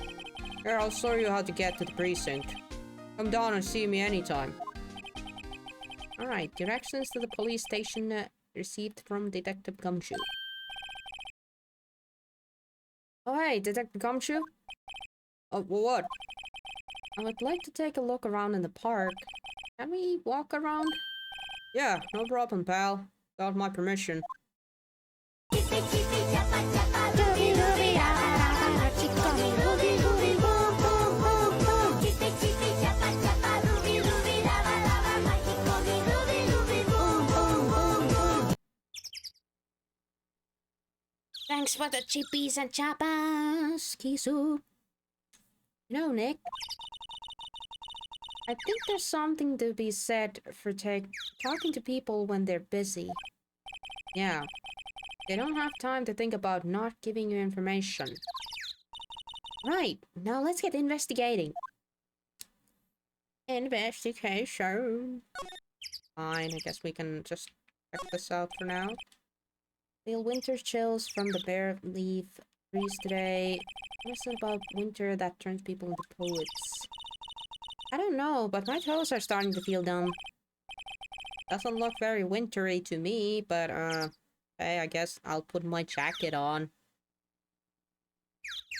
Here, I'll show you how to get to the precinct. Come down and see me anytime. Alright, directions to the police station received from Detective Gumshoe. Oh hey, Detective Gumshoe? Oh, what? I would like to take a look around in the park. Can we walk around? Yeah, no problem, pal. Got my permission. Thanks for the chippies and chapas, Kisu. You know, Nick, I think there's something to be said for talking to people when they're busy. Yeah, they don't have time to think about not giving you information. Right, now let's get investigating. Investigation. Fine, I guess we can just check this out for now. Feel winter chills from the bare leaf trees today. What is it about winter that turns people into poets? I don't know, but my toes are starting to feel numb. Doesn't look very wintry to me, but hey, I guess I'll put my jacket on.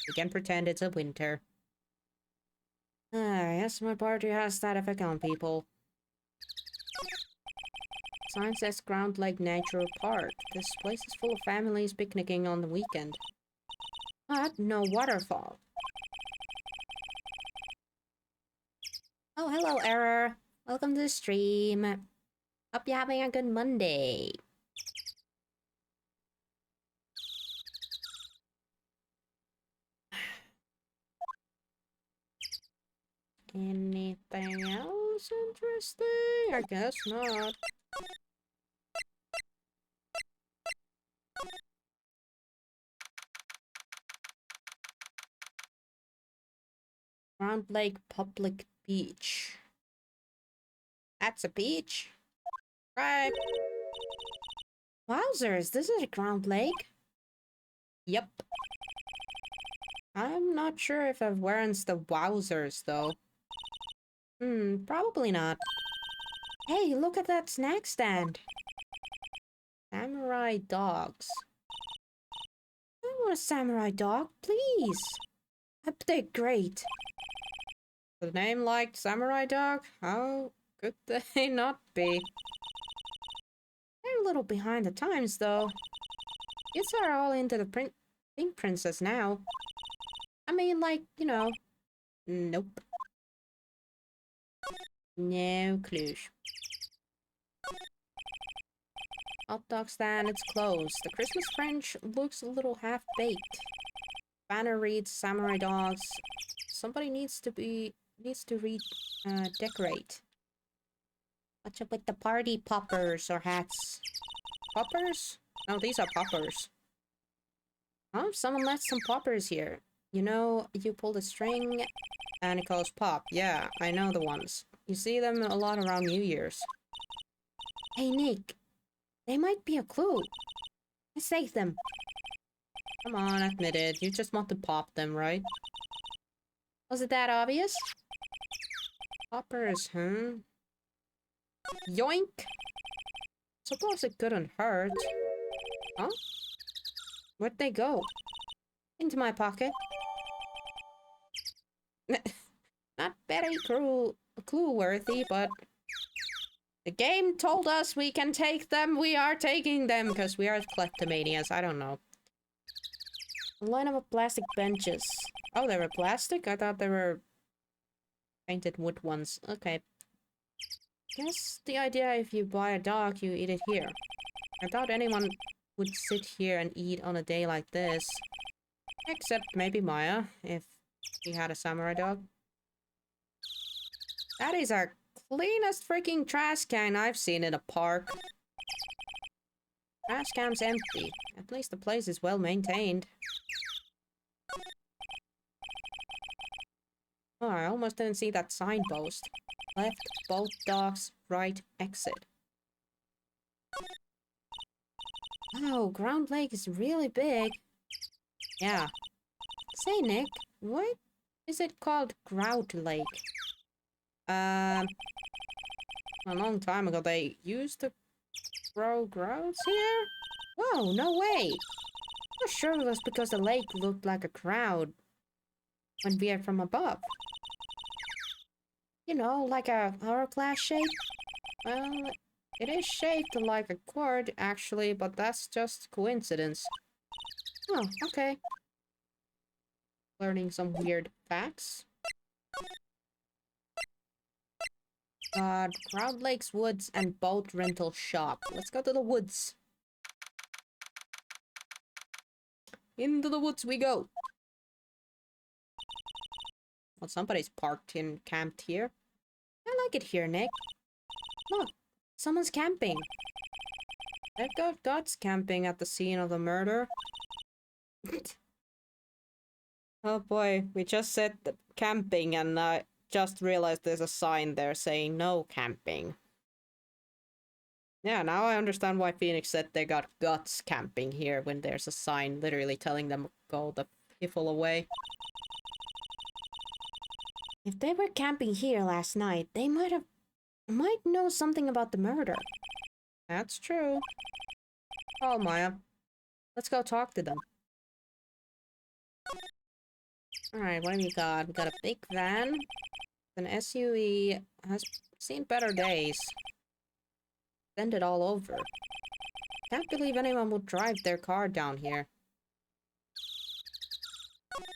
We can pretend it's a winter. I guess my party has that effect on people. Sign says Ground Lake Natural Park. This place is full of families picnicking on the weekend. But no waterfall. Oh, hello, Error. Welcome to the stream. Hope you're having a good Monday. Anything else interesting? I guess not. Round Lake Public Beach. That's a beach? Right. Wowzers, this is a Ground Lake? Yep. I'm not sure if I've warrants the wowzers, though. Probably not. Hey, look at that snack stand. Samurai dogs. I want a samurai dog, please. They're great. The name like samurai dog? How could they not be? They're a little behind the times, though. Kids are all into the Pink Princess now. I mean, like, you know. Nope. No clue. Hot dog stand, it's closed. The Christmas French looks a little half-baked. Banner reads samurai dogs. Somebody needs to decorate. What's up with the party poppers or hats? Poppers? No, these are poppers. Oh, someone left some poppers here. You know, you pull the string and it goes pop. Yeah, I know the ones. You see them a lot around New Year's. Hey, Nick. They might be a clue. Let's take them. Come on, admit it. You just want to pop them, right? Was it that obvious? Poppers, huh? Yoink! Suppose it couldn't hurt. Huh? Where'd they go? Into my pocket. Not very clue-worthy, but... The game told us we can take them, we are taking them, because we are kleptomanias, I don't know. A line of plastic benches. Oh, they were plastic? I thought they were painted wood ones. Okay. Guess the idea if you buy a dog, you eat it here. I doubt anyone would sit here and eat on a day like this. Except maybe Maya, if he had a samurai dog. That is our cleanest freaking trash can I've seen in a park. Trash can's empty. At least the place is well maintained. Oh, I almost didn't see that signpost. Left, both dogs, right, exit. Wow, Ground Lake is really big. Yeah. Say, Nick, what is it called Grout Lake? A long time ago they used to grow grouts here? Whoa, no way! I'm sure it was because the lake looked like a crowd when viewed from above. You know, like a hourglass shape? Well, it is shaped like a quad, actually, but that's just coincidence. Oh, okay. Learning some weird facts. Crowd Lakes Woods and Boat Rental Shop. Let's go to the woods. Into the woods we go. Well, somebody's parked and camped here. I like it here, Nick. Look, someone's camping. There go Dots camping at the scene of the murder. Oh boy, we just said camping and I just realized there's a sign there saying no camping. Yeah, now I understand why Phoenix said they got guts camping here when there's a sign literally telling them go the piffle away. If they were camping here last night, they might know something about the murder. That's true. Oh, Maya. Let's go talk to them. Alright, what have you got? We got a big van. An SUV has seen better days. Send it all over. Can't believe anyone would drive their car down here.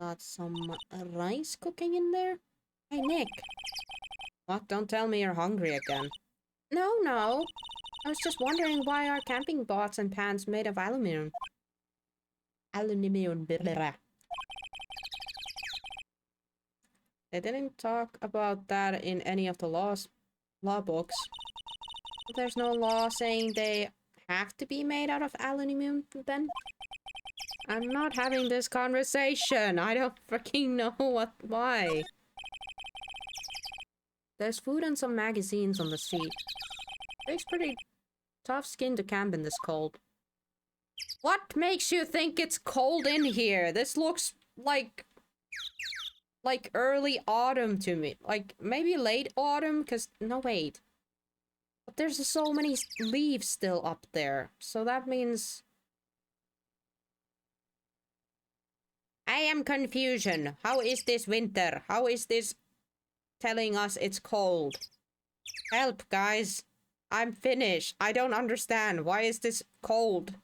Got some rice cooking in there? Hey, Nick. What? Don't tell me you're hungry again. No. I was just wondering why our camping pots and pans made of aluminum. Aluminum. Blah. They didn't talk about that in any of the law books. There's no law saying they have to be made out of aluminum, then? I'm not having this conversation. I don't freaking know why. There's food and some magazines on the seat. Takes pretty tough skin to camp in this cold. What makes you think it's cold in here? This looks like early autumn to me. Like, maybe late autumn? No, wait. But there's so many leaves still up there. So that means... I am confusion. How is this winter? How is this telling us it's cold? Help, guys. I'm Finnish. I don't understand. Why is this cold?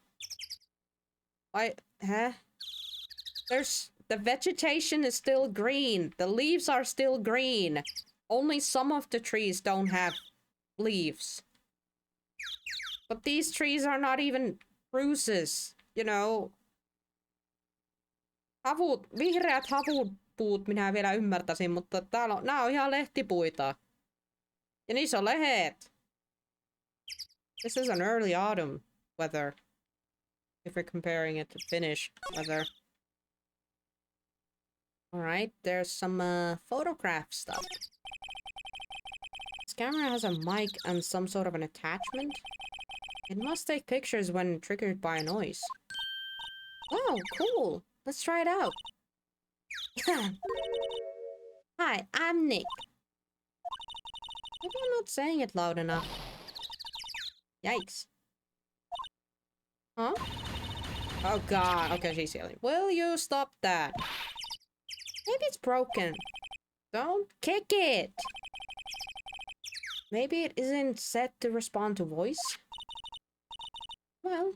Why? Huh? The vegetation is still green. The leaves are still green. Only some of the trees don't have leaves. But these trees are not even spruces, you know. Vihreät havupuut minä vielä ymmärtäisin, mutta nää on ihan lehtipuita. Ja niissä on lehet. This is an early autumn weather. If we're comparing it to Finnish weather. Alright, there's some photograph stuff. This camera has a mic and some sort of an attachment. It must take pictures when triggered by a noise. Oh, cool. Let's try it out. Hi, I'm Nick. Maybe I'm not saying it loud enough. Yikes. Huh? Oh god, okay, she's yelling. Will you stop that? Maybe it's broken. Don't kick it! Maybe it isn't set to respond to voice? Well,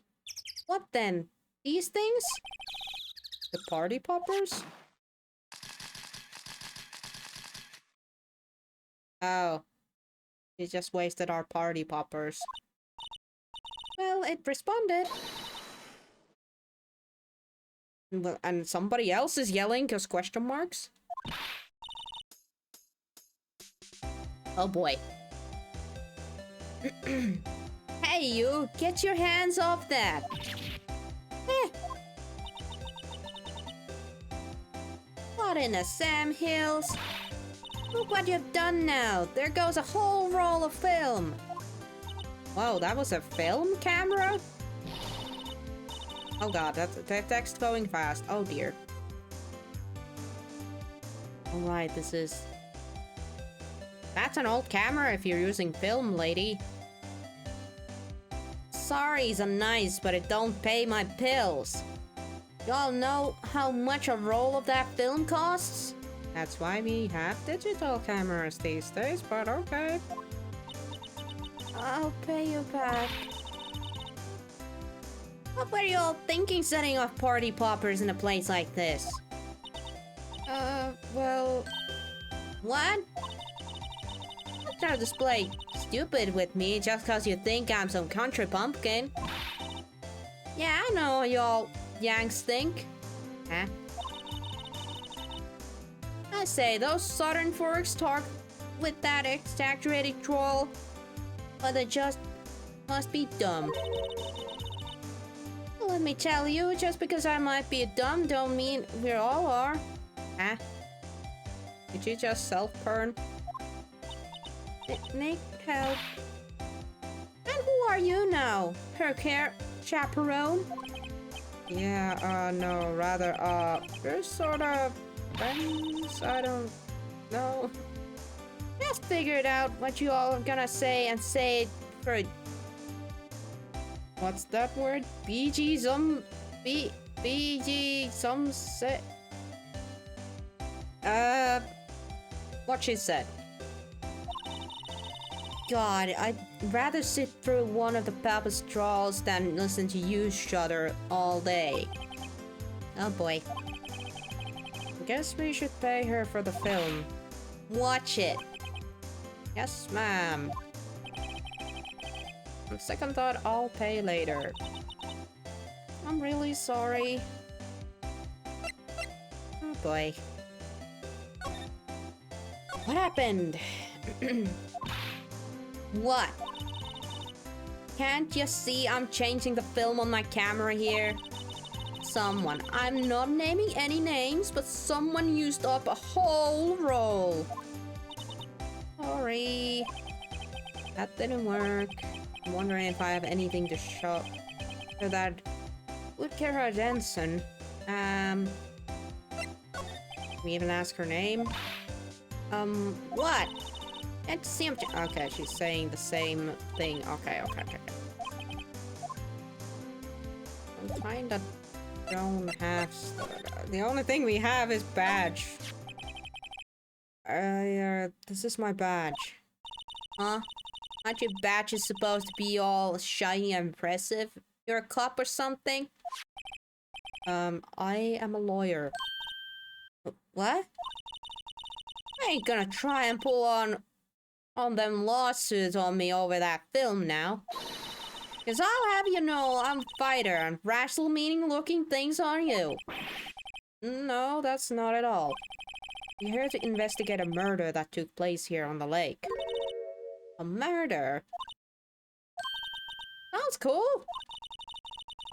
what then? These things? The party poppers? Oh. We just wasted our party poppers. Well, it responded. Well, and somebody else is yelling because question marks? Oh boy. Hey you, get your hands off that! Eh. What in the Sam Hills? Look what you've done now! There goes a whole roll of film! Whoa, that was a film camera? Oh god, that's that text going fast. Oh dear. Alright, this is... That's an old camera if you're using film, lady. Sorry's a nice, but it don't pay my bills. Y'all know how much a roll of that film costs? That's why we have digital cameras these days, but okay. I'll pay you back. What were you all thinking setting off party poppers in a place like this? Well... What? Don't try to display stupid with me just cause you think I'm some country pumpkin. Yeah, I know y'all Yanks think. Huh? I say, those southern folks talk with that exaggerated drawl, but they just must be dumb. Let me tell you, just because I might be dumb don't mean we all are. Huh? Did you just self-burn? Nick, help. And who are you now? Her care chaperone? Yeah, no, rather, we're sort of friends, I don't know. Just figured out what you all are gonna say and say it for... What's that word? BG some... BG some say... What she said. God, I'd rather sit through one of the Papa's draws than listen to you shudder all day. Oh boy. Guess we should pay her for the film. Watch it. Yes, ma'am. On second thought, I'll pay later. I'm really sorry. Oh boy. What happened? What? Can't you see I'm changing the film on my camera here? Someone, I'm not naming any names, but someone used up a whole roll. Sorry. That didn't work. I'm wondering if I have anything to show for that Woodkara Jensen. We even ask her name? What? Can't see him. Okay, she's saying the same thing. Okay. I'm kinda don't have stuff. The only thing we have is badge. This is my badge. Huh? Aren't your badges supposed to be all shiny and impressive? You're a cop or something? I am a lawyer. What? I ain't gonna try and pull on them lawsuits on me over that film now. Cause I'll have you know I'm a fighter and rational meaning looking things on you. No, that's not at all. We're here to investigate a murder that took place here on the lake. A murder? Sounds cool.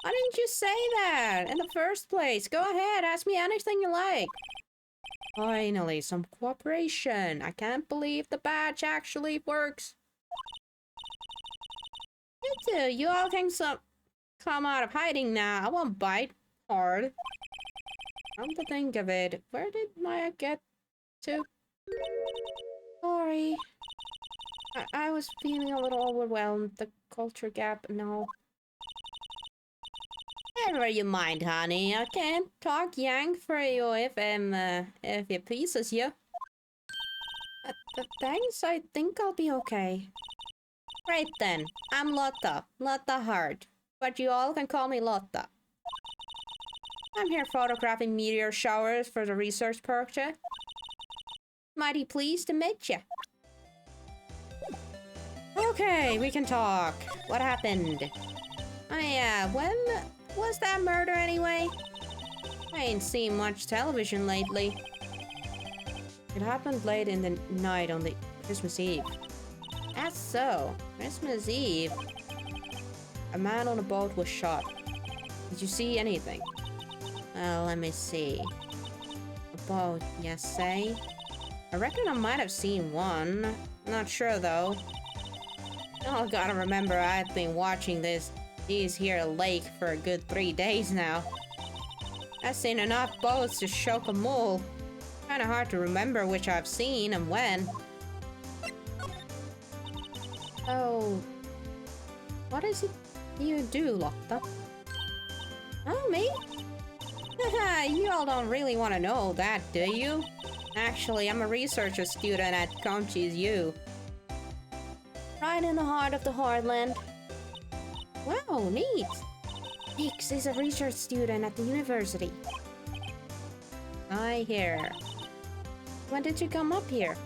Why didn't you say that in the first place? Go ahead, ask me anything you like. Finally, some cooperation. I can't believe the badge actually works. You two, you all can come out of hiding now. I won't bite hard. Come to think of it, where did Maya get to? Sorry. I was feeling a little overwhelmed. The culture gap, no. Never you mind, honey. I can't talk Yang for you if it pleases you. Thanks, I think I'll be okay. Right then, I'm Lotta Hart, but you all can call me Lotta. I'm here photographing meteor showers for the research project. Mighty pleased to meet you. Okay, we can talk. What happened? Oh yeah, when was that murder anyway? I ain't seen much television lately. It happened late in the night on the Christmas Eve. That's so. Christmas Eve. A man on a boat was shot. Did you see anything? Well, let me see. A boat, yes, say? I reckon I might have seen one. Not sure though. Oh, gotta remember I've been watching these here lake for a good 3 days now. I've seen enough boats to shock a mole. Kinda hard to remember which I've seen and when. Oh, what is it you do, Lotta? Oh, me? Haha, you all don't really want to know that, do you? Actually, I'm a researcher student at Conchi's U. Right in the heart of the Heartland. Wow, neat. Nix is a research student at the university. I hear. When did you come up here?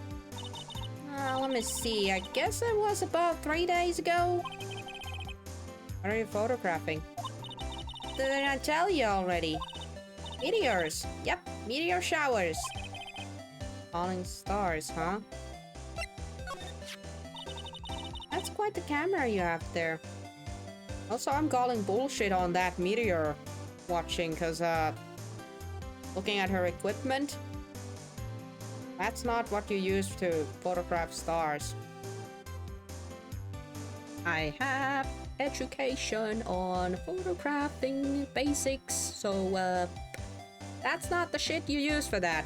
Let me see. I guess it was about 3 days ago. What are you photographing? Didn't I tell you already? Meteors. Yep, meteor showers. Falling stars, huh? That's quite the camera you have there. Also, I'm calling bullshit on that meteor watching, cause looking at her equipment, That's not what you use to photograph stars. I have education on photographing basics, so that's not the shit you use for that.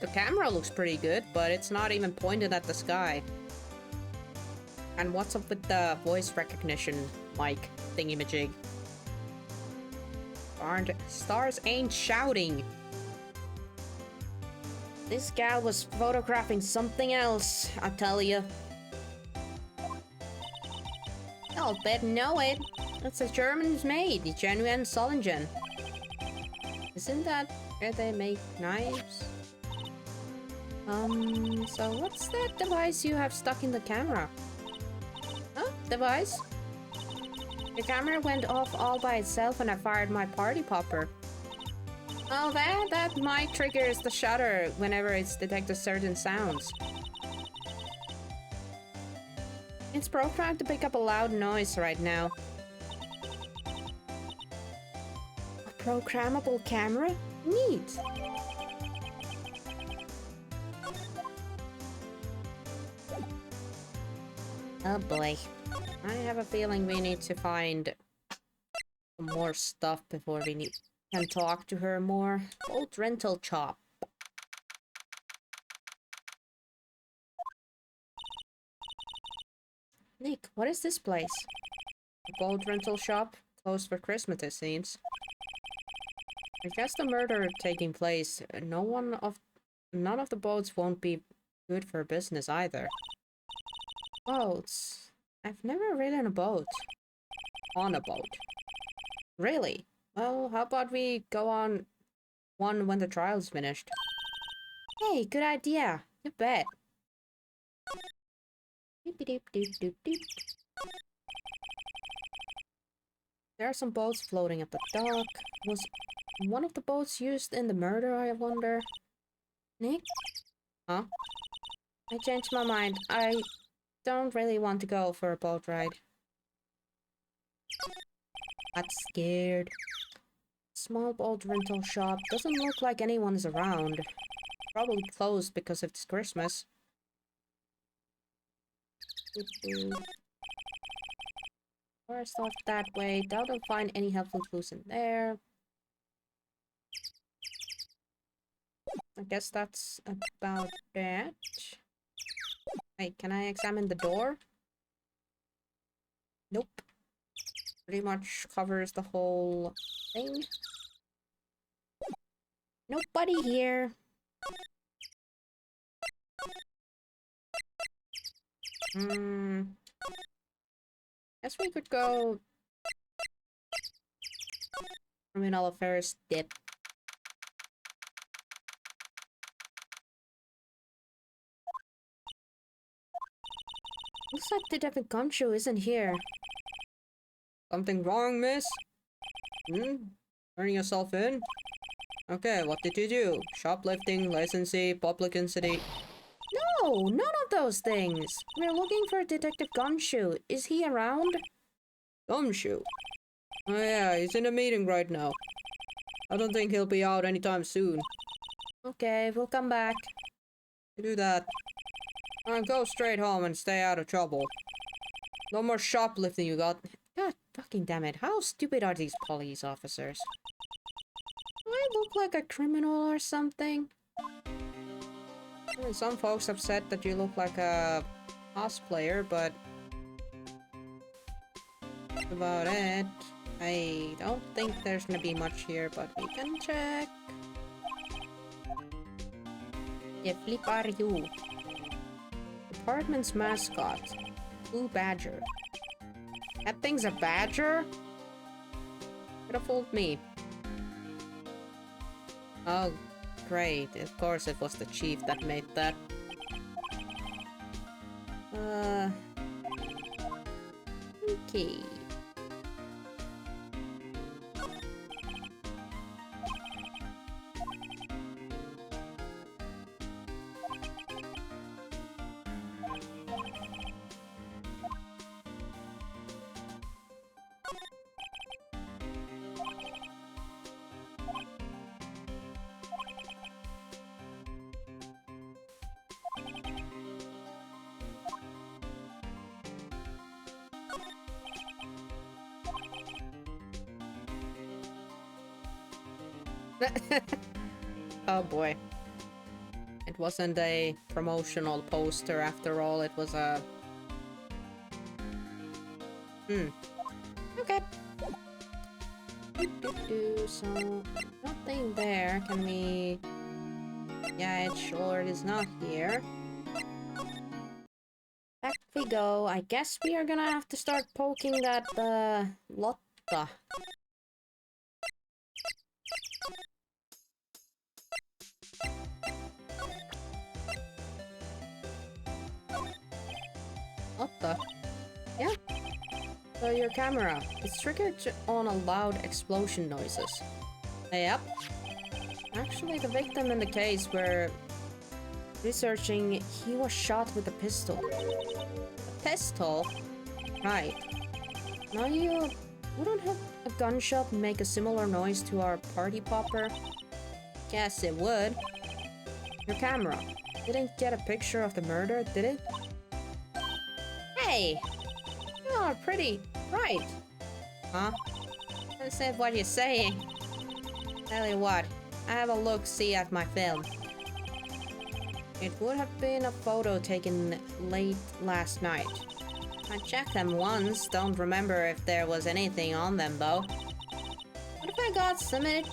The camera looks pretty good, but it's not even pointed at the sky. And what's up with the voice recognition mic thingy-majig? Stars ain't shouting. This gal was photographing something else, I tell you. I'll bet know it. It's a German-made, genuine Solingen. Isn't that where they make knives? So what's that device you have stuck in the camera? Huh? Device? The camera went off all by itself when I fired my party popper. Oh, that might trigger the shutter whenever it's detected certain sounds. It's programmed to pick up a loud noise right now. A programmable camera? Neat! Oh boy. I have a feeling we need to find more stuff before we can talk to her more. Old rental shop. Nick, what is this place? A gold rental shop? Closed for Christmas, it seems. I guess the murder taking place, none of the boats won't be good for business either. Boats. I've never ridden a boat. On a boat. Really? Well, how about we go on one when the trial's finished? Hey, good idea. You bet. There are some boats floating at the dock. Was one of the boats used in the murder, I wonder? Nick? Huh? I changed my mind. I don't really want to go for a boat ride. I'm scared. Small boat rental shop. Doesn't look like anyone's around. Probably closed because it's Christmas. Forest off that way. Doubt I'll find any helpful clues in there. I guess that's about that. Hey, can I examine the door? Nope. Pretty much covers the whole thing. Nobody here. Guess we could go Terminal Affairs dip. Looks like Detective Gumshoe isn't here. Something wrong, miss? Turning yourself in? Okay, what did you do? Shoplifting, licensee, publicity? No, none of those things. We're looking for Detective Gumshoe. Is he around? Gumshoe? Oh yeah, he's in a meeting right now. I don't think he'll be out anytime soon. Okay, we'll come back. You do that. Go straight home and stay out of trouble. No more shoplifting, you got. God fucking damn it. How stupid are these police officers? Do I look like a criminal or something? I mean, some folks have said that you look like a cosplayer, but that's about it. I don't think there's gonna be much here, but we can check. The flip are you? Department's mascot. Blue badger. That thing's a badger? Could have fooled me. Oh, great. Of course it was the chief that made that. Okay. Oh boy. It wasn't a promotional poster after all, it was a... Okay. So, nothing there. Can we... Yeah, it sure is not here. Back we go. I guess we are gonna have to start poking that, Lotta. Lotta? Yeah? So your camera. It's triggered on a loud explosion noises. Yep. Actually, the victim in the case we're researching, he was shot with a pistol. A pistol? Right. Now you wouldn't have a gunshot make a similar noise to our party popper? Guess it would. Your camera didn't get a picture of the murder, did it? Hey! You are pretty bright. Huh? That's not what you're saying. Tell you what, I have a look-see at my film. It would have been a photo taken late last night. I checked them once, don't remember if there was anything on them though. What if I got submitted?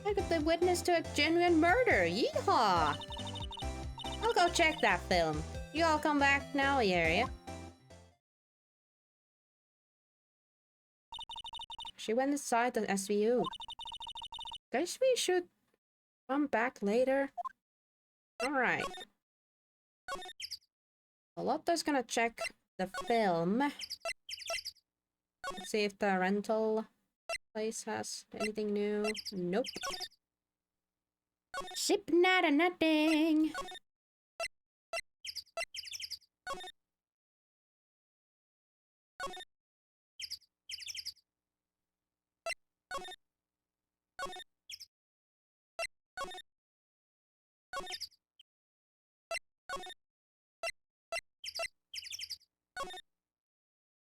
I could be witness to a genuine murder, yeehaw! I'll go check that film. You all come back now, yeah? She went inside the SVU. Guess we should come back later. Alright. Lotta's gonna check the film. Let's see if the rental place has anything new. Nope. Ship nada nothing.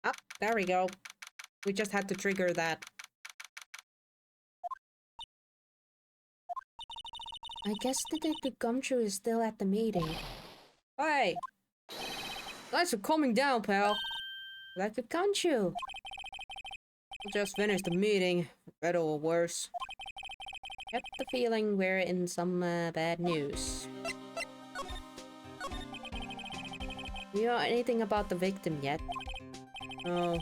Ah, there we go. We just had to trigger that. I guess Detective Gumshoe is still at the meeting. Hey! Thanks for coming down, pal. Detective Gumshoe. We just finished the meeting, for better or worse. Get the feeling we're in some bad news. You know anything about the victim yet? No,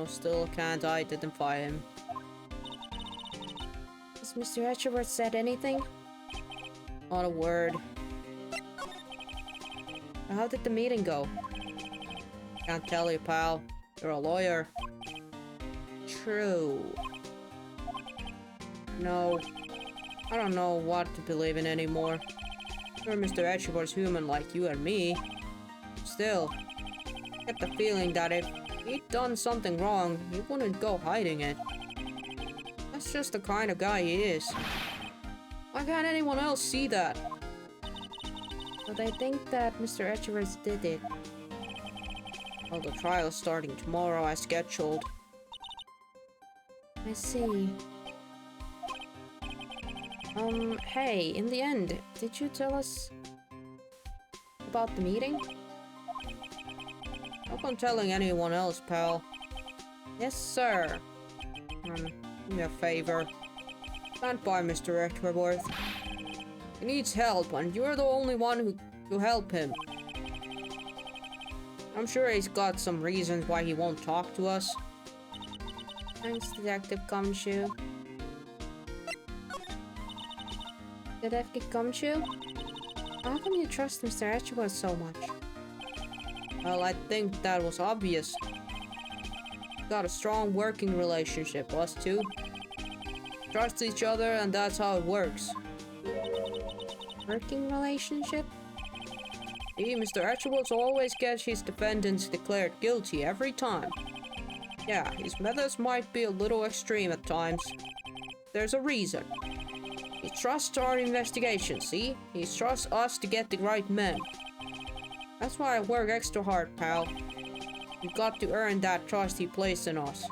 still can't identify him. Has Mr. Etcherworth said anything? Not a word. How did the meeting go? Can't tell you, pal. You're a lawyer. True. No. I don't know what to believe in anymore. Sure, Mr. Etcherworth's human like you and me. Still, I get the feeling that if he'd done something wrong, he wouldn't go hiding it. That's just the kind of guy he is. Why can't anyone else see that? But I think that Mr. Etcherworth did it. Well, the trial's starting tomorrow as scheduled. I see. Hey, in the end, did you tell us about the meeting? How come telling anyone else, pal? Yes, sir. Do me a favor. Stand by Mr. Etcherworth. He needs help, and you're the only one who can help him. I'm sure he's got some reasons why he won't talk to us. Thanks, Detective Gumshoe. Detective Gumshoe? How come you trust Mr. Etcherworth so much? Well, I think that was obvious. Got a strong working relationship, us two. Trust each other, and that's how it works. Working relationship? See, Mr. Etcherworth always gets his defendants declared guilty every time. Yeah, his methods might be a little extreme at times. There's a reason. He trusts our investigation, see? He trusts us to get the right men. That's why I work extra hard, pal. We've got to earn that trust he placed in us.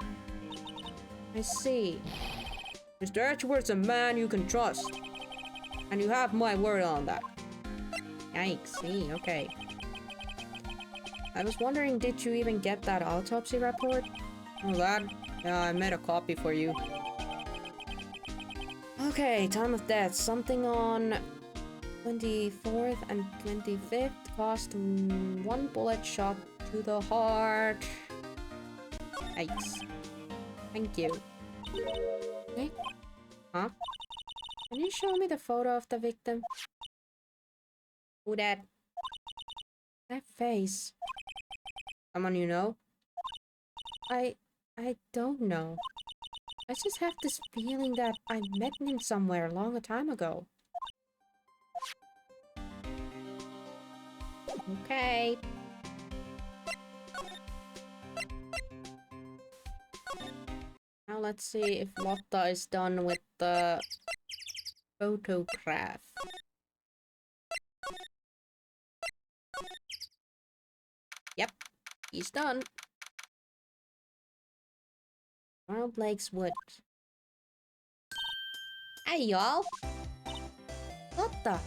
I see. Mr. Edgeworth's a man you can trust. And you have my word on that. Yikes, see, okay. I was wondering, did you even get that autopsy report? Oh, that? Yeah, I made a copy for you. Okay, time of death. Something on 24th and 25th caused one bullet shot to the heart. Yikes. Thank you. Okay. Huh? Can you show me the photo of the victim? Who that? That face. Someone you know? I don't know. I just have this feeling that I met him somewhere long a time ago. Okay. Now let's see if Lotta is done with the photograph. Yep, he's done. Ronald Blake's Wood. Hey, y'all. Lotta.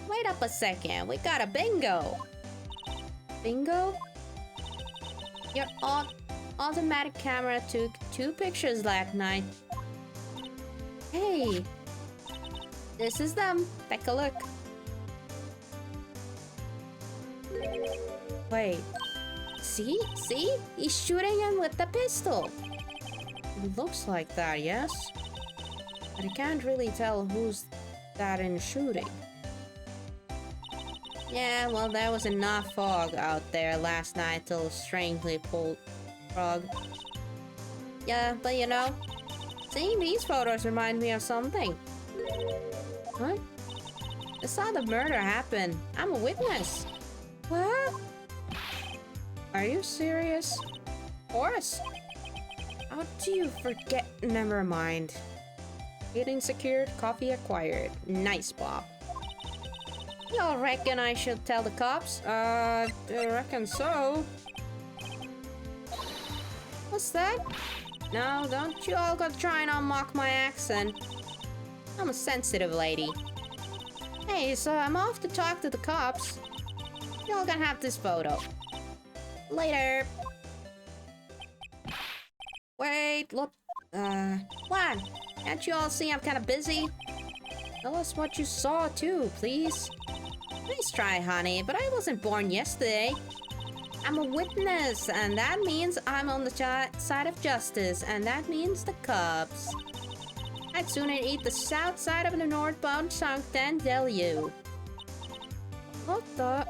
Wait up a second. We got a bingo. Bingo? Your automatic camera took 2 pictures last night. Hey. This is them. Take a look. Wait. See? See? He's shooting him with the pistol. It looks like that, yes? But I can't really tell who's that in shooting. Yeah, well, there was enough fog out there last night till strangely pulled frog. Yeah, but you know, seeing these photos remind me of something. What? I saw the murder happen. I'm a witness. What? Are you serious? Of course. How do you forget? Never mind. Getting secured, coffee acquired. Nice, Bob. Y'all reckon I should tell the cops? I reckon so. What's that? No, don't you all go trying to mock my accent. I'm a sensitive lady. Hey, so I'm off to talk to the cops. Y'all gonna have this photo. Later. Wait, look. What? Can't you all see I'm kind of busy? Tell us what you saw too, please. Nice try, honey, but I wasn't born yesterday. I'm a witness, and that means I'm on the side of justice, and that means the cops. I'd sooner eat the south side of the northbound chunk than tell you. What the?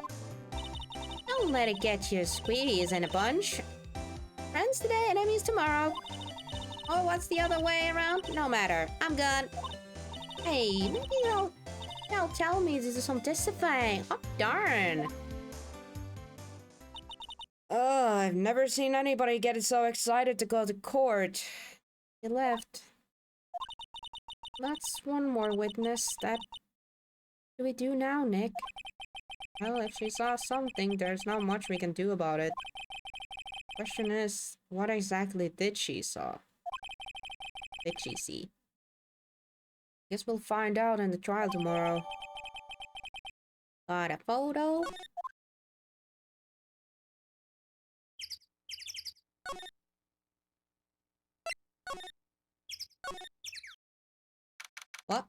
Don't let it get you squeeze in a bunch. Friends today, enemies tomorrow. Oh, what's the other way around? No matter. I'm gone. Hey, maybe you'll tell me this is some discipline. Oh, darn. Oh, I've never seen anybody get so excited to go to court. He left. That's one more witness. What do we do now, Nick? Well, if she saw something, there's not much we can do about it. Question is, what exactly did she saw? Did she see? Guess we'll find out in the trial tomorrow. Got a photo? What?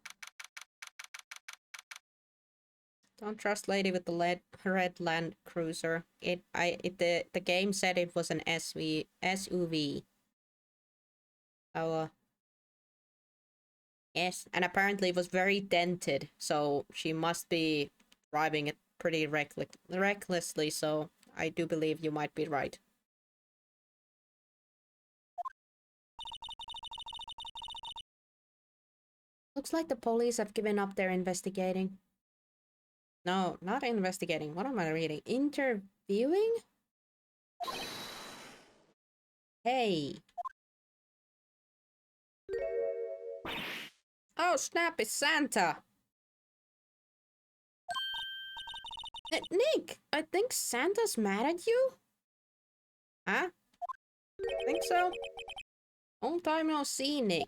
Don't trust lady with the red Land Cruiser. The game said it was an SUV. Oh, yes, and apparently it was very dented, so she must be driving it pretty recklessly, so I do believe you might be right. Looks like the police have given up their investigating. No, not investigating. What am I reading? Interviewing? Hey. Oh, snap, it's Santa. Nick, I think Santa's mad at you? Huh? Think so? Long time no see, Nick.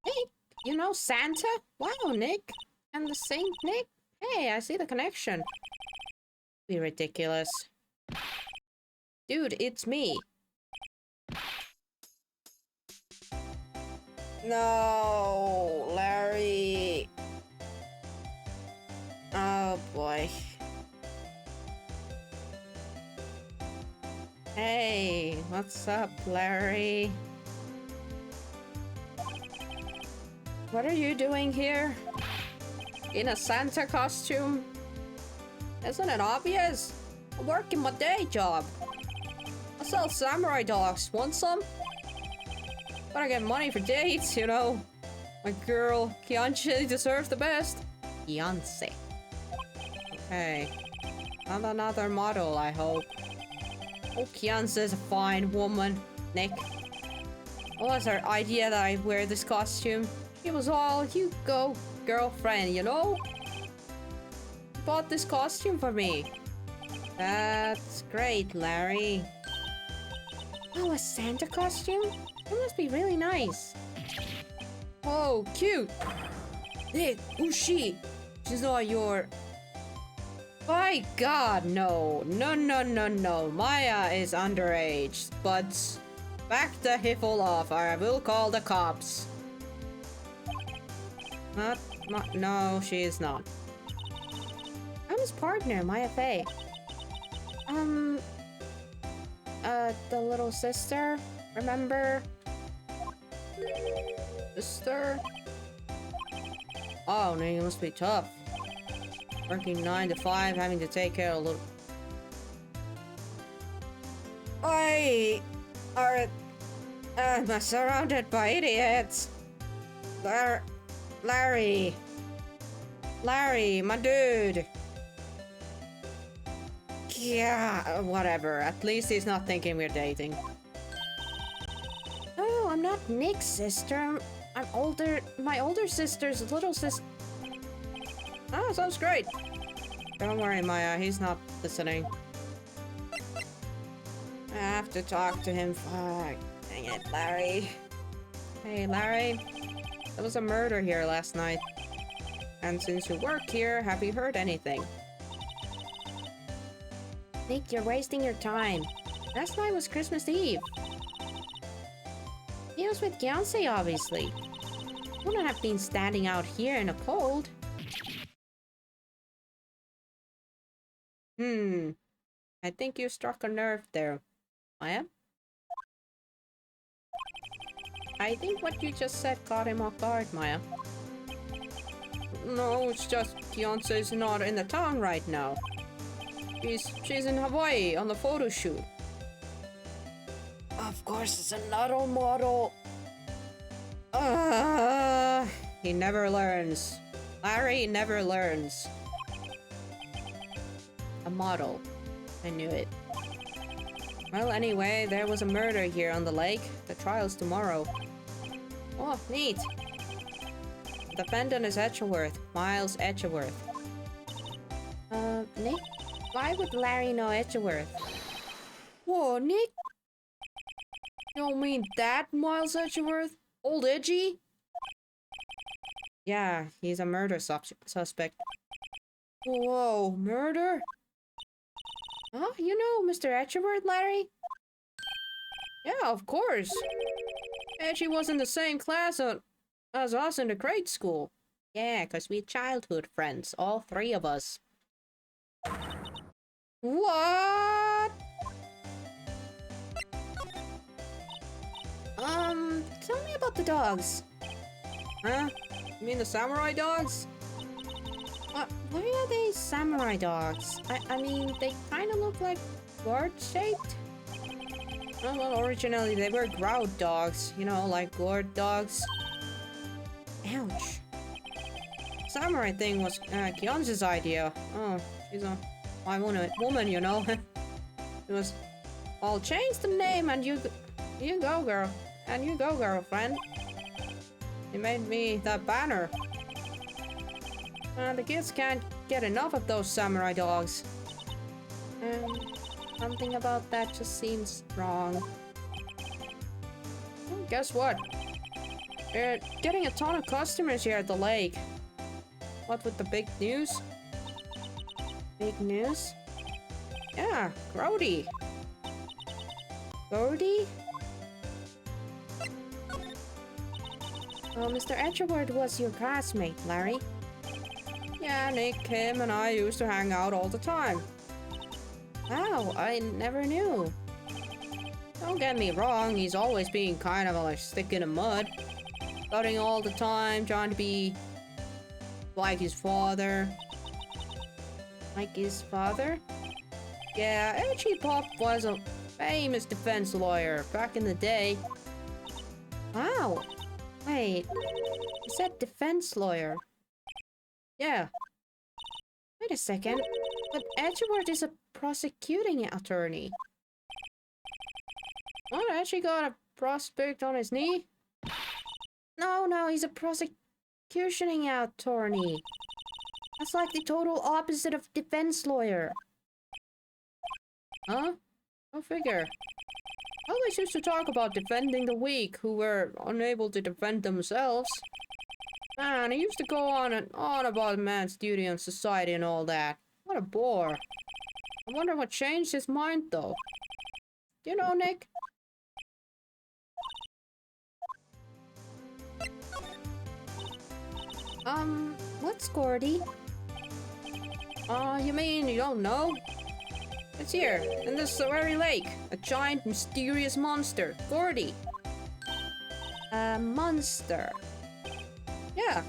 Hey, you know Santa? Wow, Nick. And the Saint Nick? Hey, I see the connection. Be ridiculous. Dude, it's me. No, Larry. Oh boy. Hey, what's up, Larry? What are you doing here? In a Santa costume? Isn't it obvious? I'm working my day job. I sell samurai dogs. Want some? Gotta get money for dates, you know. My girl, Kianche, deserves the best. Fiance. Okay. Not another model, I hope. Oh, Kiance's a fine woman. Nick. What was her idea that I wear this costume? She was all, you go, girlfriend, you know? She bought this costume for me. That's great, Larry. Oh, a Santa costume? That must be really nice. Oh, cute. Nick, who's she? She's not your... My God, no. No, no, no, no. Maya is underage. But back the hiffle off, or I will call the cops. No, she is not. I'm his partner, Maya Faye. The little sister, remember? Sister? Oh, no, you must be tough. Working 9 to 5, having to take care of a little... I'm surrounded by idiots. Larry, my dude. Yeah, whatever. At least he's not thinking we're dating. No, I'm not Nick's sister. I'm older. My older sister's little sister. Oh, sounds great. Don't worry, Maya. He's not listening. I have to talk to him. Fuck. Dang it, Larry. Hey, Larry. There was a murder here last night. And since you work here, have you heard anything? Nick, you're wasting your time. Last night was Christmas Eve. He was with Beyonce, obviously. Wouldn't have been standing out here in the cold. I think you struck a nerve there, Maya. I think what you just said caught him off guard, Maya. No, it's just Beyonce's not in the town right now. She's in Hawaii on the photo shoot. Of course, it's another model. He never learns. Larry never learns. A model. I knew it. Well, anyway, there was a murder here on the lake. The trial's tomorrow. Oh, neat. The defendant is Etcheworth. Miles Etcheworth. Nick? Why would Larry know Etcheworth? Whoa, Nick? You don't mean that Miles Etcheworth? Old Edgy? Yeah, he's a murder suspect. Whoa, murder? Oh, you know Mr. Etcheworth, Larry? Yeah, of course. Edgy was in the same class as us in the grade school. Yeah, because we're childhood friends, all three of us. What? Tell me about the dogs. Huh? You mean the samurai dogs? Why are they samurai dogs? I mean, they kind of look like gourd-shaped. Well, originally they were grout dogs. You know, like gourd dogs. Ouch. Samurai thing was Kion's idea. Oh, she's a my woman, you know. It was, I'll change the name and you go, girl. And you go, girlfriend. He made me that banner. The kids can't get enough of those samurai dogs. Something about that just seems wrong. guess what? We're getting a ton of customers here at the lake. What with the big news? Big news? Yeah, Grody. Grody? Oh, Mr. Edgeworth was your classmate, Larry. Yeah, Nick, him, and I used to hang out all the time. Wow, I never knew. Don't get me wrong, he's always being kind of like stick in the mud. Studying all the time, trying to be like his father. Like his father? Yeah, Edgy Pop was a famous defense lawyer back in the day. Wow. Wait, you said defense lawyer? Yeah. Wait a second. But Edgeworth is a prosecuting attorney. What, Edgy got a prospect on his knee? No, he's a prosecuting attorney. That's like the total opposite of defense lawyer. Huh? Go figure. I always used to talk about defending the weak who were unable to defend themselves. Man, he used to go on and on about man's duty on society and all that. What a bore. I wonder what changed his mind, though. Do you know, Nick? What's Gordy? You mean you don't know? It's here, in this very lake. A giant, mysterious monster. Gordy. A monster. Yeah.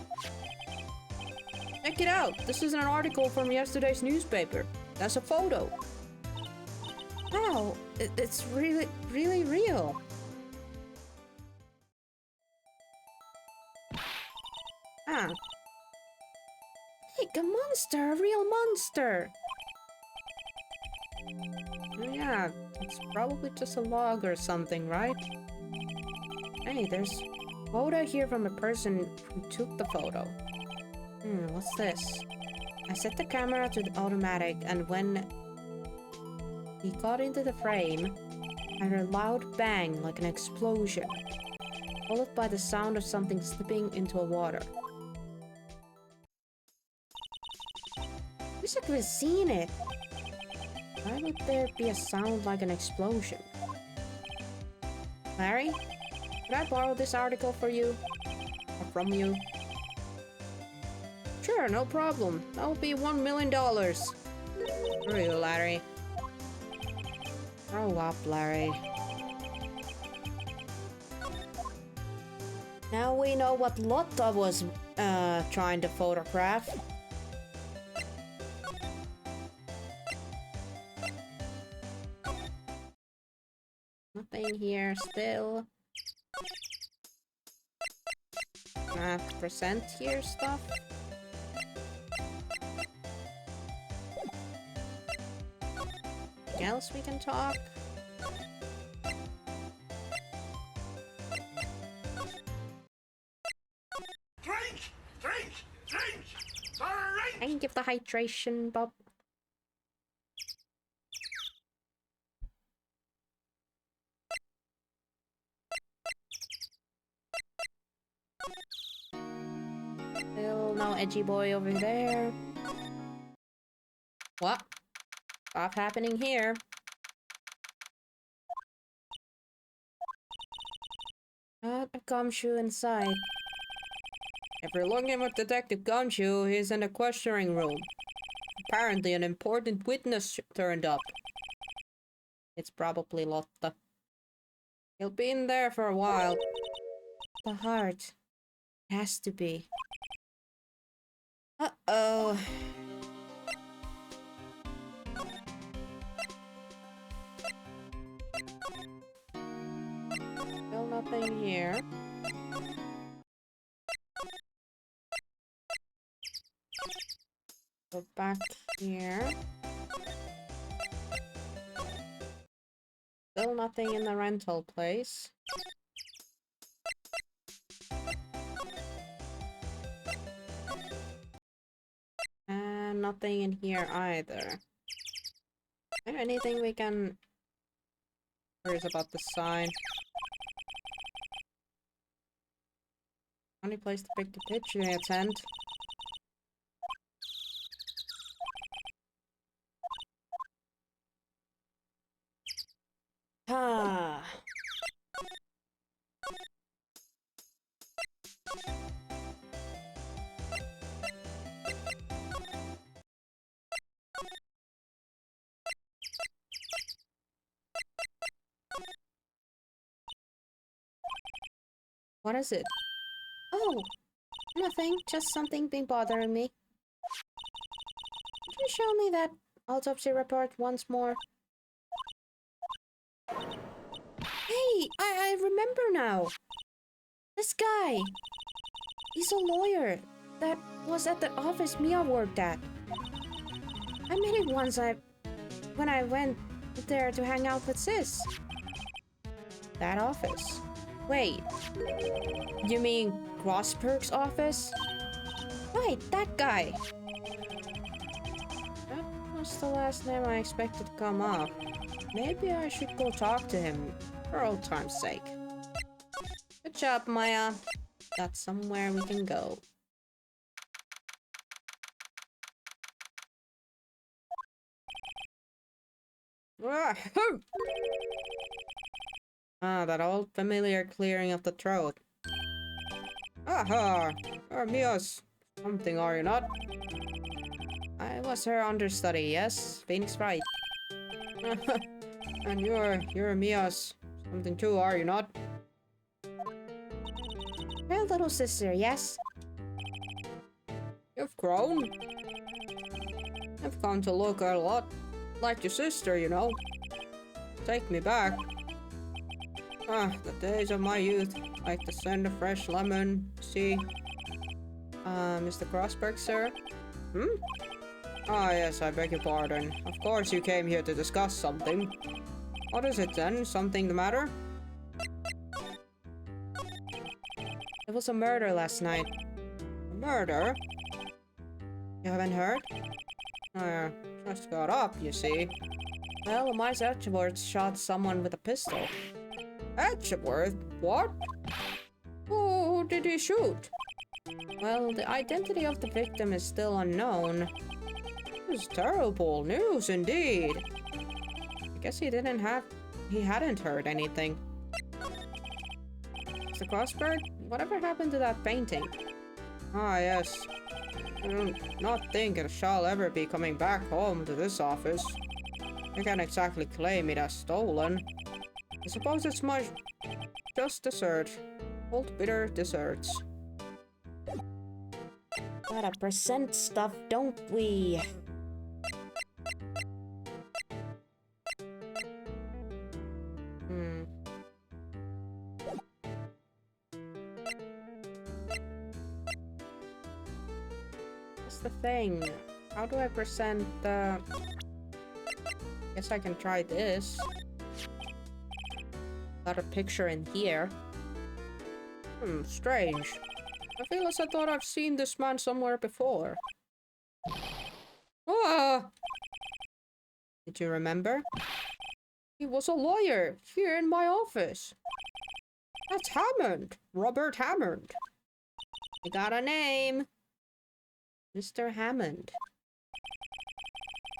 Check it out. This is an article from yesterday's newspaper. That's a photo. Wow, it's really real. Ah. Like a monster, a real monster. Yeah, it's probably just a log or something, right? Hey, there's a photo here from a person who took the photo. What's this? I set the camera to the automatic, and when he got into the frame, I heard a loud bang like an explosion, followed by the sound of something slipping into the water. Wish I could have seen it. Why would there be a sound like an explosion? Larry, could I borrow this article for you? Or from you? Sure, no problem. That will be $1 million. Screw you, Larry. Grow up, Larry. Now we know what Lotta was trying to photograph. Nothing here still. Present here stuff. Anything else we can talk? Drink! I can give the hydration, Bob. Still no edgy boy over there. What? What's happening here? Not a gumshoe inside. If you're looking with Detective Gumshoe, he's in the questioning room. Apparently an important witness turned up. It's probably Lotta. He'll be in there for a while. The heart. Has to be. Uh-oh. Still nothing here. Go back here. Still nothing in the rental place. And nothing in here either. Is there anything we can... Curious about the sign. Funny place to pick the picture tent. Ah. What is it? Oh, nothing. Just something been bothering me. Could you show me that autopsy report once more? Hey, I remember now. This guy. He's a lawyer that was at the office Mia worked at. I met him once when I went there to hang out with Sis. That office. Wait. You mean Grossberg's office? Right, that guy. That was the last name I expected to come up. Maybe I should go talk to him for old time's sake. Good job, Maya. That's somewhere we can go. Ah, that old familiar clearing of the throat. Aha! You're Mia's something, are you not? I was her understudy, yes? Phoenix Wright. And you're Mia's something too, are you not? Her little sister, yes? You've grown. I've come to look a lot like your sister, you know. Take me back. Ah, the days of my youth, like the scent of fresh lemon. See? Mr. Grossberg, sir? Hmm? Ah, yes, I beg your pardon. Of course you came here to discuss something. What is it then? Something the matter? It was a murder last night. A murder? You haven't heard? Just got up, you see. Well, Miles Edgeworth shot someone with a pistol. Edgeworth? What? Who did he shoot? Well, the identity of the victim is still unknown. This is terrible news indeed. I guess he hadn't heard anything. Mr. Crossberg, whatever happened to that painting? Ah, yes. I do not think it shall ever be coming back home to this office. I can't exactly claim it as stolen. I suppose it's just dessert. Old bitter desserts. Gotta present stuff, don't we? What's the thing? How do I present the... Guess I can try this. Got a picture in here. Strange. I feel as I thought I've seen this man somewhere before. Ah! Did you remember? He was a lawyer here in my office. That's Hammond. Robert Hammond. We got a name. Mr. Hammond.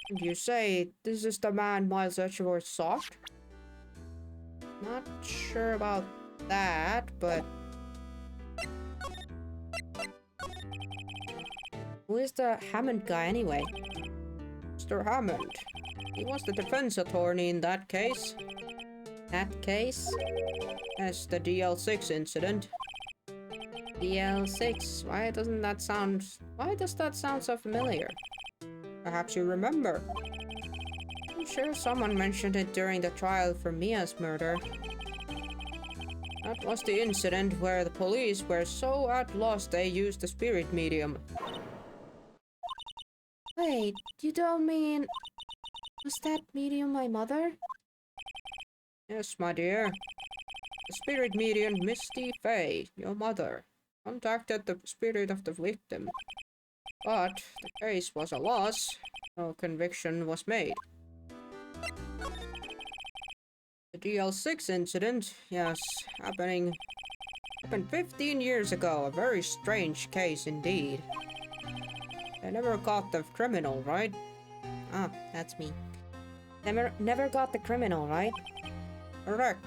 And you say this is the man Miles Edgeworth sought? Not sure about that, but... Who is the Hammond guy anyway? Mr. Hammond. He was the defense attorney in that case. That case? Yes, the DL6 incident. DL6? Why does that sound so familiar? Perhaps you remember. I'm sure someone mentioned it during the trial for Mia's murder. That was the incident where the police were so at loss they used the spirit medium. Wait, you don't mean... Was that medium my mother? Yes, my dear. The spirit medium, Misty Fay, your mother, contacted the spirit of the victim. But the case was a loss. No conviction was made. The DL6 incident, yes, happening Happened 15 years ago. A very strange case indeed. They never caught the criminal, right? Ah, that's me. Never got the criminal, right? Correct.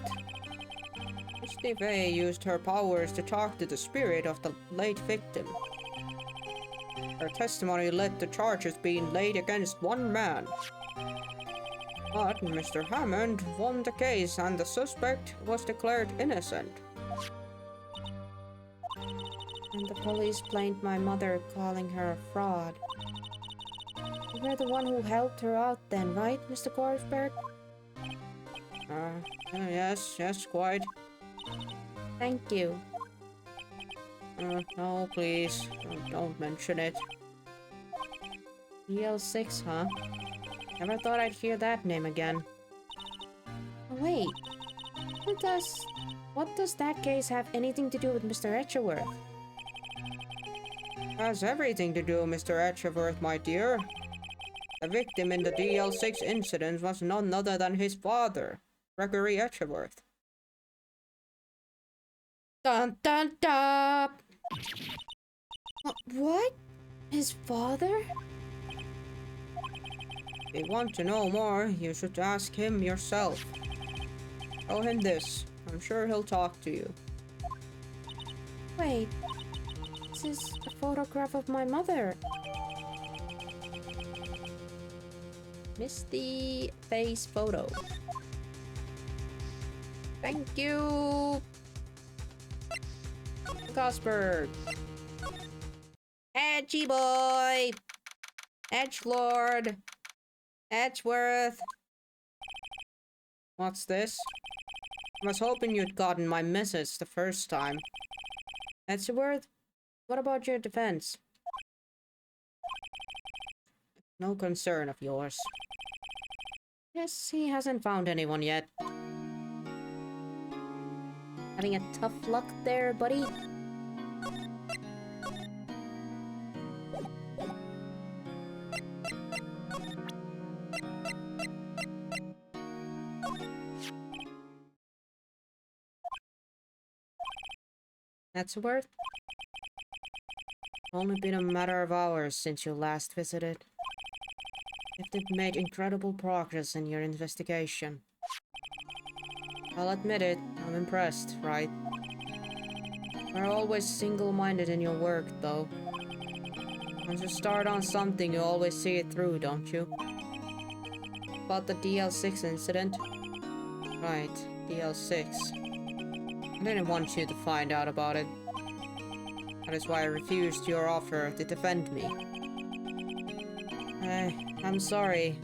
Misty Faye used her powers to talk to the spirit of the late victim. Her testimony led to charges being laid against one man. But Mr. Hammond won the case and the suspect was declared innocent. And the police blamed my mother, calling her a fraud. You were the one who helped her out then, right, Mr. Korsberg? Yes, quite. Thank you. No, please. Don't mention it. EL6, huh? Never thought I'd hear that name again. Oh, wait. What does that case have anything to do with Mr. Etcheworth? Has everything to do, Mr. Etcheworth, my dear. The victim in the DL6 incident was none other than his father, Gregory Etcheworth. Dun dun dun! What? His father? If you want to know more, you should ask him yourself. Show him this. I'm sure he'll talk to you. Wait. This is a photograph of my mother. Misty face photo. Thank you. Cosberg. Edgy boy. Edgelord. Edgeworth. What's this? I was hoping you'd gotten my message the first time. Edgeworth, what about your defense? No concern of yours. Yes, he hasn't found anyone yet. Having a tough luck there, buddy? That's worth? Only been a matter of hours since you last visited. You've made incredible progress in your investigation. I'll admit it, I'm impressed, right? You're always single-minded in your work, though. Once you start on something, you always see it through, don't you? About the DL6 incident? Right, DL6. I didn't want you to find out about it. That is why I refused your offer to defend me. I'm sorry.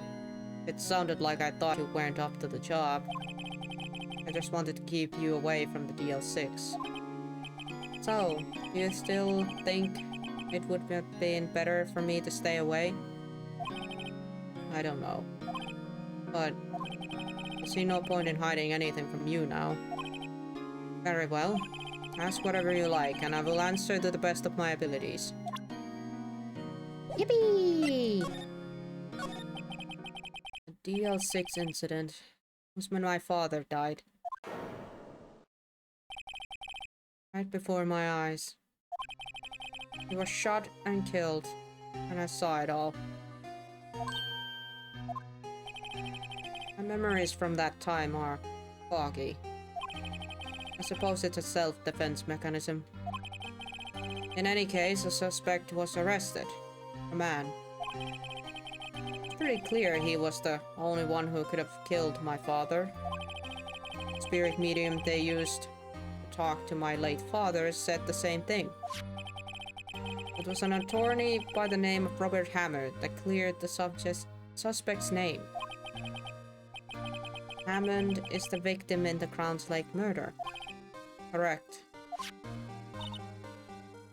It sounded like I thought you weren't up to the job. I just wanted to keep you away from the DL6. So, do you still think it would have been better for me to stay away? I don't know. But I see no point in hiding anything from you now. Very well. Ask whatever you like, and I will answer to the best of my abilities. Yippee! The DL6 incident was when my father died. Right before my eyes. He was shot and killed, and I saw it all. My memories from that time are foggy. I suppose it's a self-defense mechanism. In any case, a suspect was arrested. A man. It's pretty clear he was the only one who could have killed my father. The spirit medium they used to talk to my late father said the same thing. It was an attorney by the name of Robert Hammer that cleared the suspect's name. Hammond is the victim in the Crowns Lake murder. Correct.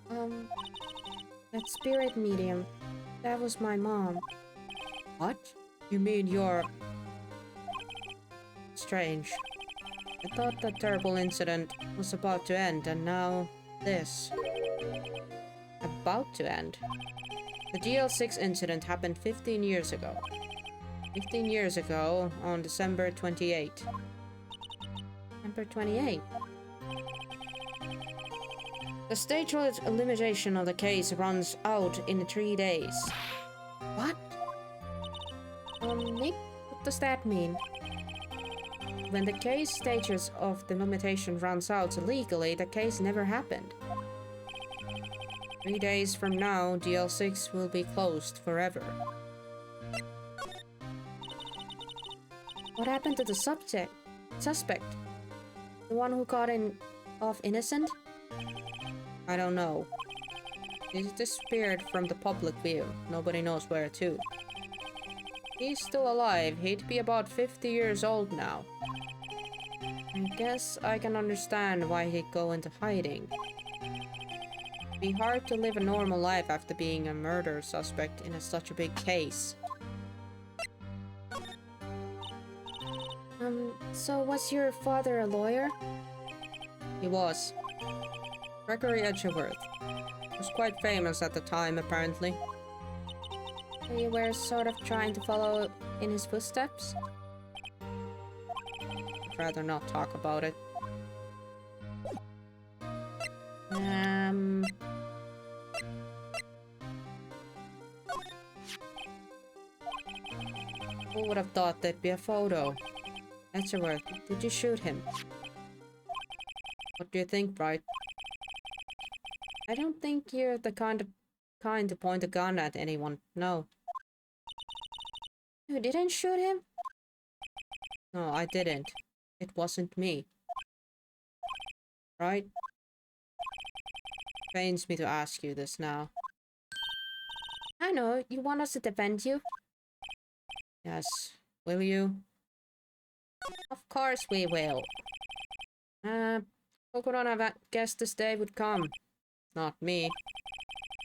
That spirit medium, that was my mom. What? You mean you're... Strange. I thought that terrible incident was about to end, and now this. About to end? The DL6 incident happened 15 years ago. 15 years ago, on December 28. December 28? The stage limitation of the case runs out in 3 days. What? Nick, what does that mean? When the case stages of the limitation runs out legally, the case never happened. 3 days from now, DL6 will be closed forever. What happened to the suspect? The one who got off innocent? I don't know. He's disappeared from the public view. Nobody knows where to. He's still alive. He'd be about 50 years old now. I guess I can understand why he'd go into hiding. It'd be hard to live a normal life after being a murder suspect in such a big case. So was your father a lawyer? He was. Gregory Edgeworth. Was quite famous at the time, apparently. You were sort of trying to follow in his footsteps? I'd rather not talk about it. Who would have thought there'd be a photo? Edgeworth, did you shoot him? What do you think, Wright? I don't think you're the kind to point a gun at anyone, no. You didn't shoot him? No, I didn't. It wasn't me. Right? Pains me to ask you this now. I know, you want us to defend you? Yes. Will you? Of course we will. Who could have guessed this day would come? Not me.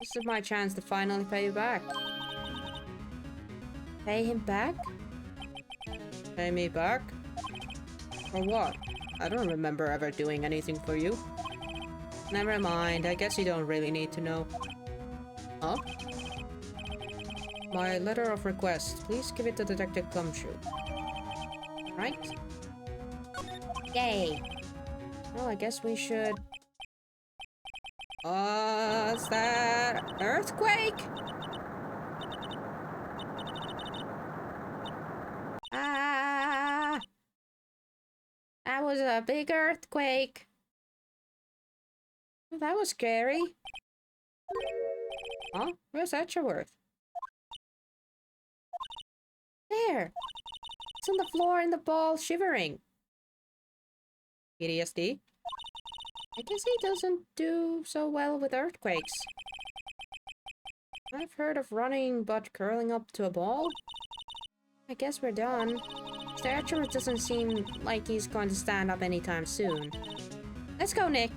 This is my chance to finally pay you back. Pay him back? Pay me back? For what? I don't remember ever doing anything for you. Never mind, I guess you don't really need to know. Huh? My letter of request. Please give it to Detective Gumshoe. Right? Yay! Well, I guess we should... What's that? Earthquake? Ah! That was a big earthquake. That was scary. Huh? Where's Edgeworth? There! It's on the floor in the ball, shivering. PTSD? I guess he doesn't do so well with earthquakes. I've heard of running, but curling up to a ball? I guess we're done. Mr. Edgeworth doesn't seem like he's going to stand up anytime soon. Let's go, Nick.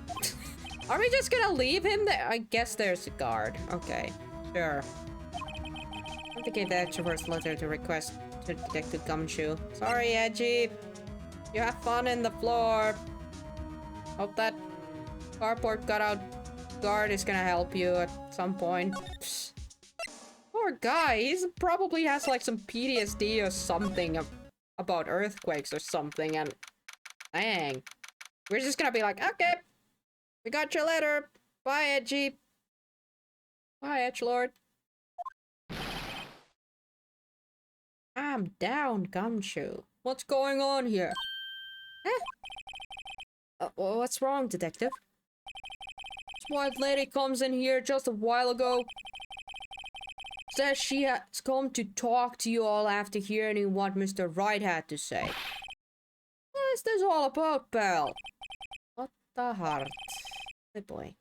Are we just gonna leave him there? I guess there's a guard. Okay, sure. I have to give the Edgeworth's letter to request to Detective Gumshoe. Sorry, Edgy. You have fun in the floor. Hope that cardboard cutout guard is gonna help you at some point. Psst. Poor guy, he probably has like some PTSD or something about earthquakes or something, and dang. We're just gonna be like, okay, we got your letter. Bye, Edgy. Bye, Edgelord. I'm down, Gumshoe. What's going on here? What's wrong, Detective? This white lady comes in here just a while ago. Says she has come to talk to you all after hearing what Mr. Wright had to say. What is this all about, pal? What the heart? Good boy.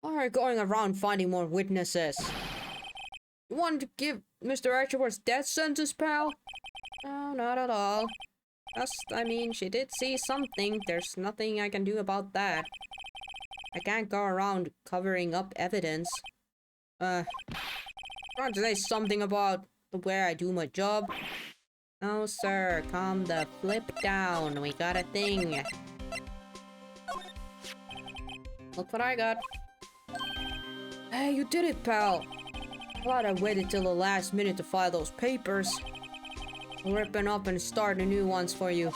Why are you going around finding more witnesses? You want to give Mr. Edgeworth's death sentence, pal? No, not at all. I mean, she did see something. There's nothing I can do about that. I can't go around covering up evidence. Trying to say something about the way I do my job? No, sir. Calm the flip down. We got a thing. Look what I got. Hey, you did it, pal. Glad I waited till the last minute to file those papers. I'll rip them up and start the new ones for you.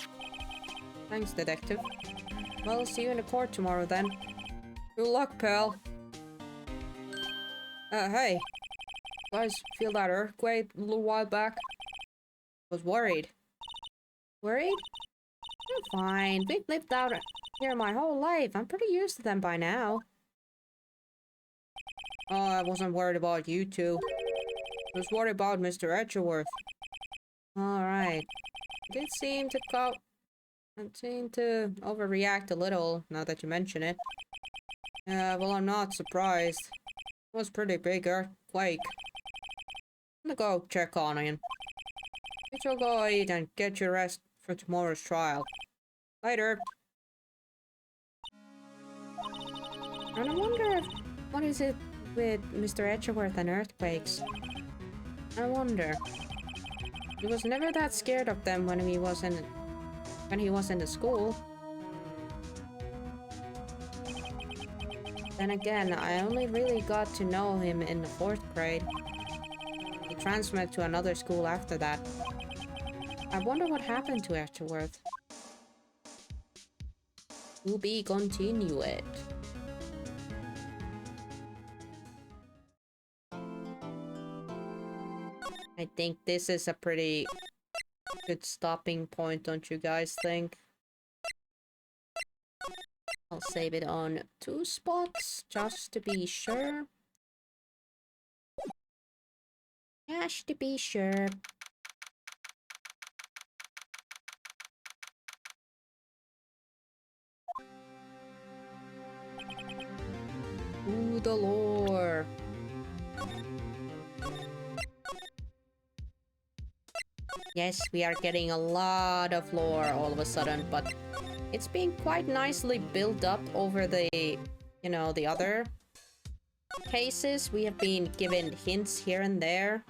Thanks, Detective. Well, see you in the court tomorrow then. Good luck, pal. Hey. Guys, feel that earthquake a little while back? Was worried. Worried? I'm fine. We've lived out here my whole life. I'm pretty used to them by now. Oh, I wasn't worried about you two. I was worried about Mr. Etcherworth. Alright. Did seem to overreact a little, now that you mention it. Yeah, well, I'm not surprised. It was a pretty big earthquake. I'm gonna go check on him. You shall go eat and get your rest for tomorrow's trial. Later. And I wonder what is it with Mr. Etcherworth and earthquakes? I wonder. He was never that scared of them when he was in the school. Then again, I only really got to know him in the 4th grade. He transferred to another school after that. I wonder what happened to Etcherworth. To be continued. I think this is a pretty good stopping point, don't you guys think? I'll save it on 2 spots, just to be sure. Just to be sure. Ooh, the lore. Yes, we are getting a lot of lore all of a sudden, but it's been quite nicely built up over the, you know, the other cases. We have been given hints here and there.